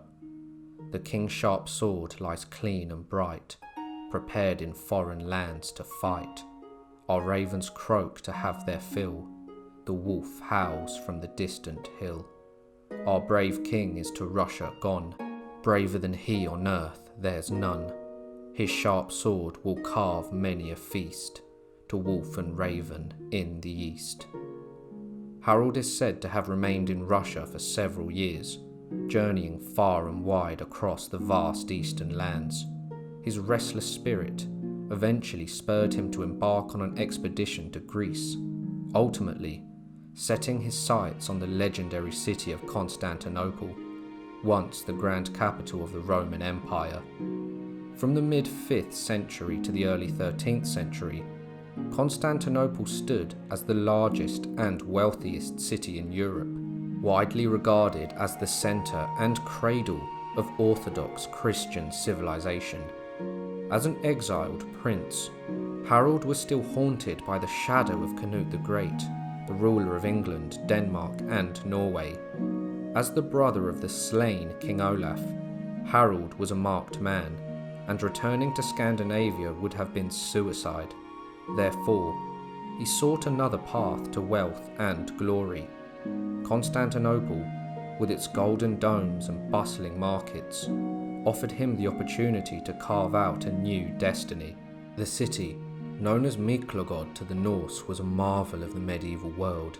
Speaker 1: The king's sharp sword lies clean and bright, prepared in foreign lands to fight. Our ravens croak to have their fill, the wolf howls from the distant hill. Our brave king is to Russia gone, braver than he on earth there's none. His sharp sword will carve many a feast, to wolf and raven in the east. Harold is said to have remained in Russia for several years, journeying far and wide across the vast eastern lands. His restless spirit eventually spurred him to embark on an expedition to Greece, ultimately setting his sights on the legendary city of Constantinople, once the grand capital of the Roman Empire. From the mid-5th century to the early 13th century, Constantinople stood as the largest and wealthiest city in Europe, widely regarded as the centre and cradle of Orthodox Christian civilization. As an exiled prince, Harold was still haunted by the shadow of Canute the Great, the ruler of England, Denmark and Norway. As the brother of the slain King Olaf, Harold was a marked man, and returning to Scandinavia would have been suicide. Therefore, he sought another path to wealth and glory. Constantinople, with its golden domes and bustling markets, offered him the opportunity to carve out a new destiny. The city, known as Miklagard to the Norse, was a marvel of the medieval world,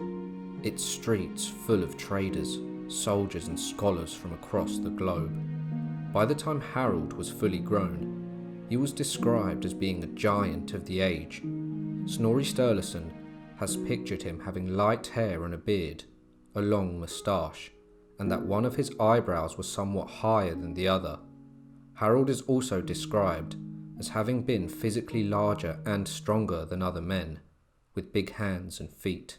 Speaker 1: its streets full of traders, soldiers and scholars from across the globe. By the time Harold was fully grown, he was described as being a giant of the age. Snorri Sturluson has pictured him having light hair and a beard, a long moustache, and that one of his eyebrows was somewhat higher than the other. Harold is also described as having been physically larger and stronger than other men, with big hands and feet.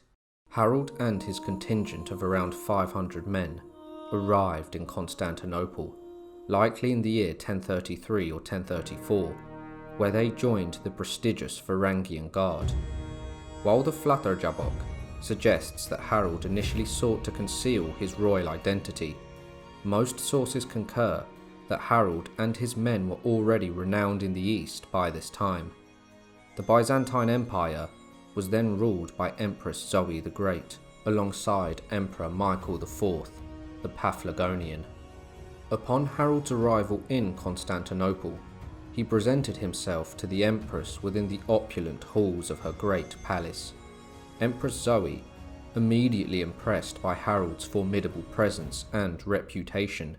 Speaker 1: Harold and his contingent of around 500 men arrived in Constantinople, likely in the year 1033 or 1034, where they joined the prestigious Varangian Guard. While the Flatterjabok suggests that Harold initially sought to conceal his royal identity, most sources concur that Harold and his men were already renowned in the East by this time. The Byzantine Empire was then ruled by Empress Zoe the Great, alongside Emperor Michael IV, the Paphlagonian. Upon Harold's arrival in Constantinople, he presented himself to the Empress within the opulent halls of her great palace. Empress Zoe, immediately impressed by Harold's formidable presence and reputation,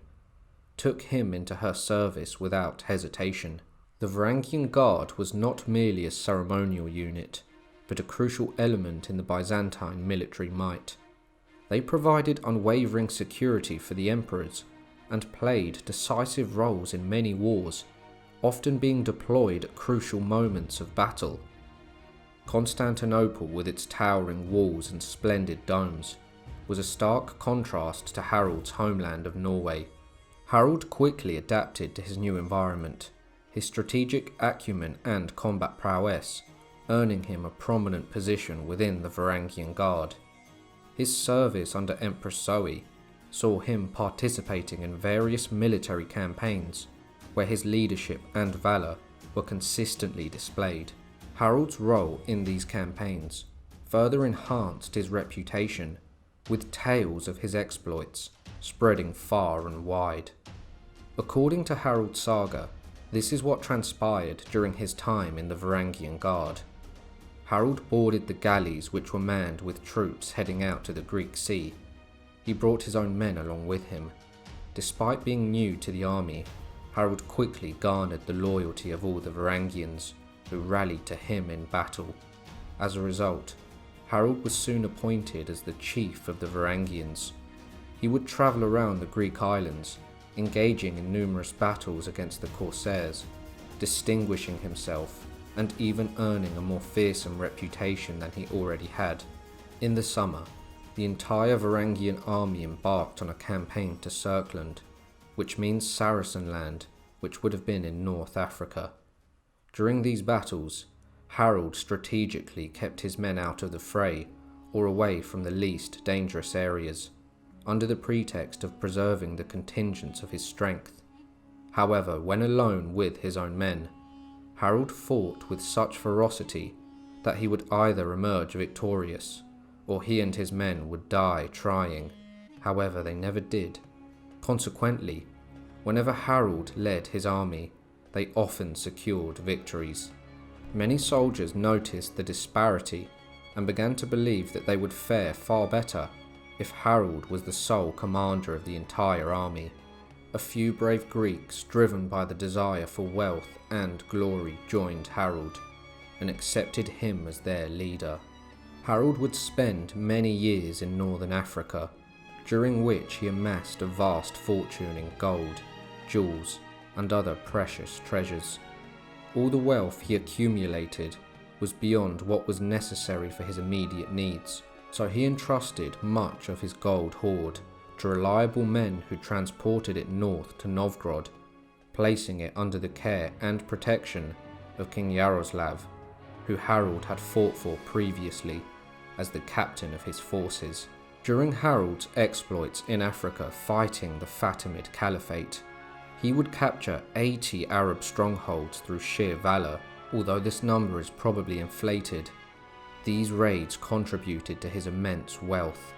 Speaker 1: took him into her service without hesitation. The Varangian Guard was not merely a ceremonial unit, but a crucial element in the Byzantine military might. They provided unwavering security for the emperors and played decisive roles in many wars, often being deployed at crucial moments of battle. Constantinople, with its towering walls and splendid domes, was a stark contrast to Harold's homeland of Norway. Harold quickly adapted to his new environment, his strategic acumen and combat prowess earning him a prominent position within the Varangian Guard. His service under Empress Zoe saw him participating in various military campaigns, where his leadership and valour were consistently displayed. Harold's role in these campaigns further enhanced his reputation, with tales of his exploits spreading far and wide. According to Harold's saga, this is what transpired during his time in the Varangian Guard. Harold boarded the galleys which were manned with troops heading out to the Greek Sea. He brought his own men along with him. Despite being new to the army, Harold quickly garnered the loyalty of all the Varangians, who rallied to him in battle. As a result, Harold was soon appointed as the chief of the Varangians. He would travel around the Greek islands, engaging in numerous battles against the Corsairs, distinguishing himself and even earning a more fearsome reputation than he already had. In the summer, the entire Varangian army embarked on a campaign to Serkland, which means Saracen land, which would have been in North Africa. During these battles, Harold strategically kept his men out of the fray or away from the least dangerous areas. under the pretext of preserving the contingents of his strength. However, when alone with his own men, Harald fought with such ferocity that he would either emerge victorious, or he and his men would die trying. However, they never did. Consequently, whenever Harald led his army, they often secured victories. Many soldiers noticed the disparity and began to believe that they would fare far better if Harald was the sole commander of the entire army. A few brave Greeks, driven by the desire for wealth and glory, joined Harald and accepted him as their leader. Harald would spend many years in northern Africa, during which he amassed a vast fortune in gold, jewels, and other precious treasures. All the wealth he accumulated was beyond what was necessary for his immediate needs, so he entrusted much of his gold hoard to reliable men who transported it north to Novgorod, placing it under the care and protection of King Yaroslav, who Harald had fought for previously as the captain of his forces. During Harald's exploits in Africa fighting the Fatimid Caliphate, he would capture 80 Arab strongholds through sheer valour, although this number is probably inflated. These raids contributed to his immense wealth,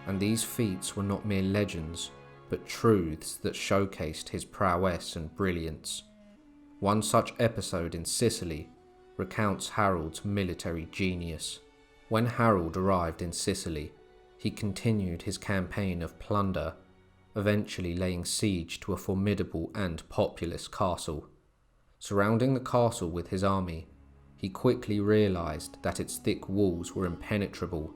Speaker 1: and these feats were not mere legends, but truths that showcased his prowess and brilliance. One such episode in Sicily recounts Harald's military genius. When Harald arrived in Sicily, he continued his campaign of plunder, eventually laying siege to a formidable and populous castle. Surrounding the castle with his army, he quickly realized that its thick walls were impenetrable,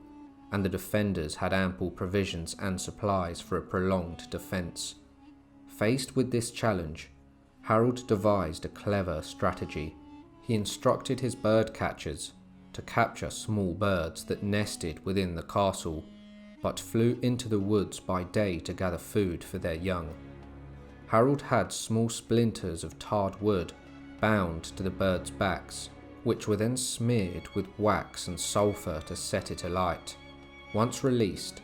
Speaker 1: and the defenders had ample provisions and supplies for a prolonged defense. Faced with this challenge, Harald devised a clever strategy. He instructed his bird catchers to capture small birds that nested within the castle, but flew into the woods by day to gather food for their young. Harald had small splinters of tarred wood bound to the birds' backs, which were then smeared with wax and sulphur to set it alight. Once released,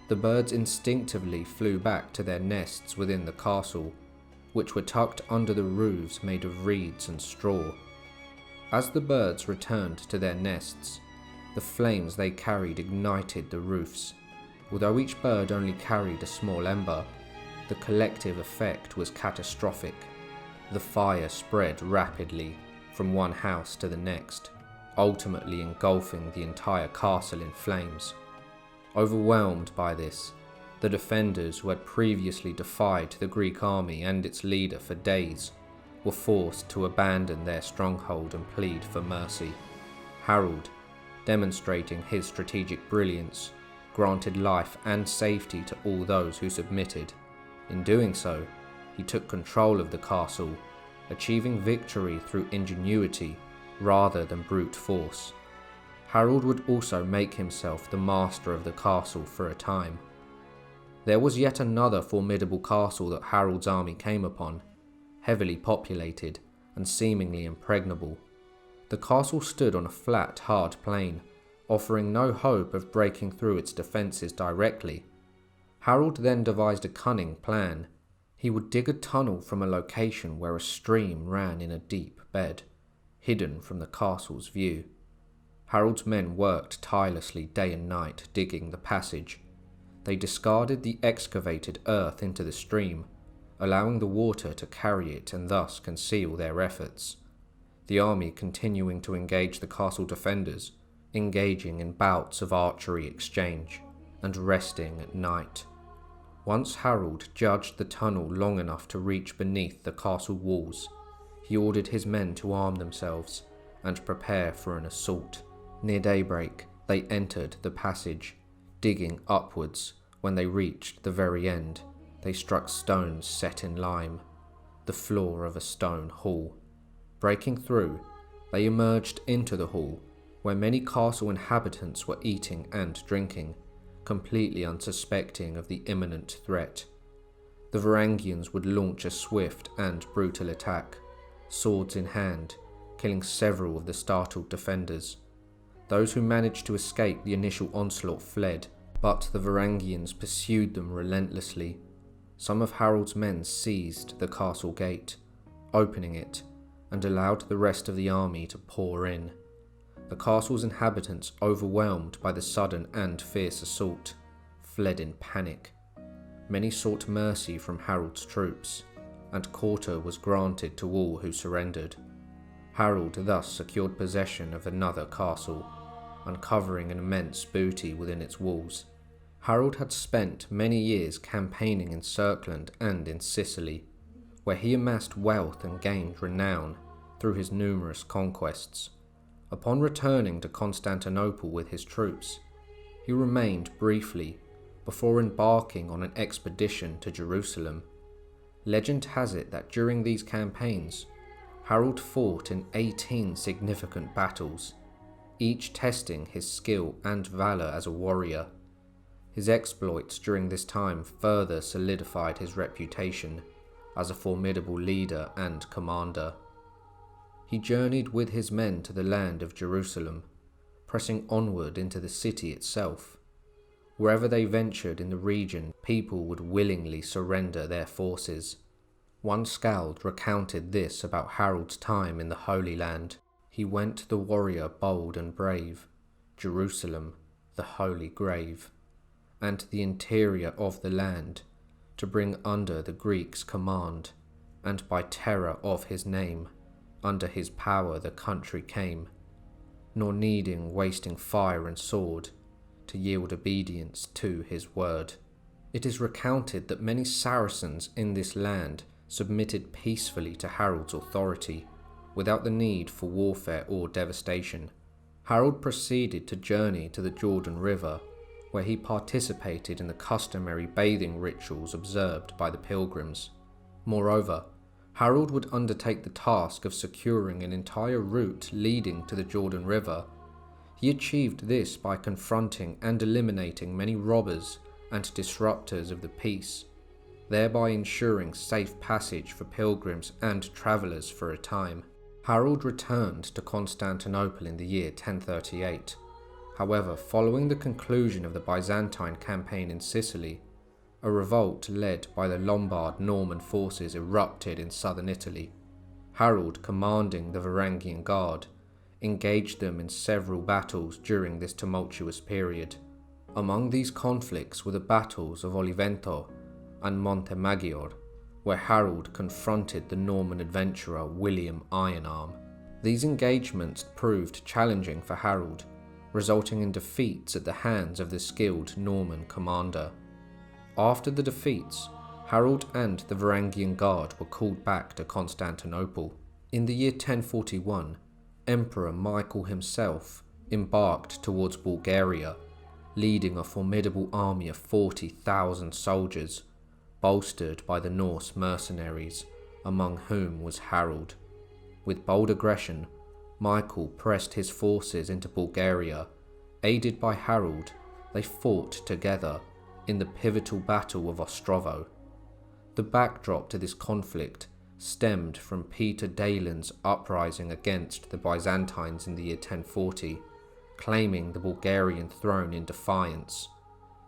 Speaker 1: the birds instinctively flew back to their nests within the castle, which were tucked under the roofs made of reeds and straw. As the birds returned to their nests, the flames they carried ignited the roofs. Although each bird only carried a small ember, the collective effect was catastrophic. The fire spread rapidly from one house to the next, ultimately engulfing the entire castle in flames. Overwhelmed by this, the defenders who had previously defied the Greek army and its leader for days were forced to abandon their stronghold and plead for mercy. Harald, demonstrating his strategic brilliance, granted life and safety to all those who submitted. In doing so, he took control of the castle, achieving victory through ingenuity rather than brute force. Harald would also make himself the master of the castle for a time. There was yet another formidable castle that Harald's army came upon, heavily populated and seemingly impregnable. The castle stood on a flat, hard plain, offering no hope of breaking through its defences directly. Harald then devised a cunning plan. He would dig a tunnel from a location where a stream ran in a deep bed, hidden from the castle's view. Harald's men worked tirelessly day and night digging the passage. They discarded the excavated earth into the stream, allowing the water to carry it and thus conceal their efforts. The army continuing to engage the castle defenders, engaging in bouts of archery exchange, and resting at night. Once Harald judged the tunnel long enough to reach beneath the castle walls, he ordered his men to arm themselves and prepare for an assault. Near daybreak, they entered the passage, digging upwards. When they reached the very end, they struck stones set in lime, the floor of a stone hall. Breaking through, they emerged into the hall, where many castle inhabitants were eating and drinking, completely unsuspecting of the imminent threat. The Varangians would launch a swift and brutal attack, swords in hand, killing several of the startled defenders. Those who managed to escape the initial onslaught fled, But the Varangians pursued them relentlessly. Some of Harald's men seized the castle gate, opening it, and allowed the rest of the army to pour in. The castle's inhabitants, overwhelmed by the sudden and fierce assault, fled in panic. Many sought mercy from Harald's troops, and quarter was granted to all who surrendered. Harald thus secured possession of another castle, uncovering an immense booty within its walls. Harald had spent many years campaigning in Serkland and in Sicily, where he amassed wealth and gained renown through his numerous conquests. Upon returning to Constantinople with his troops, he remained briefly before embarking on an expedition to Jerusalem. Legend has it that during these campaigns, Harald fought in 18 significant battles, each testing his skill and valour as a warrior. His exploits during this time further solidified his reputation as a formidable leader and commander. He journeyed with his men to the land of Jerusalem, pressing onward into the city itself. Wherever they ventured in the region, people would willingly surrender their forces. One skald recounted this about Harald's time in the Holy Land. He went the warrior bold and brave, Jerusalem, the holy grave, and the interior of the land, to bring under the Greeks' command, and by terror of his name, under his power the country came, nor needing wasting fire and sword, to yield obedience to his word. It is recounted that many Saracens in this land submitted peacefully to Harald's authority, without the need for warfare or devastation. Harald proceeded to journey to the Jordan River, where he participated in the customary bathing rituals observed by the pilgrims. Moreover, Harald would undertake the task of securing an entire route leading to the Jordan River. He achieved this by confronting and eliminating many robbers and disruptors of the peace, thereby ensuring safe passage for pilgrims and travellers for a time. Harald returned to Constantinople in the year 1038. However, following the conclusion of the Byzantine campaign in Sicily, a revolt led by the Lombard Norman forces erupted in southern Italy. Harald, commanding the Varangian Guard, engaged them in several battles during this tumultuous period. Among these conflicts were the battles of Olivento and Montemagior, where Harald confronted the Norman adventurer William Ironarm. These engagements proved challenging for Harald, resulting in defeats at the hands of the skilled Norman commander. After the defeats, Harald and the Varangian Guard were called back to Constantinople. In the year 1041, Emperor Michael himself embarked towards Bulgaria, leading a formidable army of 40,000 soldiers, bolstered by the Norse mercenaries, among whom was Harald. With bold aggression, Michael pressed his forces into Bulgaria. Aided by Harald, they fought together in the pivotal Battle of Ostrovo. The backdrop to this conflict stemmed from Peter Dalen's uprising against the Byzantines in the year 1040, claiming the Bulgarian throne in defiance.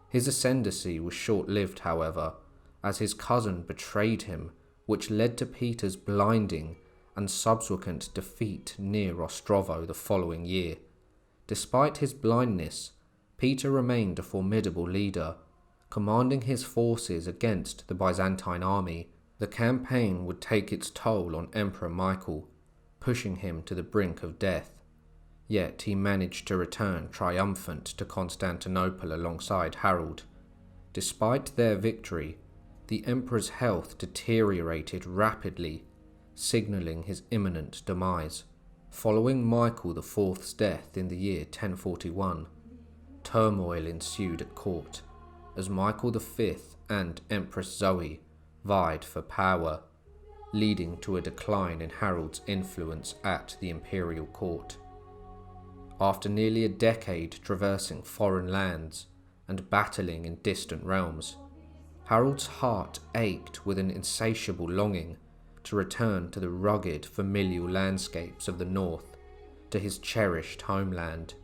Speaker 1: His ascendancy was short-lived, however, as his cousin betrayed him, which led to Peter's blinding and subsequent defeat near Ostrovo the following year. Despite his blindness, Peter remained a formidable leader, commanding his forces against the Byzantine army. The campaign would take its toll on Emperor Michael, pushing him to the brink of death. Yet he managed to return triumphant to Constantinople alongside Harald. Despite their victory, the emperor's health deteriorated rapidly, signalling his imminent demise. Following Michael IV's death in the year 1041, turmoil ensued at court, as Michael V and Empress Zoe vied for power, leading to a decline in Harald's influence at the imperial court. After nearly a decade traversing foreign lands and battling in distant realms, Harald's heart ached with an insatiable longing to return to the rugged, familial landscapes of the north, to his cherished homeland.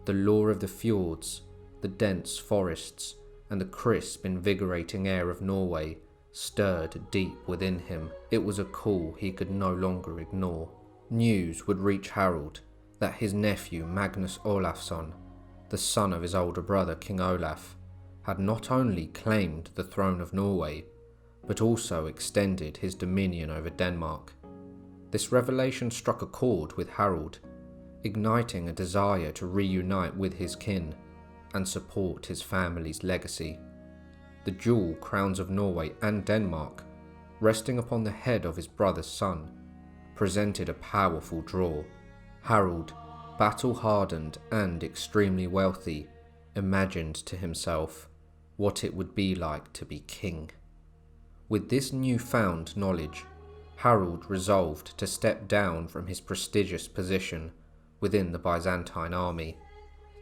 Speaker 1: The lure of the fjords, The dense forests and the crisp, invigorating air of Norway stirred deep within him. It was a call he could no longer ignore. News would reach Harald that his nephew Magnus Olafsson, the son of his older brother King Olaf, had not only claimed the throne of Norway, but also extended his dominion over Denmark. This revelation struck a chord with Harald, igniting a desire to reunite with his kin and support his family's legacy. The dual crowns of Norway and Denmark, resting upon the head of his brother's son, presented a powerful draw. Harald, battle-hardened and extremely wealthy, imagined to himself what it would be like to be king. With this newfound knowledge, Harald resolved to step down from his prestigious position within the Byzantine army.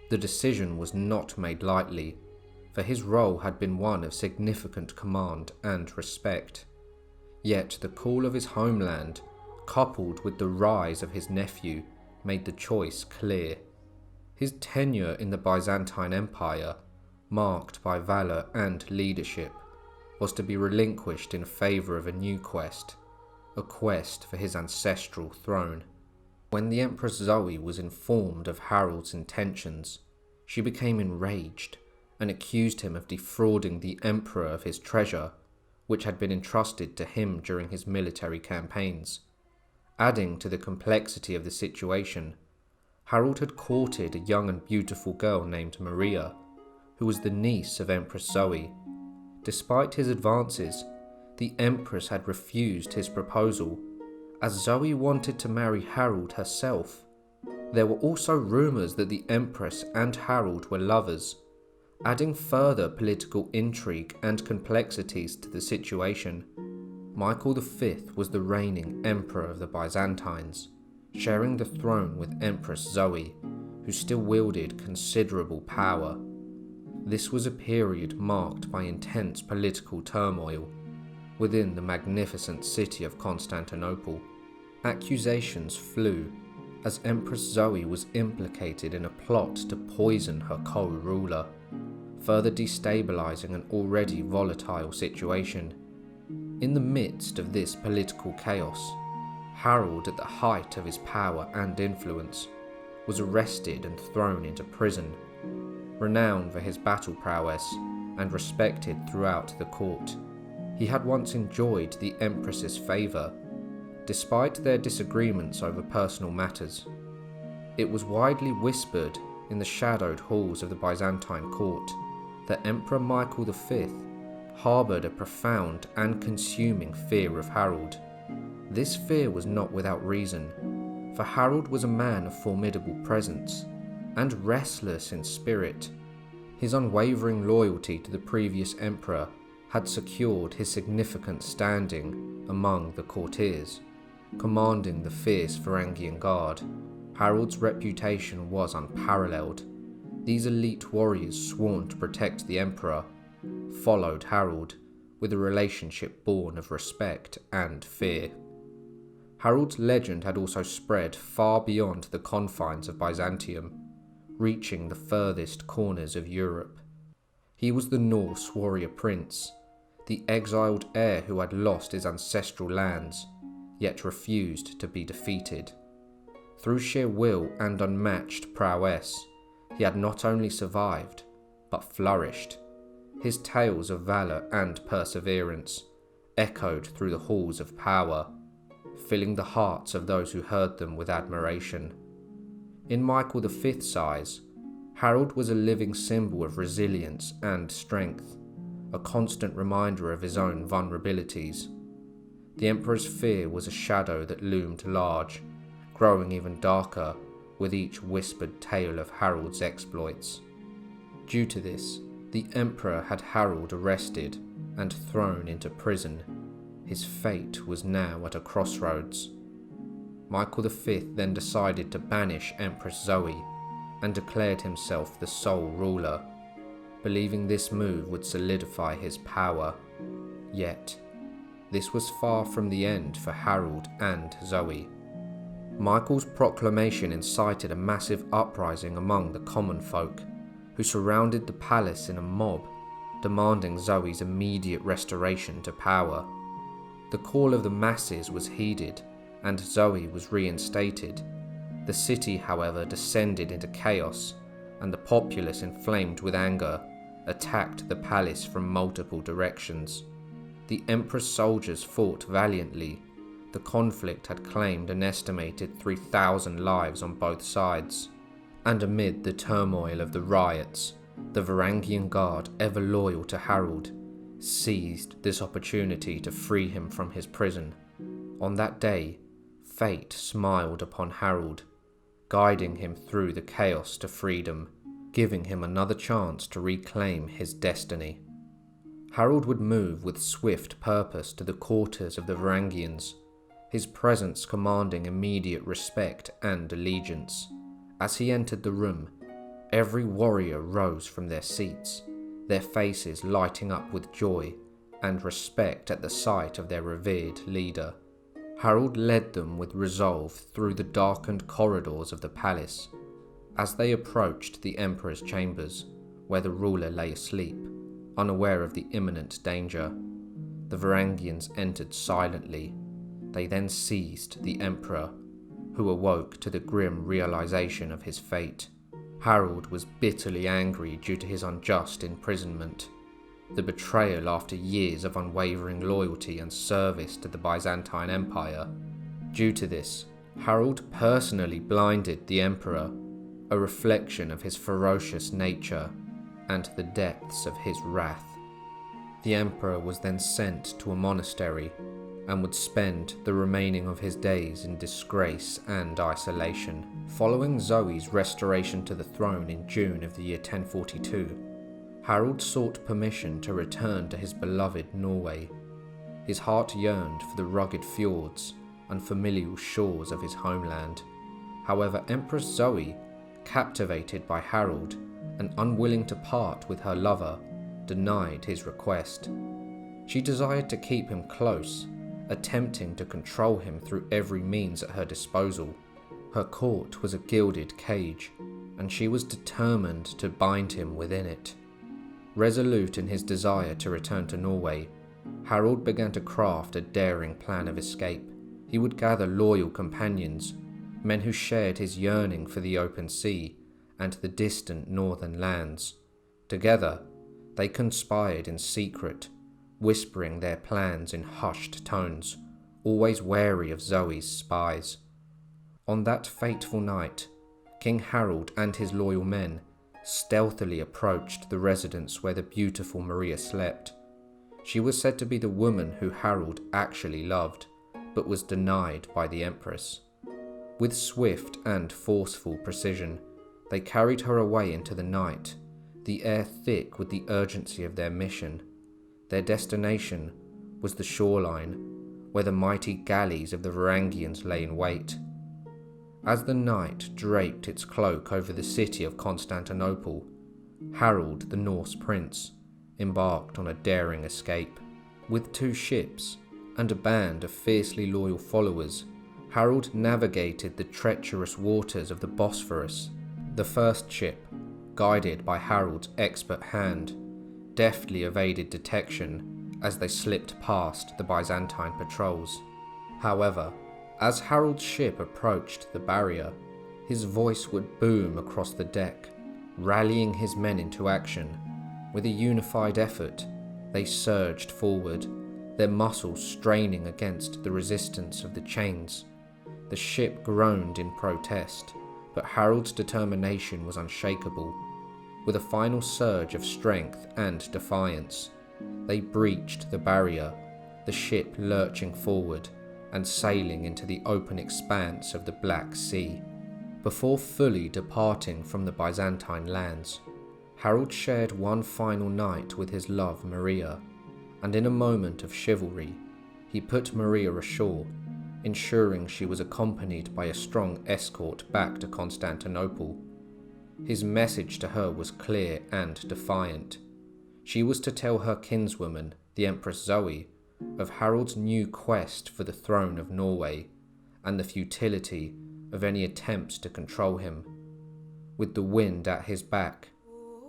Speaker 1: The decision was not made lightly, for his role had been one of significant command and respect. Yet the call of his homeland, coupled with the rise of his nephew, made the choice clear. His tenure in the Byzantine Empire, marked by valour and leadership, was to be relinquished in favour of a new quest, a quest for his ancestral throne. When the Empress Zoe was informed of Harald's intentions, she became enraged and accused him of defrauding the Emperor of his treasure, which had been entrusted to him during his military campaigns. Adding to the complexity of the situation, Harald had courted a young and beautiful girl named Maria, who was the niece of Empress Zoe. Despite his advances, the Empress had refused his proposal, as Zoe wanted to marry Harald herself. There were also rumours that the Empress and Harald were lovers, adding further political intrigue and complexities to the situation. Michael V was the reigning Emperor of the Byzantines, sharing the throne with Empress Zoe, who still wielded considerable power. This was a period marked by intense political turmoil within the magnificent city of Constantinople. Accusations flew as Empress Zoe was implicated in a plot to poison her co-ruler, further destabilizing an already volatile situation. In the midst of this political chaos, Harald, at the height of his power and influence, was arrested and thrown into prison. Renowned for his battle prowess and respected throughout the court, he had once enjoyed the Empress's favour, despite their disagreements over personal matters. It was widely whispered in the shadowed halls of the Byzantine court that Emperor Michael V harboured a profound and consuming fear of Harald. This fear was not without reason, for Harald was a man of formidable presence and restless in spirit. His unwavering loyalty to the previous emperor had secured his significant standing among the courtiers. Commanding the fierce Varangian Guard, Harald's reputation was unparalleled. These elite warriors sworn to protect the emperor followed Harald with a relationship born of respect and fear. Harald's legend had also spread far beyond the confines of Byzantium, reaching the furthest corners of Europe. He was the Norse warrior prince, the exiled heir who had lost his ancestral lands, yet refused to be defeated. Through sheer will and unmatched prowess, he had not only survived, but flourished. His tales of valour and perseverance echoed through the halls of power, filling the hearts of those who heard them with admiration. In Michael V's eyes, Harald was a living symbol of resilience and strength, a constant reminder of his own vulnerabilities. The Emperor's fear was a shadow that loomed large, growing even darker with each whispered tale of Harald's exploits. Due to this, the Emperor had Harald arrested and thrown into prison. His fate was now at a crossroads. Michael V then decided to banish Empress Zoe and declared himself the sole ruler, believing this move would solidify his power. Yet, this was far from the end for Harald and Zoe. Michael's proclamation incited a massive uprising among the common folk, who surrounded the palace in a mob, demanding Zoe's immediate restoration to power. The call of the masses was heeded, and Zoe was reinstated. The city, however, descended into chaos, and the populace, inflamed with anger, attacked the palace from multiple directions. The Emperor's soldiers fought valiantly. The conflict had claimed an estimated 3,000 lives on both sides. And amid the turmoil of the riots, the Varangian Guard, ever loyal to Harald, seized this opportunity to free him from his prison. On that day, fate smiled upon Harald, guiding him through the chaos to freedom, giving him another chance to reclaim his destiny. Harald would move with swift purpose to the quarters of the Varangians, his presence commanding immediate respect and allegiance. As he entered the room, every warrior rose from their seats, their faces lighting up with joy and respect at the sight of their revered leader. Harald led them with resolve through the darkened corridors of the palace. As they approached the Emperor's chambers, where the ruler lay asleep, unaware of the imminent danger, the Varangians entered silently. They then seized the Emperor, who awoke to the grim realization of his fate. Harald was bitterly angry due to his unjust imprisonment, the betrayal after years of unwavering loyalty and service to the Byzantine Empire. Due to this, Harald personally blinded the Emperor, a reflection of his ferocious nature and the depths of his wrath. The Emperor was then sent to a monastery and would spend the remaining of his days in disgrace and isolation. Following Zoe's restoration to the throne in June of the year 1042, Harald sought permission to return to his beloved Norway. His heart yearned for the rugged fjords and familial shores of his homeland. However, Empress Zoe, captivated by Harald and unwilling to part with her lover, denied his request. She desired to keep him close, attempting to control him through every means at her disposal. Her court was a gilded cage, and she was determined to bind him within it. Resolute in his desire to return to Norway, Harald began to craft a daring plan of escape. He would gather loyal companions, men who shared his yearning for the open sea and the distant northern lands. Together, they conspired in secret, whispering their plans in hushed tones, always wary of Zoe's spies. On that fateful night, King Harald and his loyal men stealthily approached the residence where the beautiful Maria slept. She was said to be the woman who Harald actually loved, but was denied by the Empress. With swift and forceful precision, they carried her away into the night, the air thick with the urgency of their mission. Their destination was the shoreline, where the mighty galleys of the Varangians lay in wait. As the night draped its cloak over the city of Constantinople, Harald, the Norse prince, embarked on a daring escape. With 2 ships and a band of fiercely loyal followers, Harald navigated the treacherous waters of the Bosphorus. The first ship, guided by Harald's expert hand, deftly evaded detection as they slipped past the Byzantine patrols. However, as Harald's ship approached the barrier, his voice would boom across the deck, rallying his men into action. With a unified effort, they surged forward, their muscles straining against the resistance of the chains. The ship groaned in protest, but Harald's determination was unshakable. With a final surge of strength and defiance, they breached the barrier, the ship lurching forward and sailing into the open expanse of the Black Sea. Before fully departing from the Byzantine lands, Harald shared one final night with his love Maria, and in a moment of chivalry, he put Maria ashore, ensuring she was accompanied by a strong escort back to Constantinople. His message to her was clear and defiant. She was to tell her kinswoman, the Empress Zoe, of Harald's new quest for the throne of Norway, and the futility of any attempts to control him. With the wind at his back,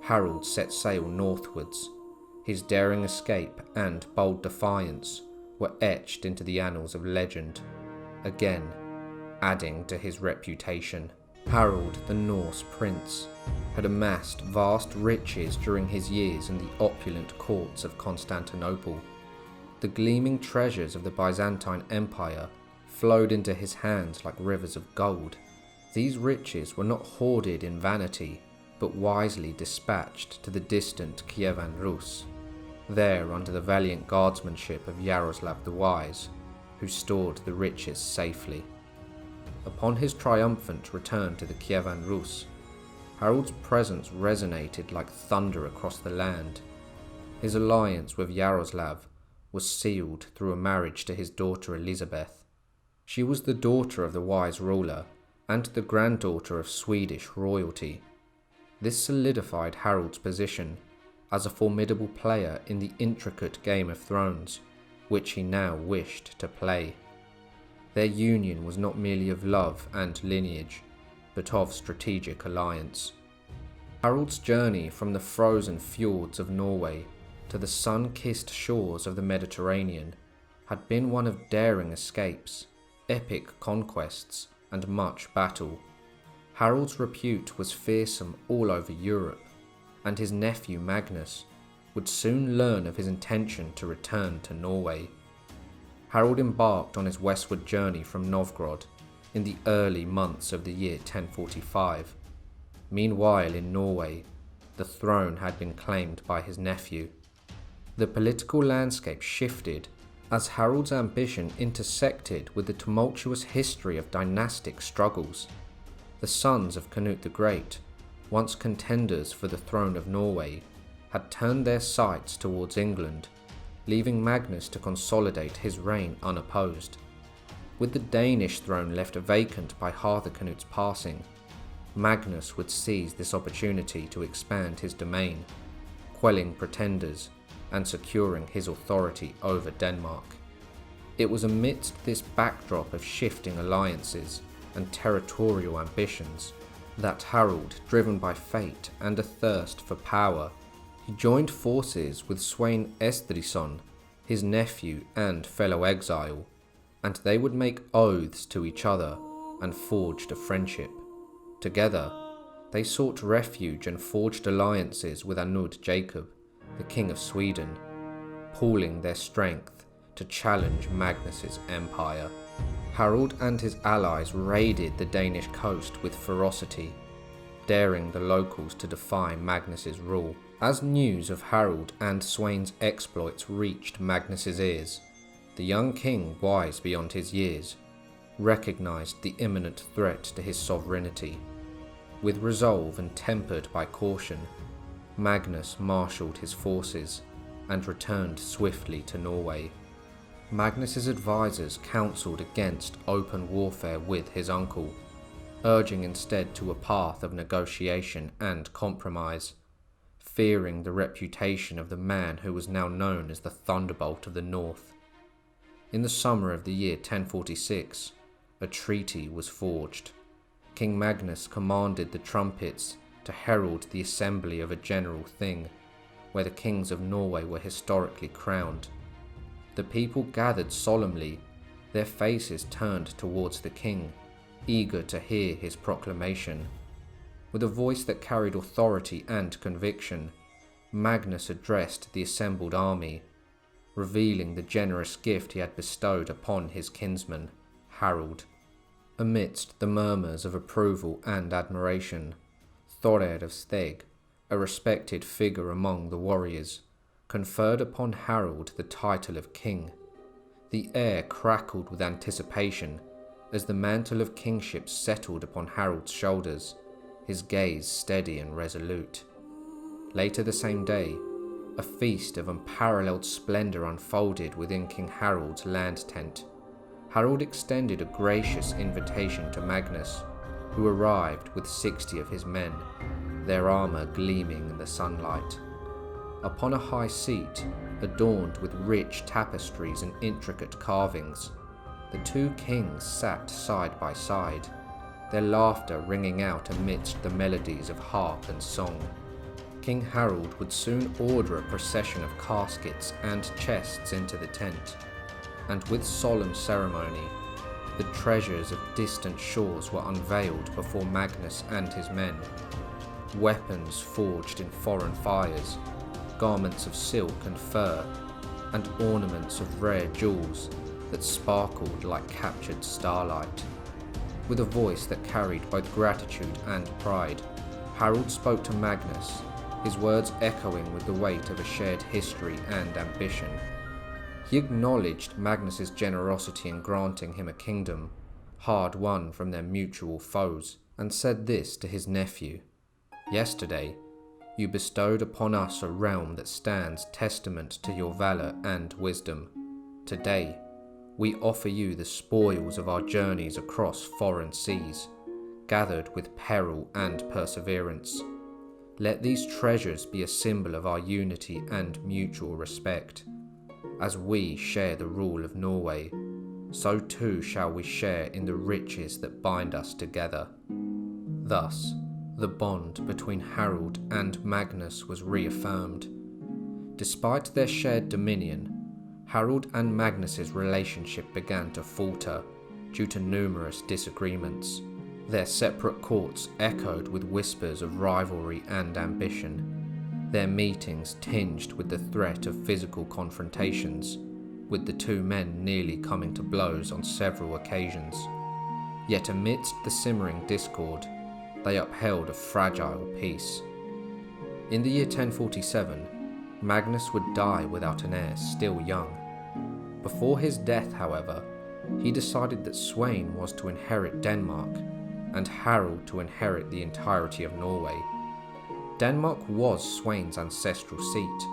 Speaker 1: Harald set sail northwards. His daring escape and bold defiance were etched into the annals of legend, again adding to his reputation. Harald, the Norse prince, had amassed vast riches during his years in the opulent courts of Constantinople. The gleaming treasures of the Byzantine Empire flowed into his hands like rivers of gold. These riches were not hoarded in vanity, but wisely dispatched to the distant Caravan Rus, there under the valiant guardsmanship of Yaroslav the Wise, who stored the riches safely. Upon his triumphant return to the Caravan Rus, Harald's presence resonated like thunder across the land. His alliance with Yaroslav was sealed through a marriage to his daughter Elizabeth. She was the daughter of the wise ruler and the granddaughter of Swedish royalty. This solidified Harald's position as a formidable player in the intricate Game of Thrones, which he now wished to play. Their union was not merely of love and lineage, but of strategic alliance. Harald's journey from the frozen fjords of Norway to the sun-kissed shores of the Mediterranean had been one of daring escapes, epic conquests, and much battle. Harald's repute was fearsome all over Europe, and his nephew Magnus would soon learn of his intention to return to Norway. Harald embarked on his westward journey from Novgorod in the early months of the year 1045. Meanwhile, in Norway, the throne had been claimed by his nephew. The political landscape shifted as Harald's ambition intersected with the tumultuous history of dynastic struggles. The sons of Canute the Great, once contenders for the throne of Norway, had turned their sights towards England, leaving Magnus to consolidate his reign unopposed. With the Danish throne left vacant by Harthacanute's passing, Magnus would seize this opportunity to expand his domain, quelling pretenders and securing his authority over Denmark. It was amidst this backdrop of shifting alliances and territorial ambitions that Harald, driven by fate and a thirst for power, he joined forces with Svein Estridsson, his nephew and fellow exile, and they would make oaths to each other and forged a friendship. Together, they sought refuge and forged alliances with Anud Jacob, the King of Sweden, pooling their strength to challenge Magnus's empire. Harald and his allies raided the Danish coast with ferocity, daring the locals to defy Magnus's rule. As news of Harald and Swein's exploits reached Magnus's ears, the young king, wise beyond his years, recognized the imminent threat to his sovereignty. With resolve and tempered by caution, Magnus marshalled his forces and returned swiftly to Norway. Magnus's advisors counselled against open warfare with his uncle, urging instead to a path of negotiation and compromise, fearing the reputation of the man who was now known as the Thunderbolt of the North. In the summer of the year 1046, a treaty was forged. King Magnus commanded the trumpets to herald the assembly of a general thing, where the kings of Norway were historically crowned. The people gathered solemnly, their faces turned towards the king, eager to hear his proclamation. With a voice that carried authority and conviction, Magnus addressed the assembled army, revealing the generous gift he had bestowed upon his kinsman, Harald. Amidst the murmurs of approval and admiration, Thorir of Steg, a respected figure among the warriors, conferred upon Harald the title of king. The air crackled with anticipation as the mantle of kingship settled upon Harald's shoulders, his gaze steady and resolute. Later the same day, a feast of unparalleled splendour unfolded within King Harald's land tent. Harald extended a gracious invitation to Magnus, who arrived with 60 of his men, their armour gleaming in the sunlight. Upon a high seat, adorned with rich tapestries and intricate carvings, the two kings sat side by side, their laughter ringing out amidst the melodies of harp and song. King Harald would soon order a procession of caskets and chests into the tent, and with solemn ceremony, the treasures of distant shores were unveiled before Magnus and his men. Weapons forged in foreign fires, garments of silk and fur, and ornaments of rare jewels that sparkled like captured starlight. With a voice that carried both gratitude and pride, Harald spoke to Magnus, his words echoing with the weight of a shared history and ambition. He acknowledged Magnus's generosity in granting him a kingdom, hard won from their mutual foes, and said this to his nephew: "Yesterday, you bestowed upon us a realm that stands testament to your valor and wisdom. Today, we offer you the spoils of our journeys across foreign seas, gathered with peril and perseverance. Let these treasures be a symbol of our unity and mutual respect. As we share the rule of Norway, so too shall we share in the riches that bind us together." Thus, the bond between Harald and Magnus was reaffirmed. Despite their shared dominion, Harald and Magnus's relationship began to falter due to numerous disagreements. Their separate courts echoed with whispers of rivalry and ambition, their meetings tinged with the threat of physical confrontations, with the two men nearly coming to blows on several occasions. Yet amidst the simmering discord, they upheld a fragile peace. In the year 1047, Magnus would die without an heir, still young. Before his death, however, he decided that Sweyn was to inherit Denmark, and Harald to inherit the entirety of Norway. Denmark was Sweyn's ancestral seat,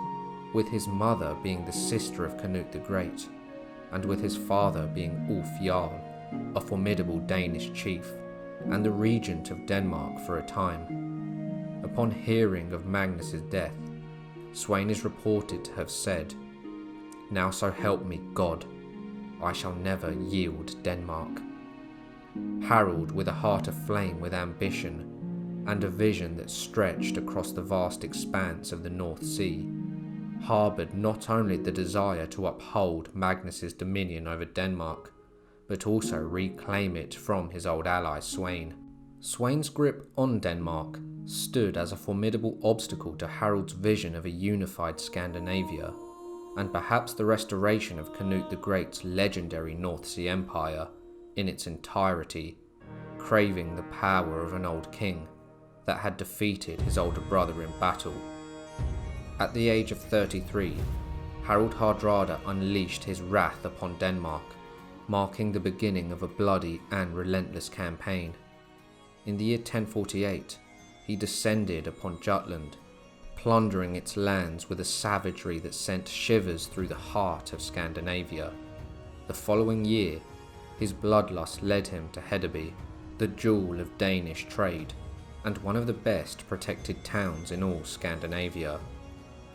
Speaker 1: with his mother being the sister of Canute the Great, and with his father being Ulf Jarl, a formidable Danish chief, and the regent of Denmark for a time. Upon hearing of Magnus's death, Sweyn is reported to have said, "Now so help me God, I shall never yield Denmark." Harald, with a heart aflame with ambition, and a vision that stretched across the vast expanse of the North Sea, harboured not only the desire to uphold Magnus's dominion over Denmark, but also reclaim it from his old ally Sweyn. Sweyn's grip on Denmark stood as a formidable obstacle to Harald's vision of a unified Scandinavia, and perhaps the restoration of Canute the Great's legendary North Sea Empire in its entirety, craving the power of an old king that had defeated his older brother in battle. At the age of 33, Harald Hardrada unleashed his wrath upon Denmark, marking the beginning of a bloody and relentless campaign. In the year 1048, he descended upon Jutland, plundering its lands with a savagery that sent shivers through the heart of Scandinavia. The following year, his bloodlust led him to Hedeby, the jewel of Danish trade, and one of the best protected towns in all Scandinavia.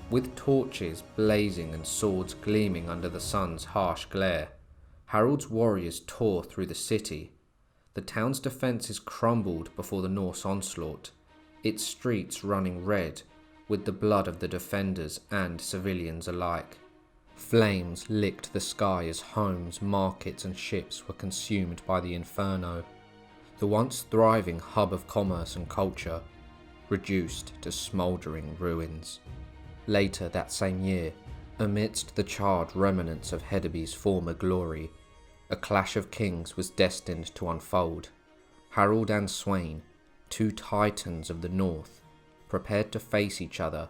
Speaker 1: With torches blazing and swords gleaming under the sun's harsh glare, Harald's warriors tore through the city. The town's defences crumbled before the Norse onslaught, its streets running red with the blood of the defenders and civilians alike. Flames licked the sky as homes, markets and ships were consumed by the inferno. The once thriving hub of commerce and culture reduced to smouldering ruins. Later that same year, amidst the charred remnants of Hedeby's former glory, a clash of kings was destined to unfold. Harald and Sweyn, two titans of the north, prepared to face each other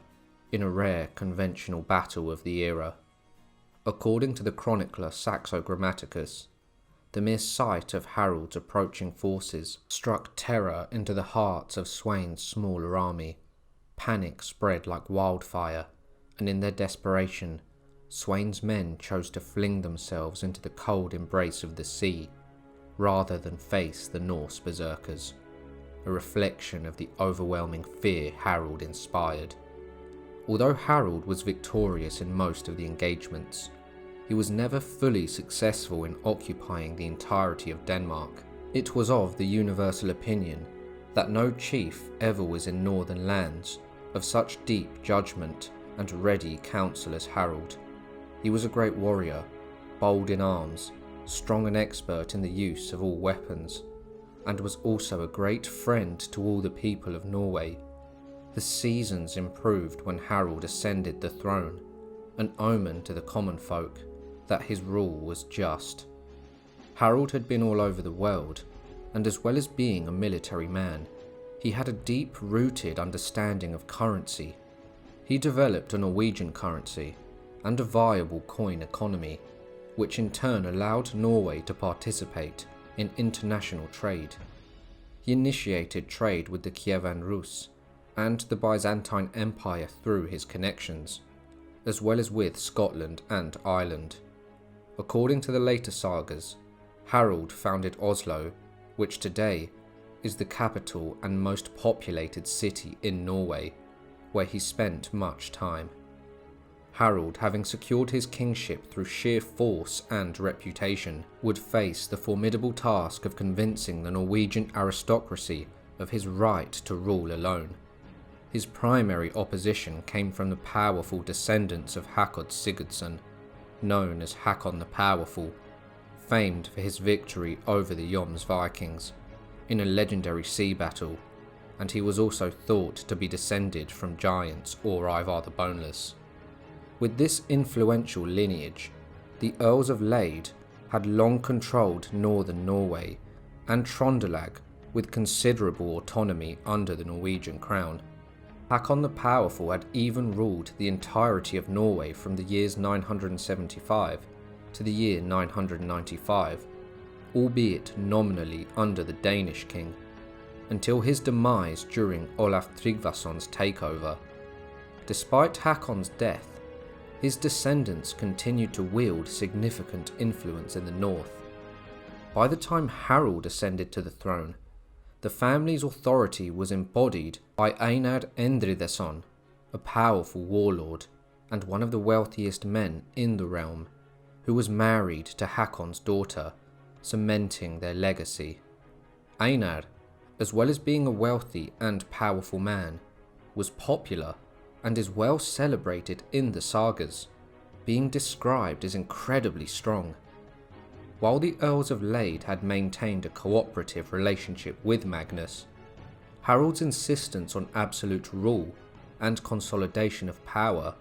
Speaker 1: in a rare conventional battle of the era. According to the chronicler Saxo Grammaticus, the mere sight of Harald's approaching forces struck terror into the hearts of Sweyn's smaller army. Panic spread like wildfire, and in their desperation, Sweyn's men chose to fling themselves into the cold embrace of the sea, rather than face the Norse berserkers, a reflection of the overwhelming fear Harald inspired. Although Harald was victorious in most of the engagements, he was never fully successful in occupying the entirety of Denmark. It was of the universal opinion that no chief ever was in northern lands of such deep judgment and ready counsel as Harald. He was a great warrior, bold in arms, strong and expert in the use of all weapons, and was also a great friend to all the people of Norway. The seasons improved when Harald ascended the throne, an omen to the common folk that his rule was just. Harald had been all over the world, and as well as being a military man, he had a deep-rooted understanding of currency. He developed a Norwegian currency and a viable coin economy, which in turn allowed Norway to participate in international trade. He initiated trade with the Caravan Rus and the Byzantine Empire through his connections, as well as with Scotland and Ireland. According to the later sagas, Harald founded Oslo, which today is the capital and most populated city in Norway, where he spent much time. Harald, having secured his kingship through sheer force and reputation, would face the formidable task of convincing the Norwegian aristocracy of his right to rule alone. His primary opposition came from the powerful descendants of Hakon Sigurdsson, known as Hakon the Powerful, famed for his victory over the Joms Vikings in a legendary sea battle, and he was also thought to be descended from giants or Ivar the Boneless. With this influential lineage, the Earls of Lade had long controlled northern Norway and Trondelag with considerable autonomy under the Norwegian crown. Hakon the Powerful had even ruled the entirety of Norway from the years 975 to the year 995, albeit nominally under the Danish king, until his demise during Olaf Tryggvason's takeover. Despite Hakon's death, his descendants continued to wield significant influence in the north. By the time Harald ascended to the throne, the family's authority was embodied by Einar Endridason, a powerful warlord and one of the wealthiest men in the realm, who was married to Hakon's daughter, cementing their legacy. Einar, as well as being a wealthy and powerful man, was popular and is well celebrated in the sagas, being described as incredibly strong. While the Earls of Lade had maintained a cooperative relationship with Magnus, Harald's insistence on absolute rule and consolidation of power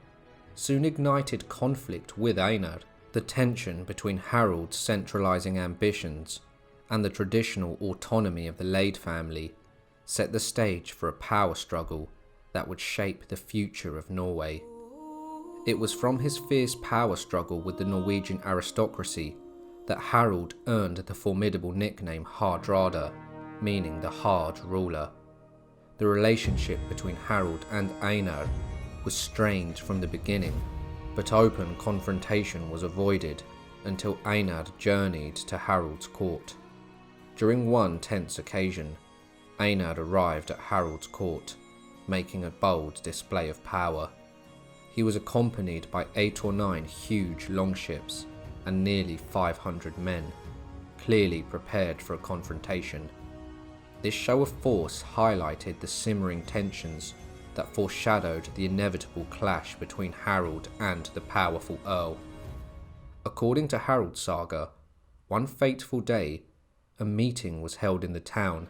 Speaker 1: soon ignited conflict with Einar. The tension between Harald's centralizing ambitions and the traditional autonomy of the Lade family set the stage for a power struggle that would shape the future of Norway. It was from his fierce power struggle with the Norwegian aristocracy that Harald earned the formidable nickname Hardrada, meaning the hard ruler. The relationship between Harald and Einar was strained from the beginning, but open confrontation was avoided until Einar journeyed to Harald's court. During one tense occasion, Einar arrived at Harald's court, making a bold display of power. He was accompanied by 8 or 9 huge longships and nearly 500 men, clearly prepared for a confrontation. This show of force highlighted the simmering tensions that foreshadowed the inevitable clash between Harald and the powerful Earl. According to Harald's saga, one fateful day, a meeting was held in the town,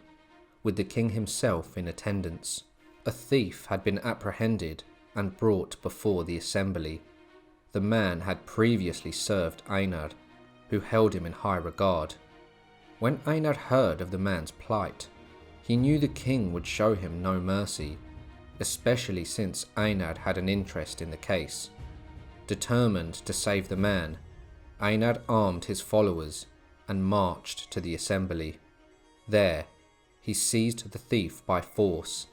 Speaker 1: with the king himself in attendance. A thief had been apprehended and brought before the assembly. The man had previously served Einar, who held him in high regard. When Einar heard of the man's plight, he knew the king would show him no mercy, especially since Einar had an interest in the case. Determined to save the man, Einar armed his followers and marched to the assembly. There, he seized the thief by force.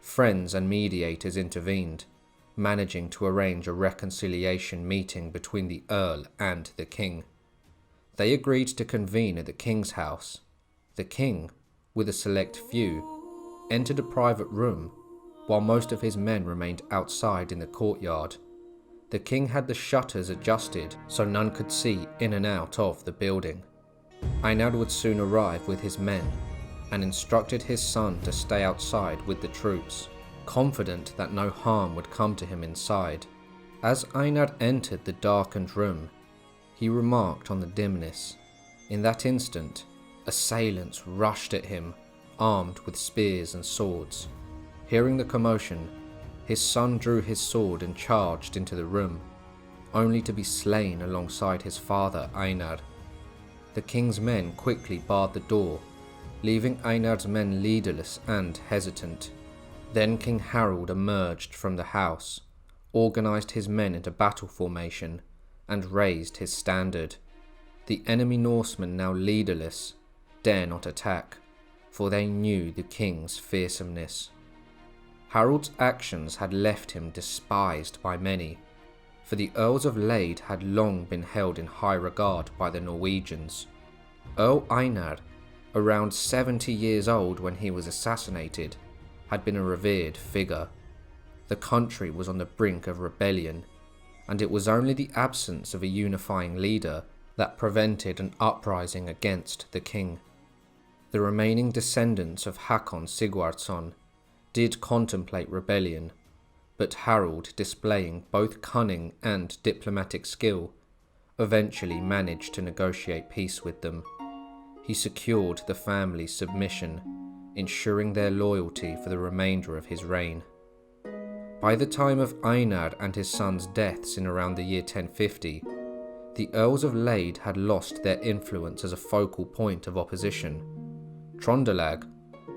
Speaker 1: Friends and mediators intervened, managing to arrange a reconciliation meeting between the Earl and the king. They agreed to convene at the king's house. The king, with a select few, entered a private room, while most of his men remained outside in the courtyard. The king had the shutters adjusted so none could see in and out of the building. Einar would soon arrive with his men and instructed his son to stay outside with the troops, confident that no harm would come to him inside. As Einar entered the darkened room, he remarked on the dimness. In that instant, assailants rushed at him, armed with spears and swords. Hearing the commotion, his son drew his sword and charged into the room, only to be slain alongside his father Einar. The king's men quickly barred the door, leaving Einar's men leaderless and hesitant. Then King Harald emerged from the house, organised his men into battle formation, and raised his standard. The enemy Norsemen, now leaderless, dare not attack, for they knew the king's fearsomeness. Harald's actions had left him despised by many, for the Earls of Lade had long been held in high regard by the Norwegians. Earl Einar, around 70 years old when he was assassinated, had been a revered figure. The country was on the brink of rebellion, and it was only the absence of a unifying leader that prevented an uprising against the king. The remaining descendants of Hakon Sigurdsson did contemplate rebellion, but Harald, displaying both cunning and diplomatic skill, eventually managed to negotiate peace with them. He secured the family's submission, ensuring their loyalty for the remainder of his reign. By the time of Einar and his son's deaths in around the year 1050, the Earls of Lade had lost their influence as a focal point of opposition. Trondelag,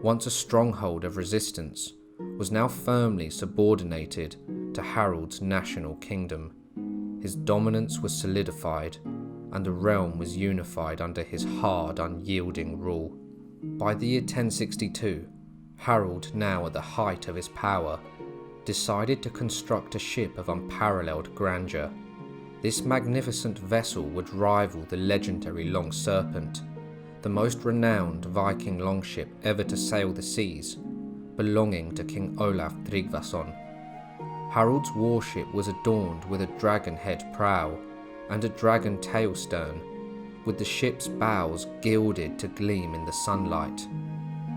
Speaker 1: once a stronghold of resistance, was now firmly subordinated to Harald's national kingdom. His dominance was solidified, and the realm was unified under his hard, unyielding rule. By the year 1062, Harald, now at the height of his power, decided to construct a ship of unparalleled grandeur. This magnificent vessel would rival the legendary Long Serpent, the most renowned Viking longship ever to sail the seas, belonging to King Olaf Tryggvason. Harald's warship was adorned with a dragon head prow and a dragon tail stern, with the ship's bows gilded to gleam in the sunlight.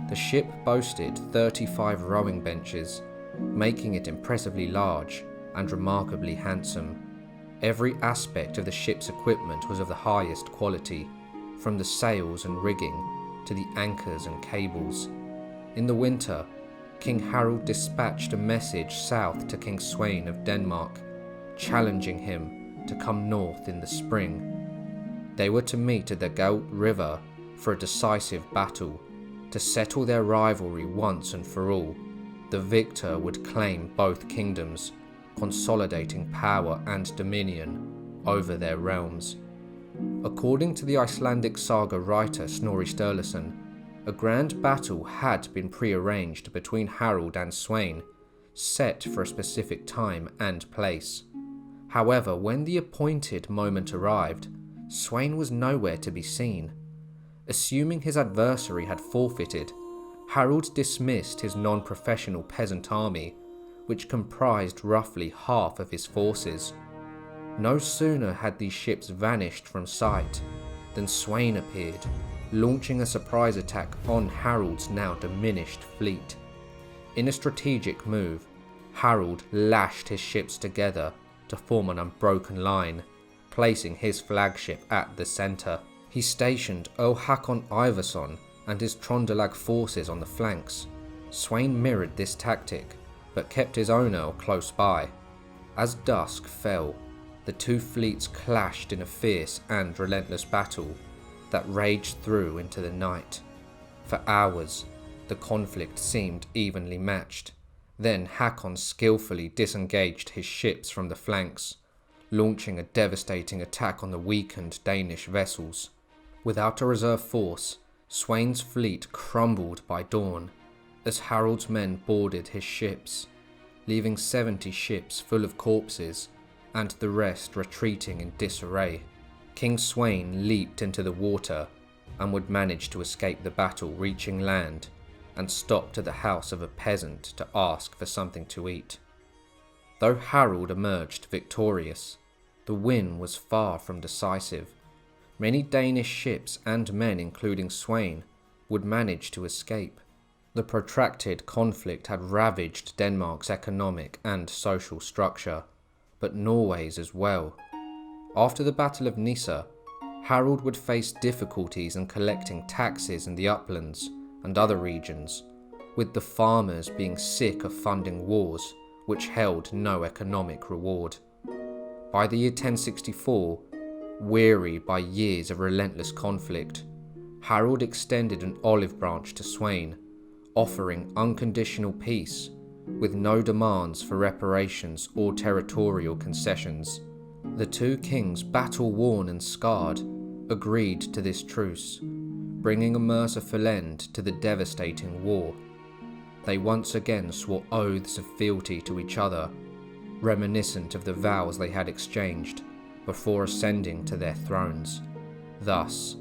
Speaker 1: The ship boasted 35 rowing benches, making it impressively large and remarkably handsome. Every aspect of the ship's equipment was of the highest quality, from the sails and rigging to the anchors and cables. In the winter, King Harald dispatched a message south to King Sweyn of Denmark, challenging him to come north in the spring. They were to meet at the Gaut River for a decisive battle, to settle their rivalry once and for all. The victor would claim both kingdoms, consolidating power and dominion over their realms. According to the Icelandic saga writer Snorri Sturluson, a grand battle had been prearranged between Harald and Sweyn, set for a specific time and place. However, when the appointed moment arrived, Sweyn was nowhere to be seen. Assuming his adversary had forfeited, Harald dismissed his non-professional peasant army, which comprised roughly half of his forces. No sooner had these ships vanished from sight than Sweyn appeared, launching a surprise attack on Harald's now diminished fleet. In a strategic move, Harald lashed his ships together to form an unbroken line, placing his flagship at the centre. He stationed Earl Hakon Ivarsson and his Trondelag forces on the flanks. Sweyn mirrored this tactic, but kept his own earl close by. As dusk fell, the two fleets clashed in a fierce and relentless battle that raged through into the night. For hours, the conflict seemed evenly matched. Then Hakon skillfully disengaged his ships from the flanks, launching a devastating attack on the weakened Danish vessels. Without a reserve force, Sweyn's fleet crumbled by dawn as Harald's men boarded his ships, leaving 70 ships full of corpses and the rest retreating in disarray. King Sweyn leaped into the water and would manage to escape the battle, reaching land and stopped at the house of a peasant to ask for something to eat. Though Harald emerged victorious, the win was far from decisive. Many Danish ships and men, including Sweyn, would manage to escape. The protracted conflict had ravaged Denmark's economic and social structure, but Norway's as well. After the Battle of Nissa, Harald would face difficulties in collecting taxes in the uplands and other regions, with the farmers being sick of funding wars which held no economic reward. By the year 1064, weary by years of relentless conflict, Harald extended an olive branch to Sweyn, offering unconditional peace, with no demands for reparations or territorial concessions. The two kings, battle-worn and scarred, agreed to this truce, bringing a merciful end to the devastating war. They once again swore oaths of fealty to each other, reminiscent of the vows they had exchanged before ascending to their thrones. Thus,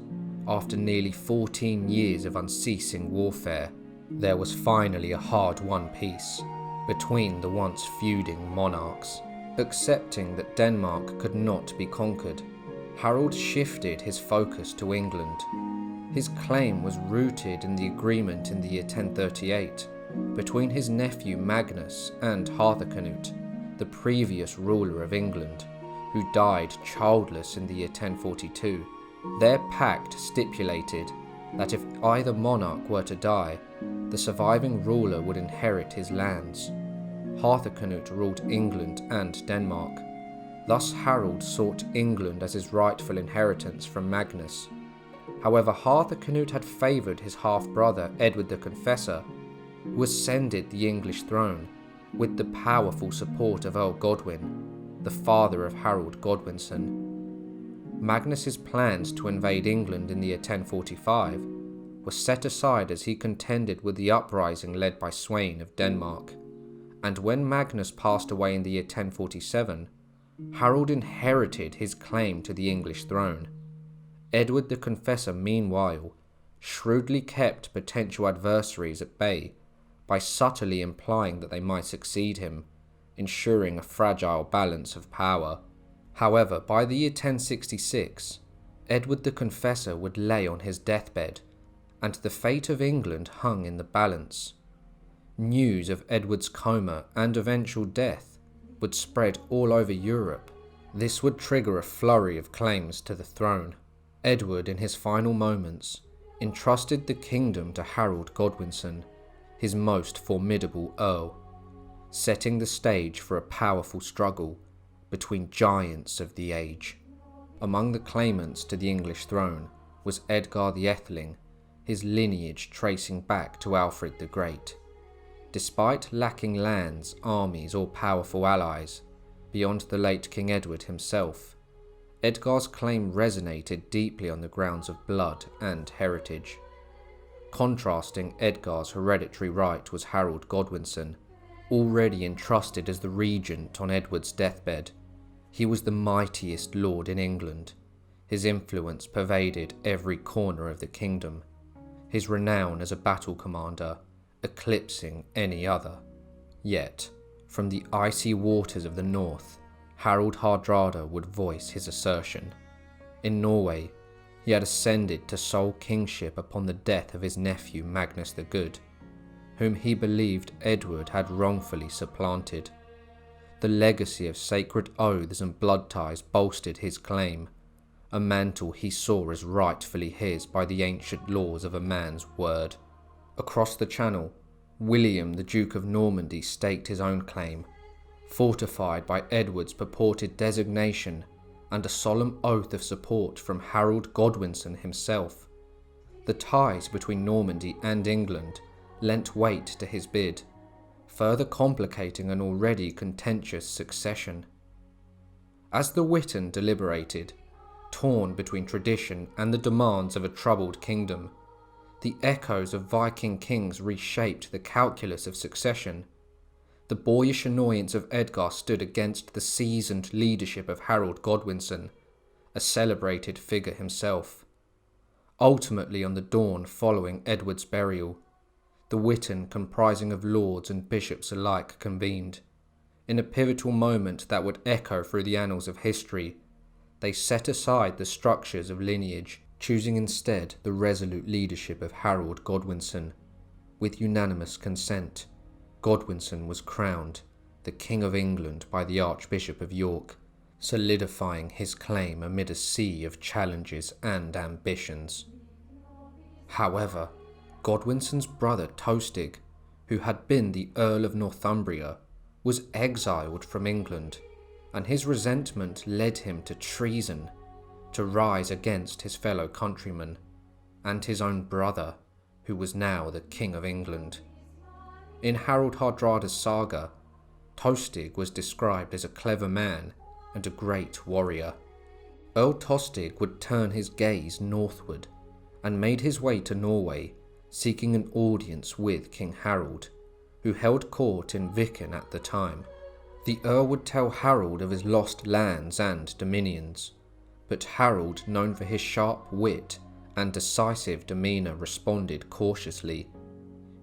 Speaker 1: after nearly 14 years of unceasing warfare, there was finally a hard-won peace between the once feuding monarchs. Accepting that Denmark could not be conquered, Harald shifted his focus to England. His claim was rooted in the agreement in the year 1038 between his nephew Magnus and Hardrada, the previous ruler of England, who died childless in the year 1042. Their pact stipulated that if either monarch were to die, the surviving ruler would inherit his lands. Hardrada ruled England and Denmark. Thus Harald sought England as his rightful inheritance from Magnus. However, Hardrada had favoured his half-brother Edward the Confessor, who ascended the English throne with the powerful support of Earl Godwin, the father of Harold Godwinson. Magnus's plans to invade England in the year 1045 were set aside as he contended with the uprising led by Sweyn of Denmark, and when Magnus passed away in the year 1047, Harald inherited his claim to the English throne. Edward the Confessor, meanwhile, shrewdly kept potential adversaries at bay by subtly implying that they might succeed him, ensuring a fragile balance of power. However, by the year 1066, Edward the Confessor would lay on his deathbed, and the fate of England hung in the balance. News of Edward's coma and eventual death would spread all over Europe. This would trigger a flurry of claims to the throne. Edward, in his final moments, entrusted the kingdom to Harold Godwinson, his most formidable earl, setting the stage for a powerful struggle between giants of the age. Among the claimants to the English throne was Edgar the Atheling, his lineage tracing back to Alfred the Great. Despite lacking lands, armies, or powerful allies beyond the late King Edward himself, Edgar's claim resonated deeply on the grounds of blood and heritage. Contrasting Edgar's hereditary right was Harold Godwinson, already entrusted as the regent on Edward's deathbed. He was the mightiest lord in England. His influence pervaded every corner of the kingdom, his renown as a battle commander eclipsing any other. Yet, from the icy waters of the north, Harald Hardrada would voice his assertion. In Norway, he had ascended to sole kingship upon the death of his nephew Magnus the Good, whom he believed Edward had wrongfully supplanted. The legacy of sacred oaths and blood ties bolstered his claim, a mantle he saw as rightfully his by the ancient laws of a man's word. Across the Channel, William, the Duke of Normandy, staked his own claim, fortified by Edward's purported designation and a solemn oath of support from Harold Godwinson himself. The ties between Normandy and England lent weight to his bid, further complicating an already contentious succession. As the Witan deliberated, torn between tradition and the demands of a troubled kingdom, the echoes of Viking kings reshaped the calculus of succession. The boyish annoyance of Edgar stood against the seasoned leadership of Harold Godwinson, a celebrated figure himself. Ultimately, on the dawn following Edward's burial, the Witan, comprising of lords and bishops alike, convened. In a pivotal moment that would echo through the annals of history, they set aside the structures of lineage, choosing instead the resolute leadership of Harold Godwinson. With unanimous consent, Godwinson was crowned the King of England by the Archbishop of York, solidifying his claim amid a sea of challenges and ambitions. However, Godwinson's brother Tostig, who had been the Earl of Northumbria, was exiled from England, and his resentment led him to treason, to rise against his fellow countrymen, and his own brother, who was now the King of England. In Harald Hardrada's saga, Tostig was described as a clever man and a great warrior. Earl Tostig would turn his gaze northward and made his way to Norway, seeking an audience with King Harald, who held court in Viken at the time. The Earl would tell Harald of his lost lands and dominions, but Harald, known for his sharp wit and decisive demeanour, responded cautiously.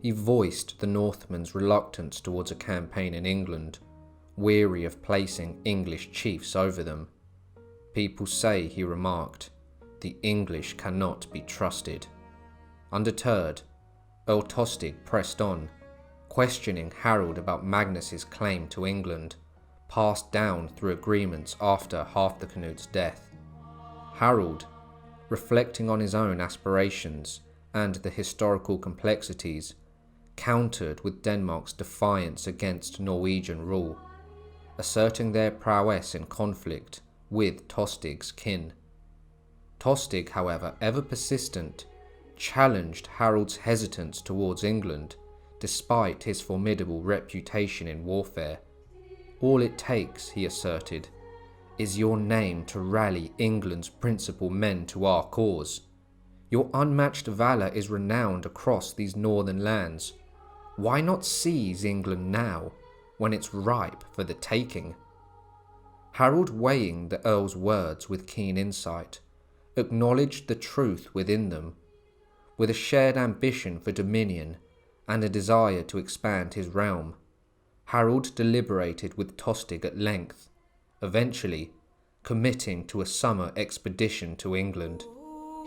Speaker 1: He voiced the Northmen's reluctance towards a campaign in England, weary of placing English chiefs over them. People say, he remarked, the English cannot be trusted. Undeterred, Earl Tostig pressed on, questioning Harald about Magnus's claim to England, passed down through agreements after Harthacnut's death. Harald, reflecting on his own aspirations and the historical complexities, countered with Denmark's defiance against Norwegian rule, asserting their prowess in conflict with Tostig's kin. Tostig, however, ever persistent, challenged Harald's hesitance towards England, despite his formidable reputation in warfare. All it takes, he asserted, is your name to rally England's principal men to our cause. Your unmatched valour is renowned across these northern lands. Why not seize England now, when it's ripe for the taking? Harald, weighing the Earl's words with keen insight, acknowledged the truth within them. With a shared ambition for dominion and a desire to expand his realm, Harald deliberated with Tostig at length, eventually committing to a summer expedition to England.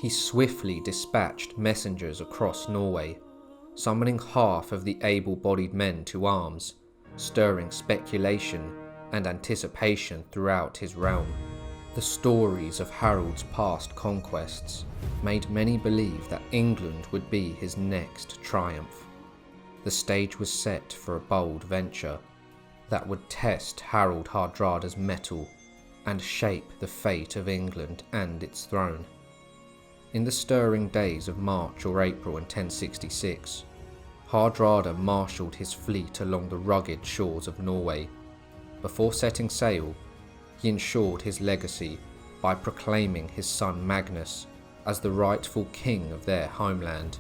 Speaker 1: He swiftly dispatched messengers across Norway, summoning half of the able-bodied men to arms, stirring speculation and anticipation throughout his realm. The stories of Harald's past conquests made many believe that England would be his next triumph. The stage was set for a bold venture that would test Harald Hardrada's mettle and shape the fate of England and its throne. In the stirring days of March or April in 1066, Hardrada marshalled his fleet along the rugged shores of Norway. Before setting sail, he ensured his legacy by proclaiming his son Magnus as the rightful king of their homeland.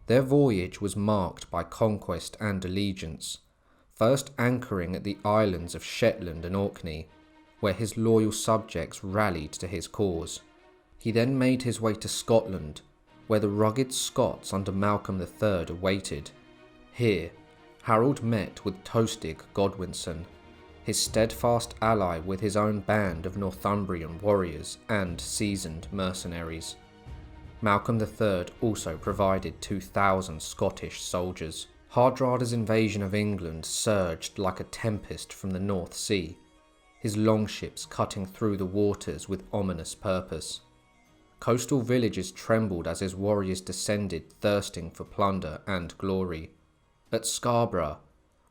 Speaker 1: Their voyage was marked by conquest and allegiance, first anchoring at the islands of Shetland and Orkney, where his loyal subjects rallied to his cause. He then made his way to Scotland, where the rugged Scots under Malcolm III awaited. Here, Harald met with Tostig Godwinson, his steadfast ally with his own band of Northumbrian warriors and seasoned mercenaries. Malcolm III also provided 2,000 Scottish soldiers. Hardrada's invasion of England surged like a tempest from the North Sea, his longships cutting through the waters with ominous purpose. Coastal villages trembled as his warriors descended, thirsting for plunder and glory. At Scarborough,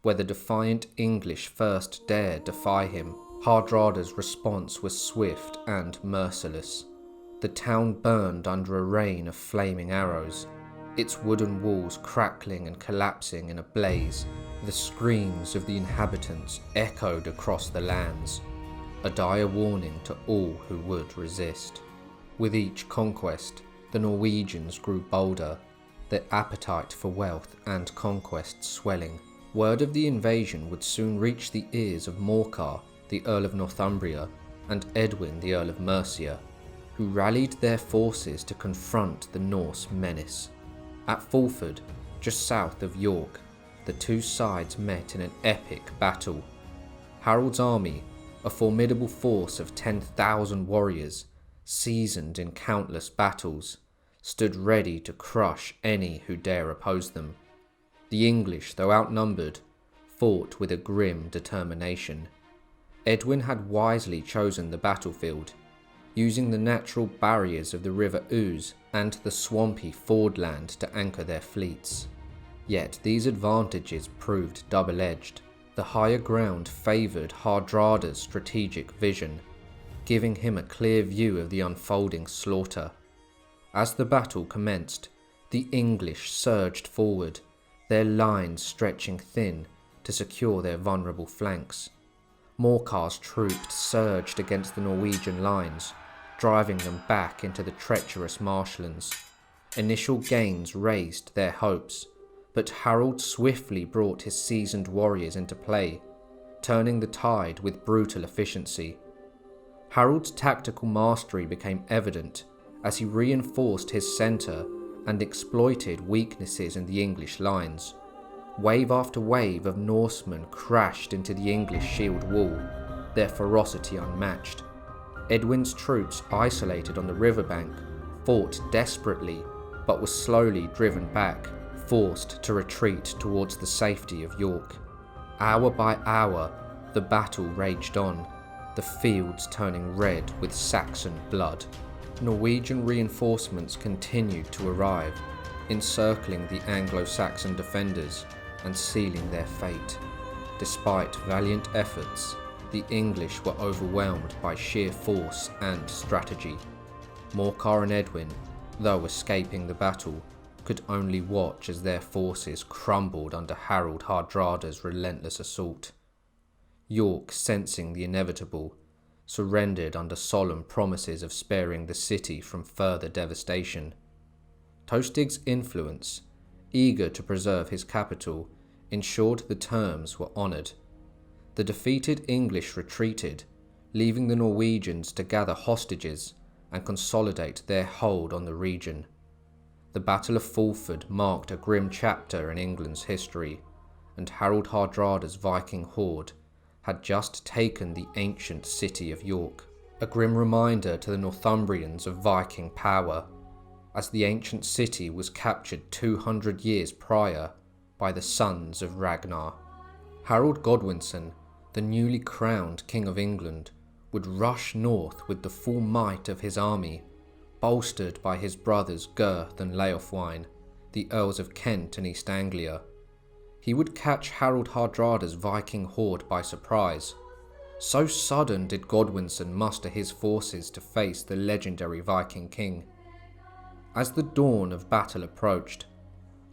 Speaker 1: where the defiant English first dared defy him, Hardrada's response was swift and merciless. The town burned under a rain of flaming arrows, its wooden walls crackling and collapsing in a blaze. The screams of the inhabitants echoed across the lands, a dire warning to all who would resist. With each conquest, the Norwegians grew bolder, their appetite for wealth and conquest swelling. Word of the invasion would soon reach the ears of Morcar, the Earl of Northumbria, and Edwin, the Earl of Mercia, who rallied their forces to confront the Norse menace. At Fulford, just south of York, the two sides met in an epic battle. Harold's army, a formidable force of 10,000 warriors, seasoned in countless battles, stood ready to crush any who dare oppose them. The English, though outnumbered, fought with a grim determination. Edwin had wisely chosen the battlefield, using the natural barriers of the River Ouse and the swampy fordland to anchor their fleets. Yet these advantages proved double-edged. The higher ground favoured Hardrada's strategic vision, giving him a clear view of the unfolding slaughter. As the battle commenced, the English surged forward, their lines stretching thin to secure their vulnerable flanks. Morcar's troops surged against the Norwegian lines, driving them back into the treacherous marshlands. Initial gains raised their hopes, but Harald swiftly brought his seasoned warriors into play, turning the tide with brutal efficiency. Harald's tactical mastery became evident as he reinforced his centre and exploited weaknesses in the English lines. Wave after wave of Norsemen crashed into the English shield wall, their ferocity unmatched. Edwin's troops, isolated on the riverbank, fought desperately but were slowly driven back, forced to retreat towards the safety of York. Hour by hour, the battle raged on, the fields turning red with Saxon blood. Norwegian reinforcements continued to arrive, encircling the Anglo-Saxon defenders and sealing their fate. Despite valiant efforts, the English were overwhelmed by sheer force and strategy. Morcar and Edwin, though escaping the battle, could only watch as their forces crumbled under Harald Hardrada's relentless assault. York, sensing the inevitable, surrendered under solemn promises of sparing the city from further devastation. Tostig's influence, eager to preserve his capital, ensured the terms were honoured. The defeated English retreated, leaving the Norwegians to gather hostages and consolidate their hold on the region. The Battle of Fulford marked a grim chapter in England's history, and Harald Hardrada's Viking horde had just taken the ancient city of York, a grim reminder to the Northumbrians of Viking power, as the ancient city was captured 200 years prior by the sons of Ragnar. Harold Godwinson, the newly crowned King of England, would rush north with the full might of his army, bolstered by his brothers Gurth and Leofwine, the Earls of Kent and East Anglia. He would catch Harald Hardrada's Viking horde by surprise. So sudden did Godwinson muster his forces to face the legendary Viking king. As the dawn of battle approached,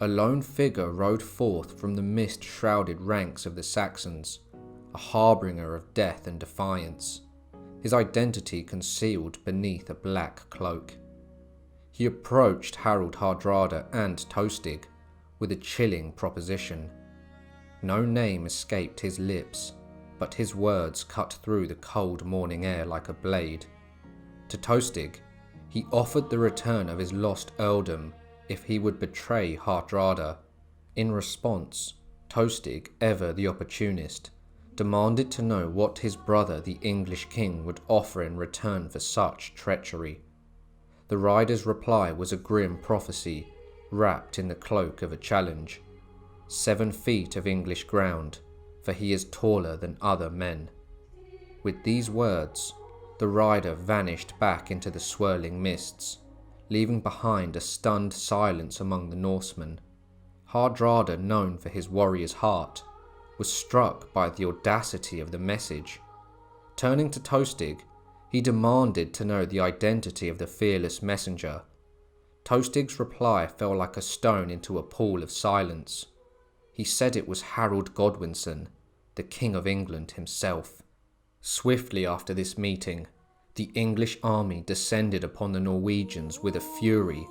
Speaker 1: a lone figure rode forth from the mist-shrouded ranks of the Saxons, a harbinger of death and defiance, his identity concealed beneath a black cloak. He approached Harald Hardrada and Tostig with a chilling proposition. No name escaped his lips, but his words cut through the cold morning air like a blade. To Tostig, he offered the return of his lost earldom if he would betray Hardrada. In response, Tostig, ever the opportunist, demanded to know what his brother the English king would offer in return for such treachery. The rider's reply was a grim prophecy, wrapped in the cloak of a challenge. 7 feet of English ground, for he is taller than other men. With these words, the rider vanished back into the swirling mists, leaving behind a stunned silence among the Norsemen. Hardrada, known for his warrior's heart, was struck by the audacity of the message. Turning to Tostig, he demanded to know the identity of the fearless messenger. Tostig's reply fell like a stone into a pool of silence. He said it was Harold Godwinson, the King of England himself. Swiftly after this meeting, the English army descended upon the Norwegians with a fury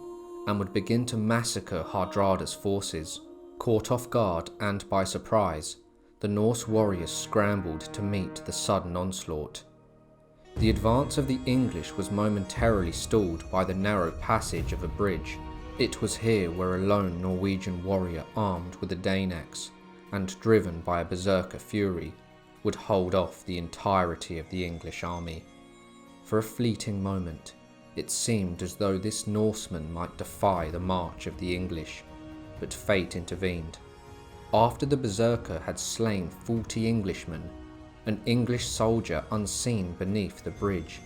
Speaker 1: and would begin to massacre Hardrada's forces. Caught off guard and by surprise, the Norse warriors scrambled to meet the sudden onslaught. The advance of the English was momentarily stalled by the narrow passage of a bridge. It was here where a lone Norwegian warrior armed with a Danax and driven by a berserker fury would hold off the entirety of the English army. For a fleeting moment, it seemed as though this Norseman might defy the march of the English, but fate intervened. After the berserker had slain 40 Englishmen, an English soldier unseen beneath the bridge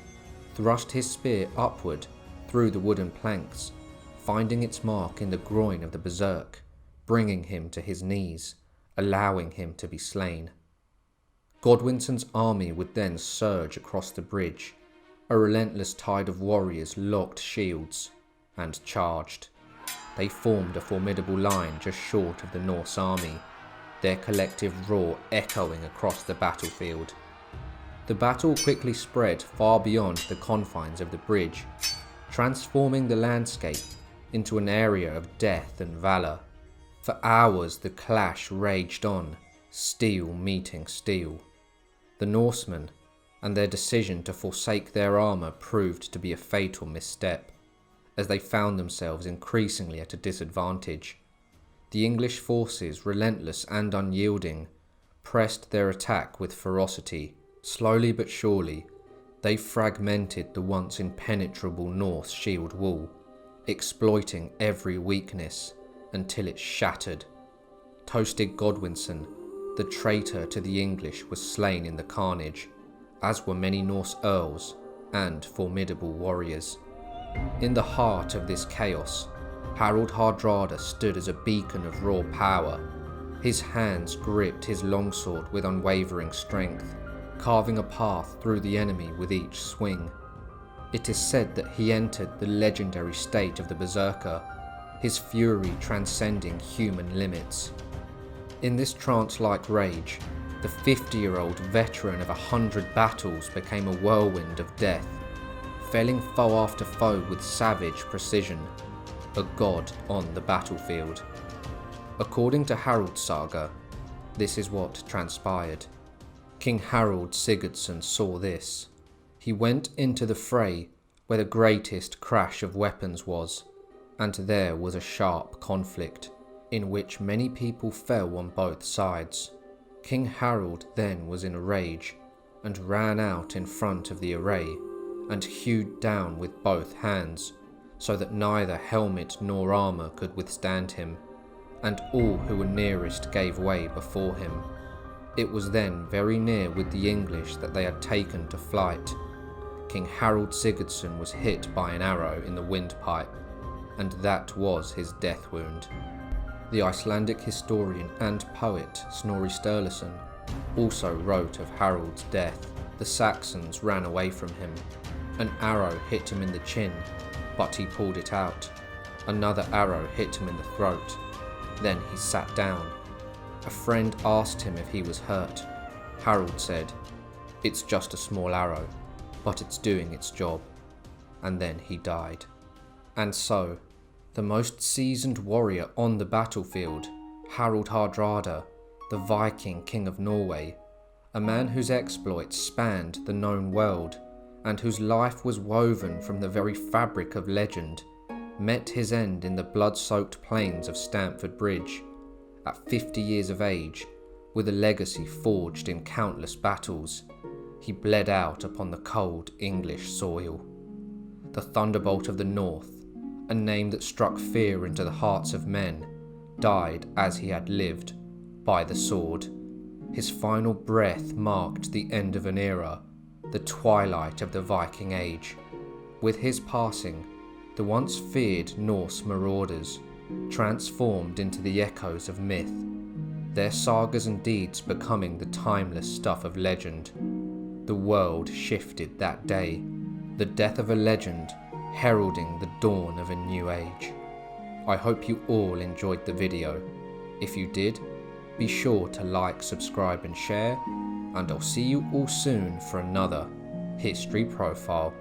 Speaker 1: thrust his spear upward through the wooden planks, finding its mark in the groin of the berserk, bringing him to his knees, allowing him to be slain. Godwinson's army would then surge across the bridge. A relentless tide of warriors locked shields and charged. They formed a formidable line just short of the Norse army, their collective roar echoing across the battlefield. The battle quickly spread far beyond the confines of the bridge, transforming the landscape into an area of death and valour. For hours the clash raged on, steel meeting steel. The Norsemen and their decision to forsake their armour proved to be a fatal misstep, as they found themselves increasingly at a disadvantage. The English forces, relentless and unyielding, pressed their attack with ferocity. Slowly but surely, they fragmented the once impenetrable Norse shield wall, exploiting every weakness until it shattered. Tostig Godwinson, the traitor to the English, was slain in the carnage, as were many Norse earls and formidable warriors. In the heart of this chaos, Harald Hardrada stood as a beacon of raw power. His hands gripped his longsword with unwavering strength, carving a path through the enemy with each swing. It is said that he entered the legendary state of the berserker, his fury transcending human limits. In this trance-like rage, the 50-year-old veteran of 100 battles became a whirlwind of death, felling foe after foe with savage precision, a god on the battlefield. According to Harald's saga, this is what transpired. King Harald Sigurdsson saw this. He went into the fray where the greatest crash of weapons was, and there was a sharp conflict, in which many people fell on both sides. King Harald then was in a rage, and ran out in front of the array, and hewed down with both hands, so that neither helmet nor armour could withstand him, and all who were nearest gave way before him. It was then very near with the English that they had taken to flight. King Harald Sigurdsson was hit by an arrow in the windpipe, and that was his death wound. The Icelandic historian and poet Snorri Sturluson also wrote of Harald's death. The Saxons ran away from him. An arrow hit him in the chin, but he pulled it out. Another arrow hit him in the throat. Then he sat down. A friend asked him if he was hurt. Harald said, "It's just a small arrow, but it's doing its job." And then he died. And so, the most seasoned warrior on the battlefield, Harald Hardrada, the Viking King of Norway, a man whose exploits spanned the known world, and whose life was woven from the very fabric of legend, met his end in the blood-soaked plains of Stamford Bridge. At 50 years of age, with a legacy forged in countless battles, he bled out upon the cold English soil. The Thunderbolt of the North, a name that struck fear into the hearts of men, died as he had lived, by the sword. His final breath marked the end of an era, the twilight of the Viking Age. With his passing, the once feared Norse marauders transformed into the echoes of myth, their sagas and deeds becoming the timeless stuff of legend. The world shifted that day, the death of a legend heralding the dawn of a new age. I hope you all enjoyed the video. If you did, be sure to like, subscribe and share, and I'll see you all soon for another History Profile.